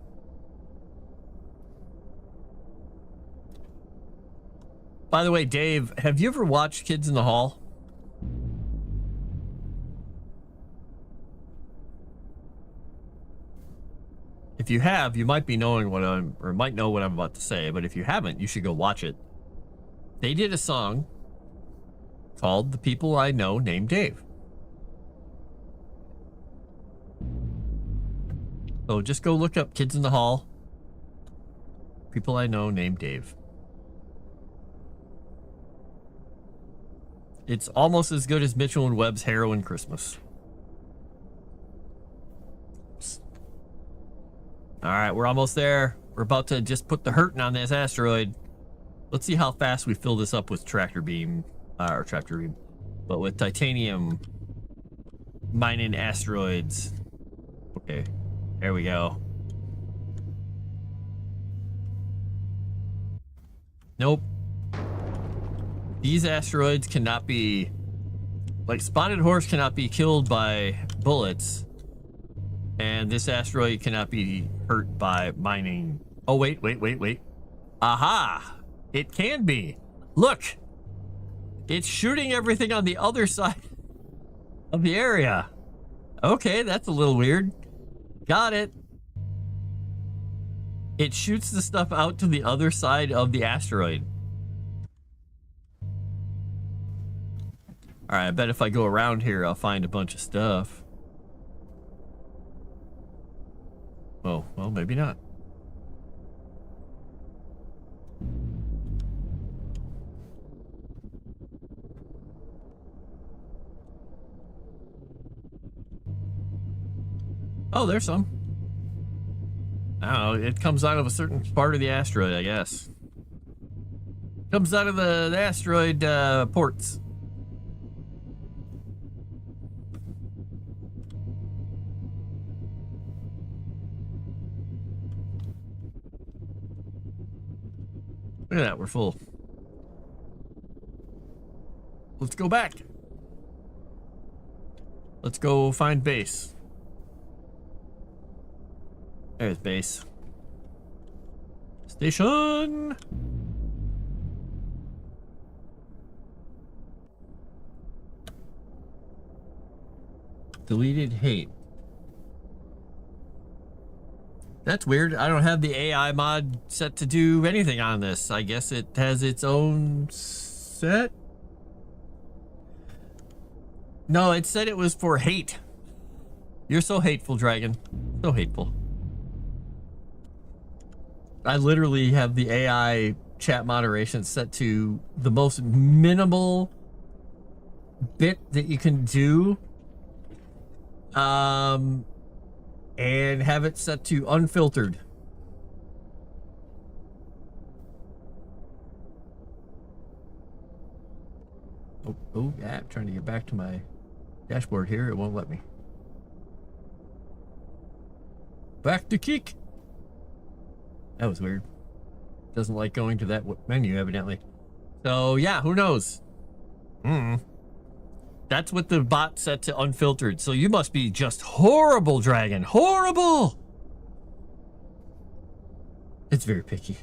By the way, Dave, have you ever watched Kids in the Hall? If you have, you might be knowing what might know what I'm about to say, but if you haven't, you should go watch it. They did a song called The People I Know Named Dave. So just go look up Kids in the Hall. People I Know Named Dave. It's almost as good as Mitchell and Webb's Heroin Christmas. All right, we're almost there. We're about to just put the hurting on this asteroid. Let's see how fast we fill this up with tractor beam, but with titanium mining asteroids. Okay, there we go. Nope. These asteroids cannot be, like, Spotted Horse cannot be killed by bullets. And this asteroid cannot be hurt by mining. Oh, wait. Aha! It can be. Look! It's shooting everything on the other side of the area. Okay, that's a little weird. Got it. It shoots the stuff out to the other side of the asteroid. Alright, I bet if I go around here, I'll find a bunch of stuff. Oh, well, maybe not. Oh, there's some. I don't know. It comes out of a certain part of the asteroid, I guess. Comes out of the asteroid ports. Look at that, we're full. Let's go back. Let's go find base. There's base. Station. Deleted hate. That's weird. I don't have the AI mod set to do anything on this. I guess it has its own set. No, it said it was for hate. You're so hateful, Dragon. So hateful. I literally have the AI chat moderation set to the most minimal bit that you can do. And have it set to unfiltered. Oh, yeah, I'm trying to get back to my dashboard here. It won't let me. Back to Keek. That was weird. Doesn't like going to that menu, evidently. So, yeah, who knows? That's what the bot set to unfiltered. So you must be just horrible, Dragon. Horrible! It's very picky.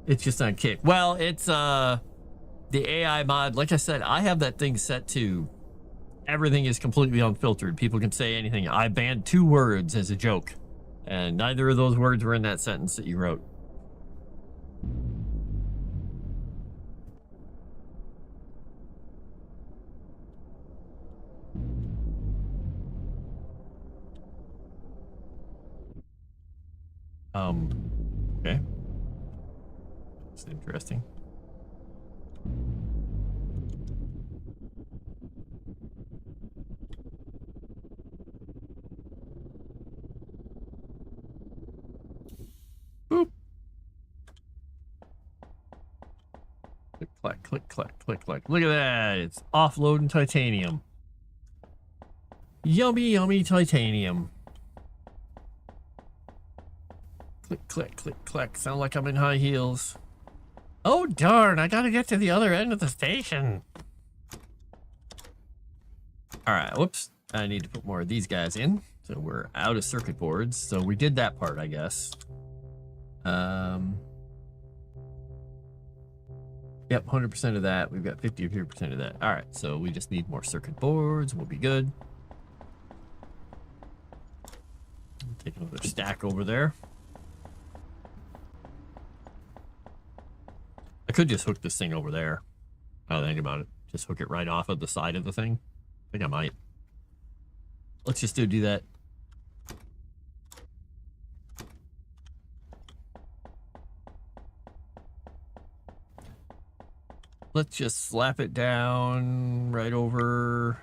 It's just on Kick. Well, it's the AI mod. Like I said, I have that thing set to everything is completely unfiltered. People can say anything. I banned 2 words as a joke. And neither of those words were in that sentence that you wrote. Okay. That's interesting. Boop. Click, clack, click, clack, click, clack. Look at that. It's offloading titanium. Yummy, yummy titanium. Click, click, click, clack. Sound like I'm in high heels. Oh, darn. I gotta get to the other end of the station. All right. Whoops. I need to put more of these guys in. So we're out of circuit boards. So we did that part, I guess. Yep, 100% of that. We've got 50% of that. All right, so we just need more circuit boards. We'll be good. Take another stack over there. I could just hook this thing over there. Now that I think about it, just hook it right off of the side of the thing. I think I might. Let's just do that. Let's just slap it down right over.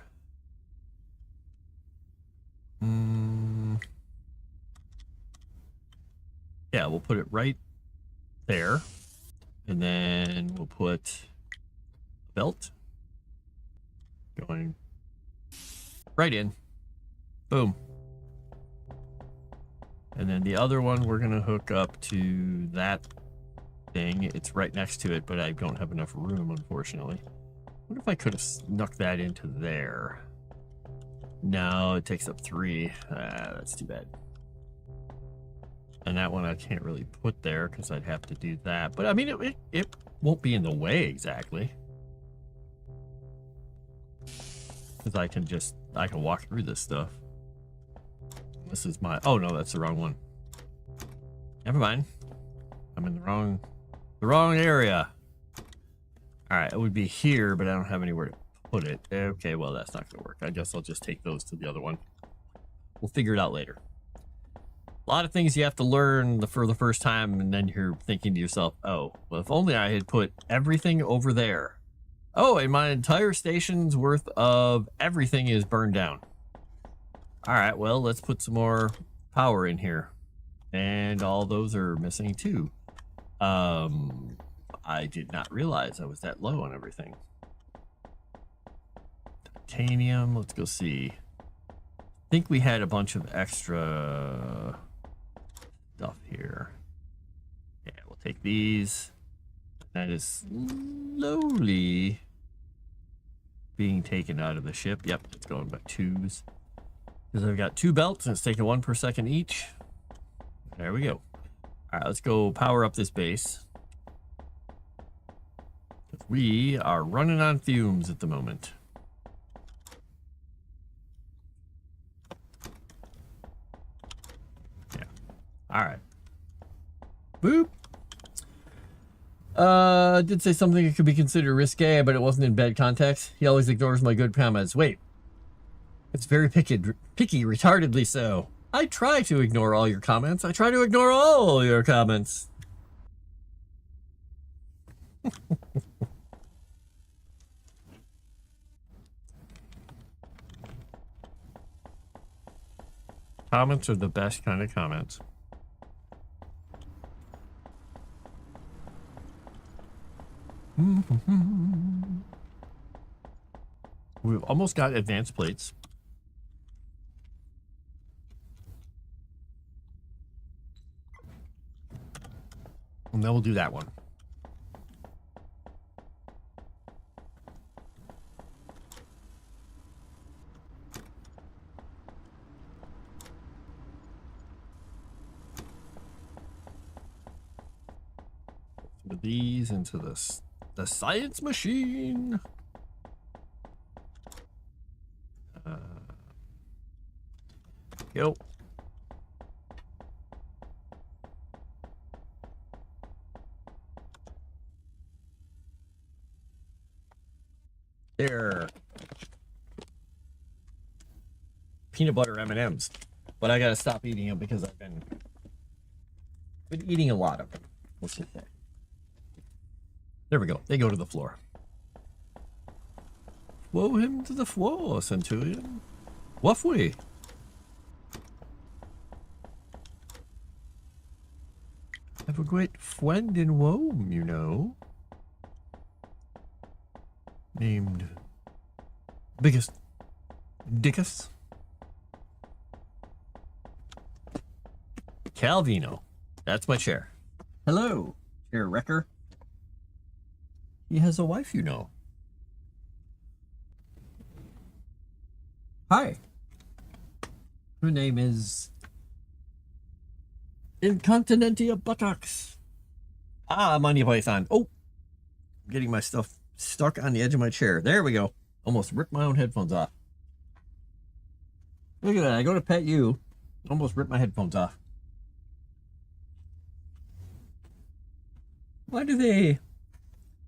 Yeah, we'll put it right there. And then we'll put a belt going right in. Boom. And then the other one we're going to hook up to that thing. It's right next to it, but I don't have enough room, unfortunately. I wonder if I could have snuck that into there. No, it takes up 3. That's too bad. And that one I can't really put there because I'd have to do that. But I mean, it won't be in the way exactly. Because I can walk through this stuff. This is my, oh no, that's the wrong one. Never mind. I'm in the wrong area. All right, it would be here, but I don't have anywhere to put it. Okay, well, that's not gonna work. I guess I'll just take those to the other one. We'll figure it out later. A lot of things you have to learn for the first time, and then you're thinking to yourself, oh, well, if only I had put everything over there. Oh, and my entire station's worth of everything is burned down. All right, well, let's put some more power in here. And all those are missing too. I did not realize I was that low on everything. Titanium, let's go see. I think we had a bunch of extra stuff here. Yeah, we'll take these. That is slowly being taken out of the ship. Yep, it's going by twos. Because I've got 2 belts and it's taking 1 per second each. There we go. All right, let's go power up this base. We are running on fumes at the moment. Yeah. All right. Boop. Did say something that could be considered risque, but it wasn't in bad context. He always ignores my good comments. Wait. It's very picky, retardedly so. I try to ignore all your comments. I try to ignore all your comments. Comments are the best kind of comments. We've almost got advanced plates. And then we'll do that one. Put these into the science machine. Go. There. Peanut butter M&Ms. But I gotta stop eating them because I've been eating a lot of them. Let's just say. There we go. They go to the floor. Throw him to the floor, Centurion. Waffle. I have a great friend in Rome, you know. Named Biggest Dickus. Calvino. That's my chair. Hello, Chair Wrecker. He has a wife, you know. Hi. Her name is Incontinentia Buttocks. Ah, Monty Python. Oh, getting my stuff stuck on the edge of my chair. There we go. Almost ripped my own headphones off. Look at that. I go to pet you. Almost ripped my headphones off. Why do they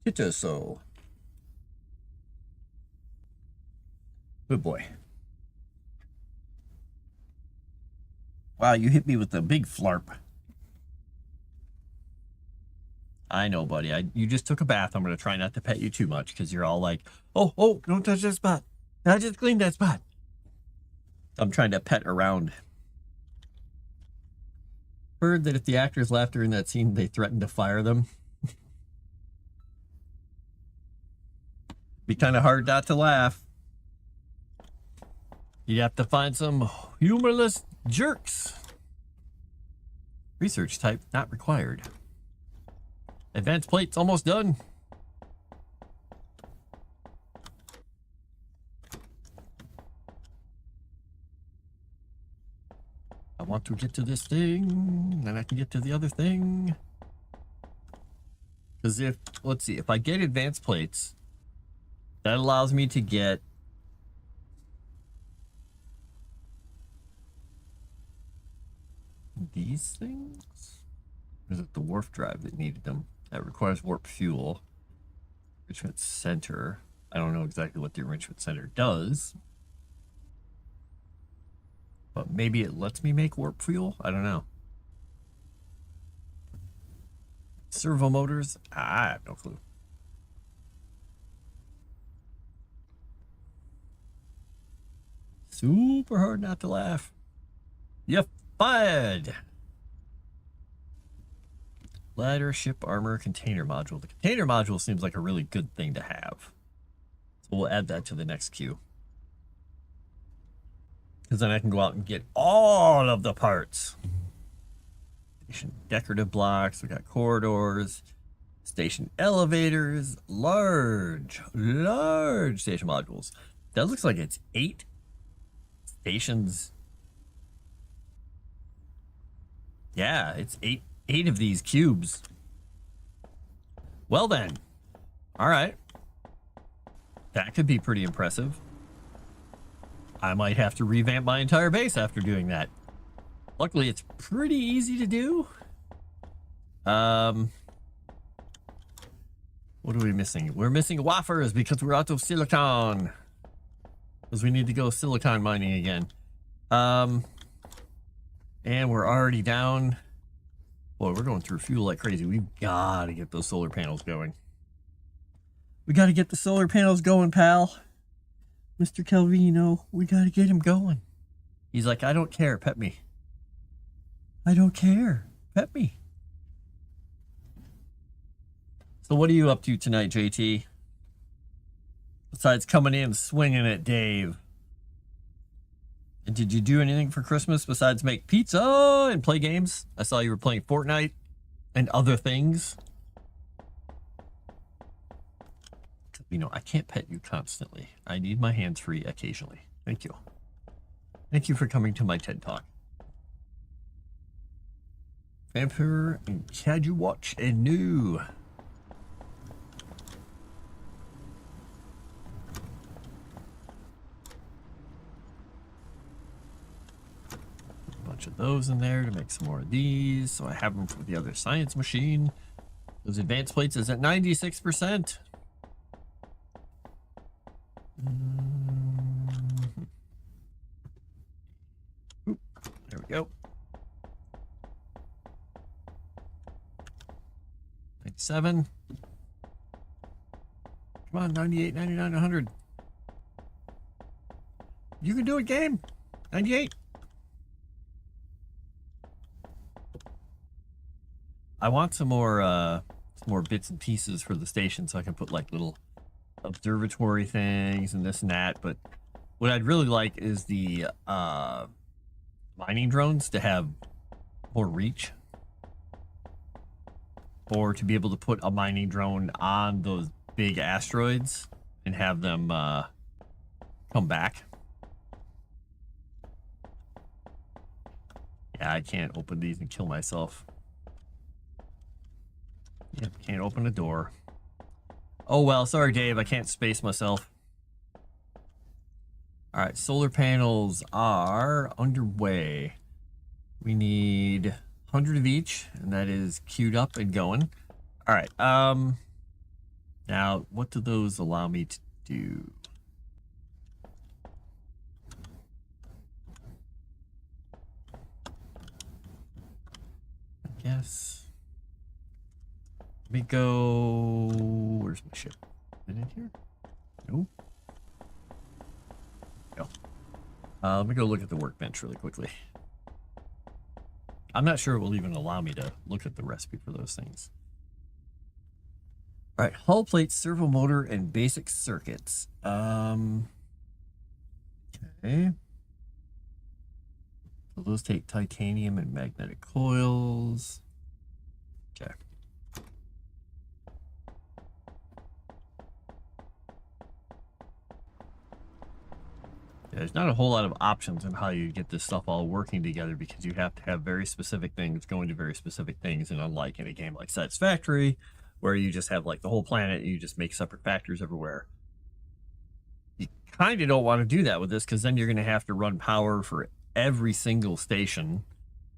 titter so? Good boy. Wow, you hit me with a big flarp. I know, buddy. You just took a bath. I'm going to try not to pet you too much because you're all like, oh, don't touch that spot. I just cleaned that spot. I'm trying to pet around. Heard that if the actors laughed during that scene, they threatened to fire them. Be kind of hard not to laugh. You have to find some humorless jerks. Research type not required. Advanced plate's almost done. I want to get to this thing, then I can get to the other thing. Because let's see, if I get advanced plates, that allows me to get these things? Or is it the warp drive that needed them? That requires warp fuel. Enrichment center. I don't know exactly what the enrichment center does. But maybe it lets me make warp fuel? I don't know. Servo motors? I have no clue. super hard not to laugh. You fired. Ladder, ship, armor, container module. The container module seems like a really good thing to have. So we'll add that to the next queue. Because then I can go out and get all of the parts. Station decorative blocks. We got corridors. Station elevators. Large station modules. That looks like it's 8 stations. Yeah, it's eight of these cubes. Well then. All right. That could be pretty impressive. I might have to revamp my entire base after doing that. Luckily, it's pretty easy to do. What are we missing? We're missing wafers because we're out of silicon. Because we need to go silicon mining again. And we're already down. Boy, we're going through fuel like crazy. We've got to get those solar panels going. We got to get the solar panels going, pal. Mr. Calvino, we got to get him going. He's like, I don't care. Pet me. I don't care. Pet me. So what are you up to tonight, JT? Besides coming in swinging at Dave. And did you do anything for Christmas besides make pizza and play games? I saw you were playing Fortnite and other things. You know, I can't pet you constantly. I need my hands free occasionally. Thank you. Thank you for coming to my TED Talk. Vampire and had you watch a new? Bunch of those in there to make some more of these. So I have them for the other science machine. Those advanced plates is at 96%. Oop, there we go. 97. Come on, 98, 99, 100. You can do it, game. 98. I want some more bits and pieces for the station so I can put like little observatory things and this and that. But what I'd really like is the mining drones to have more reach, or to be able to put a mining drone on those big asteroids and have them come back. Yeah, I can't open these and kill myself. Yep, can't open a door. Oh well, sorry Dave, I can't space myself. Alright, solar panels are underway. We need 100 of each, and that is queued up and going. Alright, now what do those allow me to do? I guess. Let me go. Where's my ship? Is it in here? No. No. Let me go look at the workbench really quickly. I'm not sure it will even allow me to look at the recipe for those things. All right, hull plates, servo motor, and basic circuits. Okay. So those take titanium and magnetic coils. Okay. There's not a whole lot of options on how you get this stuff all working together, because you have to have very specific things going to very specific things. And unlike in a game like Satisfactory, where you just have like the whole planet and you just make separate factors everywhere, you kind of don't want to do that with this, because then you're going to have to run power for every single station,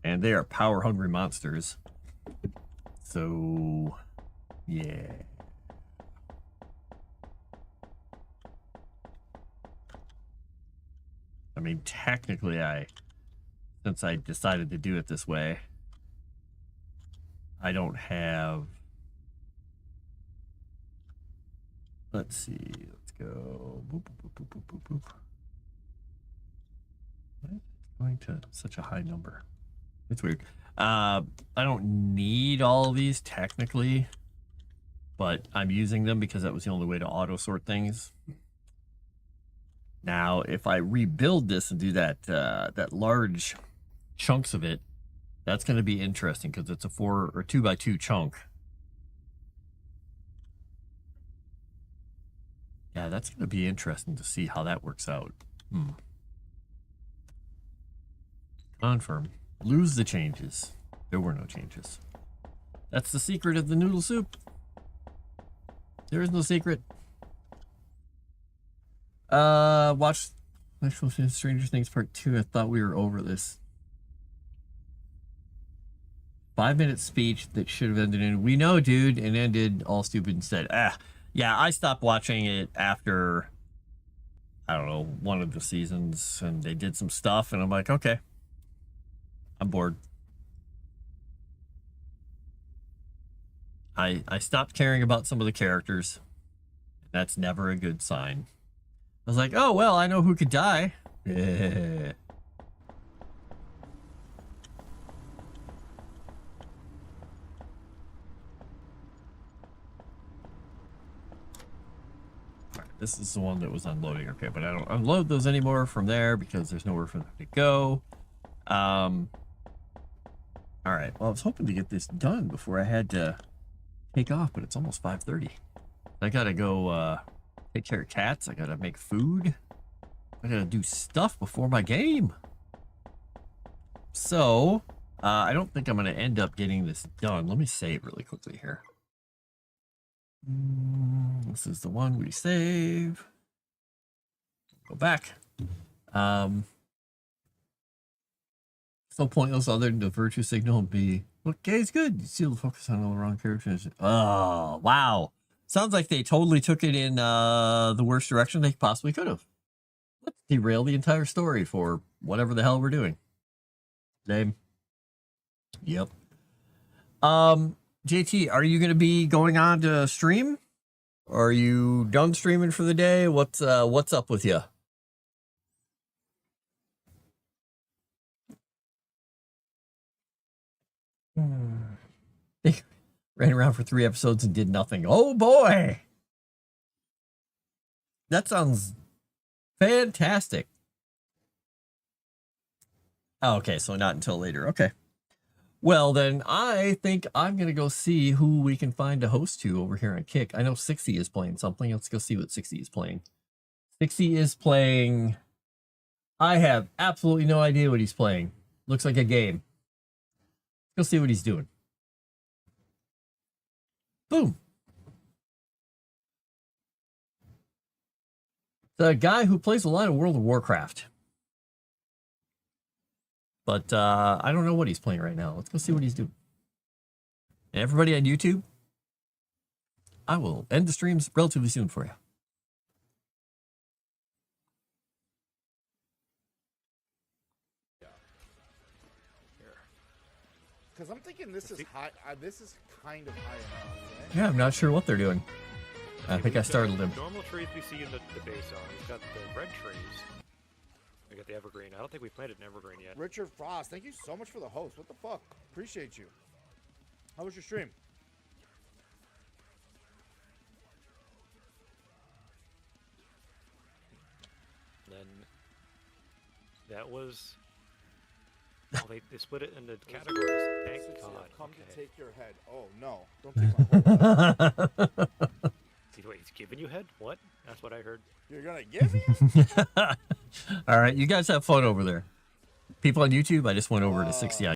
and they are power hungry monsters. So yeah. I mean, technically, since I decided to do it this way, I don't have, let's see, let's go, boop, boop, boop, boop, boop, boop, boop. Why is it going to such a high number? It's weird. I don't need all of these technically, but I'm using them because that was the only way to auto sort things. Now, if I rebuild this and do that large chunks of it, that's going to be interesting because it's a 4 or 2x2 chunk. Yeah, that's going to be interesting to see how that works out. Confirm. Lose the changes. There were no changes. That's the secret of the noodle soup. There is no secret. Watch Stranger Things Part 2. I thought we were over this. 5-minute speech that should have ended in "we know, dude," and ended all stupid instead. Yeah, I stopped watching it after, I don't know, one of the seasons, and they did some stuff, and I'm like, okay, I'm bored. I stopped caring about some of the characters. That's never a good sign. I was like, oh, well, I know who could die. Yeah. This is the one that was unloading. Okay, but I don't unload those anymore from there because there's nowhere for them to go. All right. Well, I was hoping to get this done before I had to take off, but it's almost 5:30. I gotta go take care of cats. I gotta make food. I gotta do stuff before my game. So, I don't think I'm gonna end up getting this done. Let me save really quickly here. This is the one we save. Go back. So pointless other than the virtue signal and be, look, gay's good. You still focus on all the wrong characters. Oh, wow. Sounds like they totally took it in the worst direction they possibly could have. Let's derail the entire story for whatever the hell we're doing. Same. Yep. JT, are you going to be going on to stream? Are you done streaming for the day? What's up with you? They ran around for 3 episodes and did nothing. Oh boy! That sounds fantastic. Oh, okay, so not until later. Okay. Well, then I think I'm going to go see who we can find a host to over here on Kick. I know 60 is playing something. Let's go see what 60 is playing. 60 is playing... I have absolutely no idea what he's playing. Looks like a game. Let's go see what he's doing. Boom. The guy who plays a lot of World of Warcraft. But I don't know what he's playing right now. Let's go see what he's doing. And everybody on YouTube, I will end the streams relatively soon for you. Because I'm thinking this is high. This is kind of high enough. Right? Yeah, I'm not sure what they're doing. I think I startled him. Normal trees we see in the base zone. We've got the red trees. We got the evergreen. I don't think we planted an evergreen yet. Richard Frost, thank you so much for the host. What the fuck? Appreciate you. How was your stream? Then that was. Oh, they split it into categories. Thank God. Come Okay. to take your head. Oh no! Don't take my whole head. Wait, he's giving you head? What? That's what I heard. You're gonna give me? All right, you guys have fun over there. People on YouTube, I just went over to 60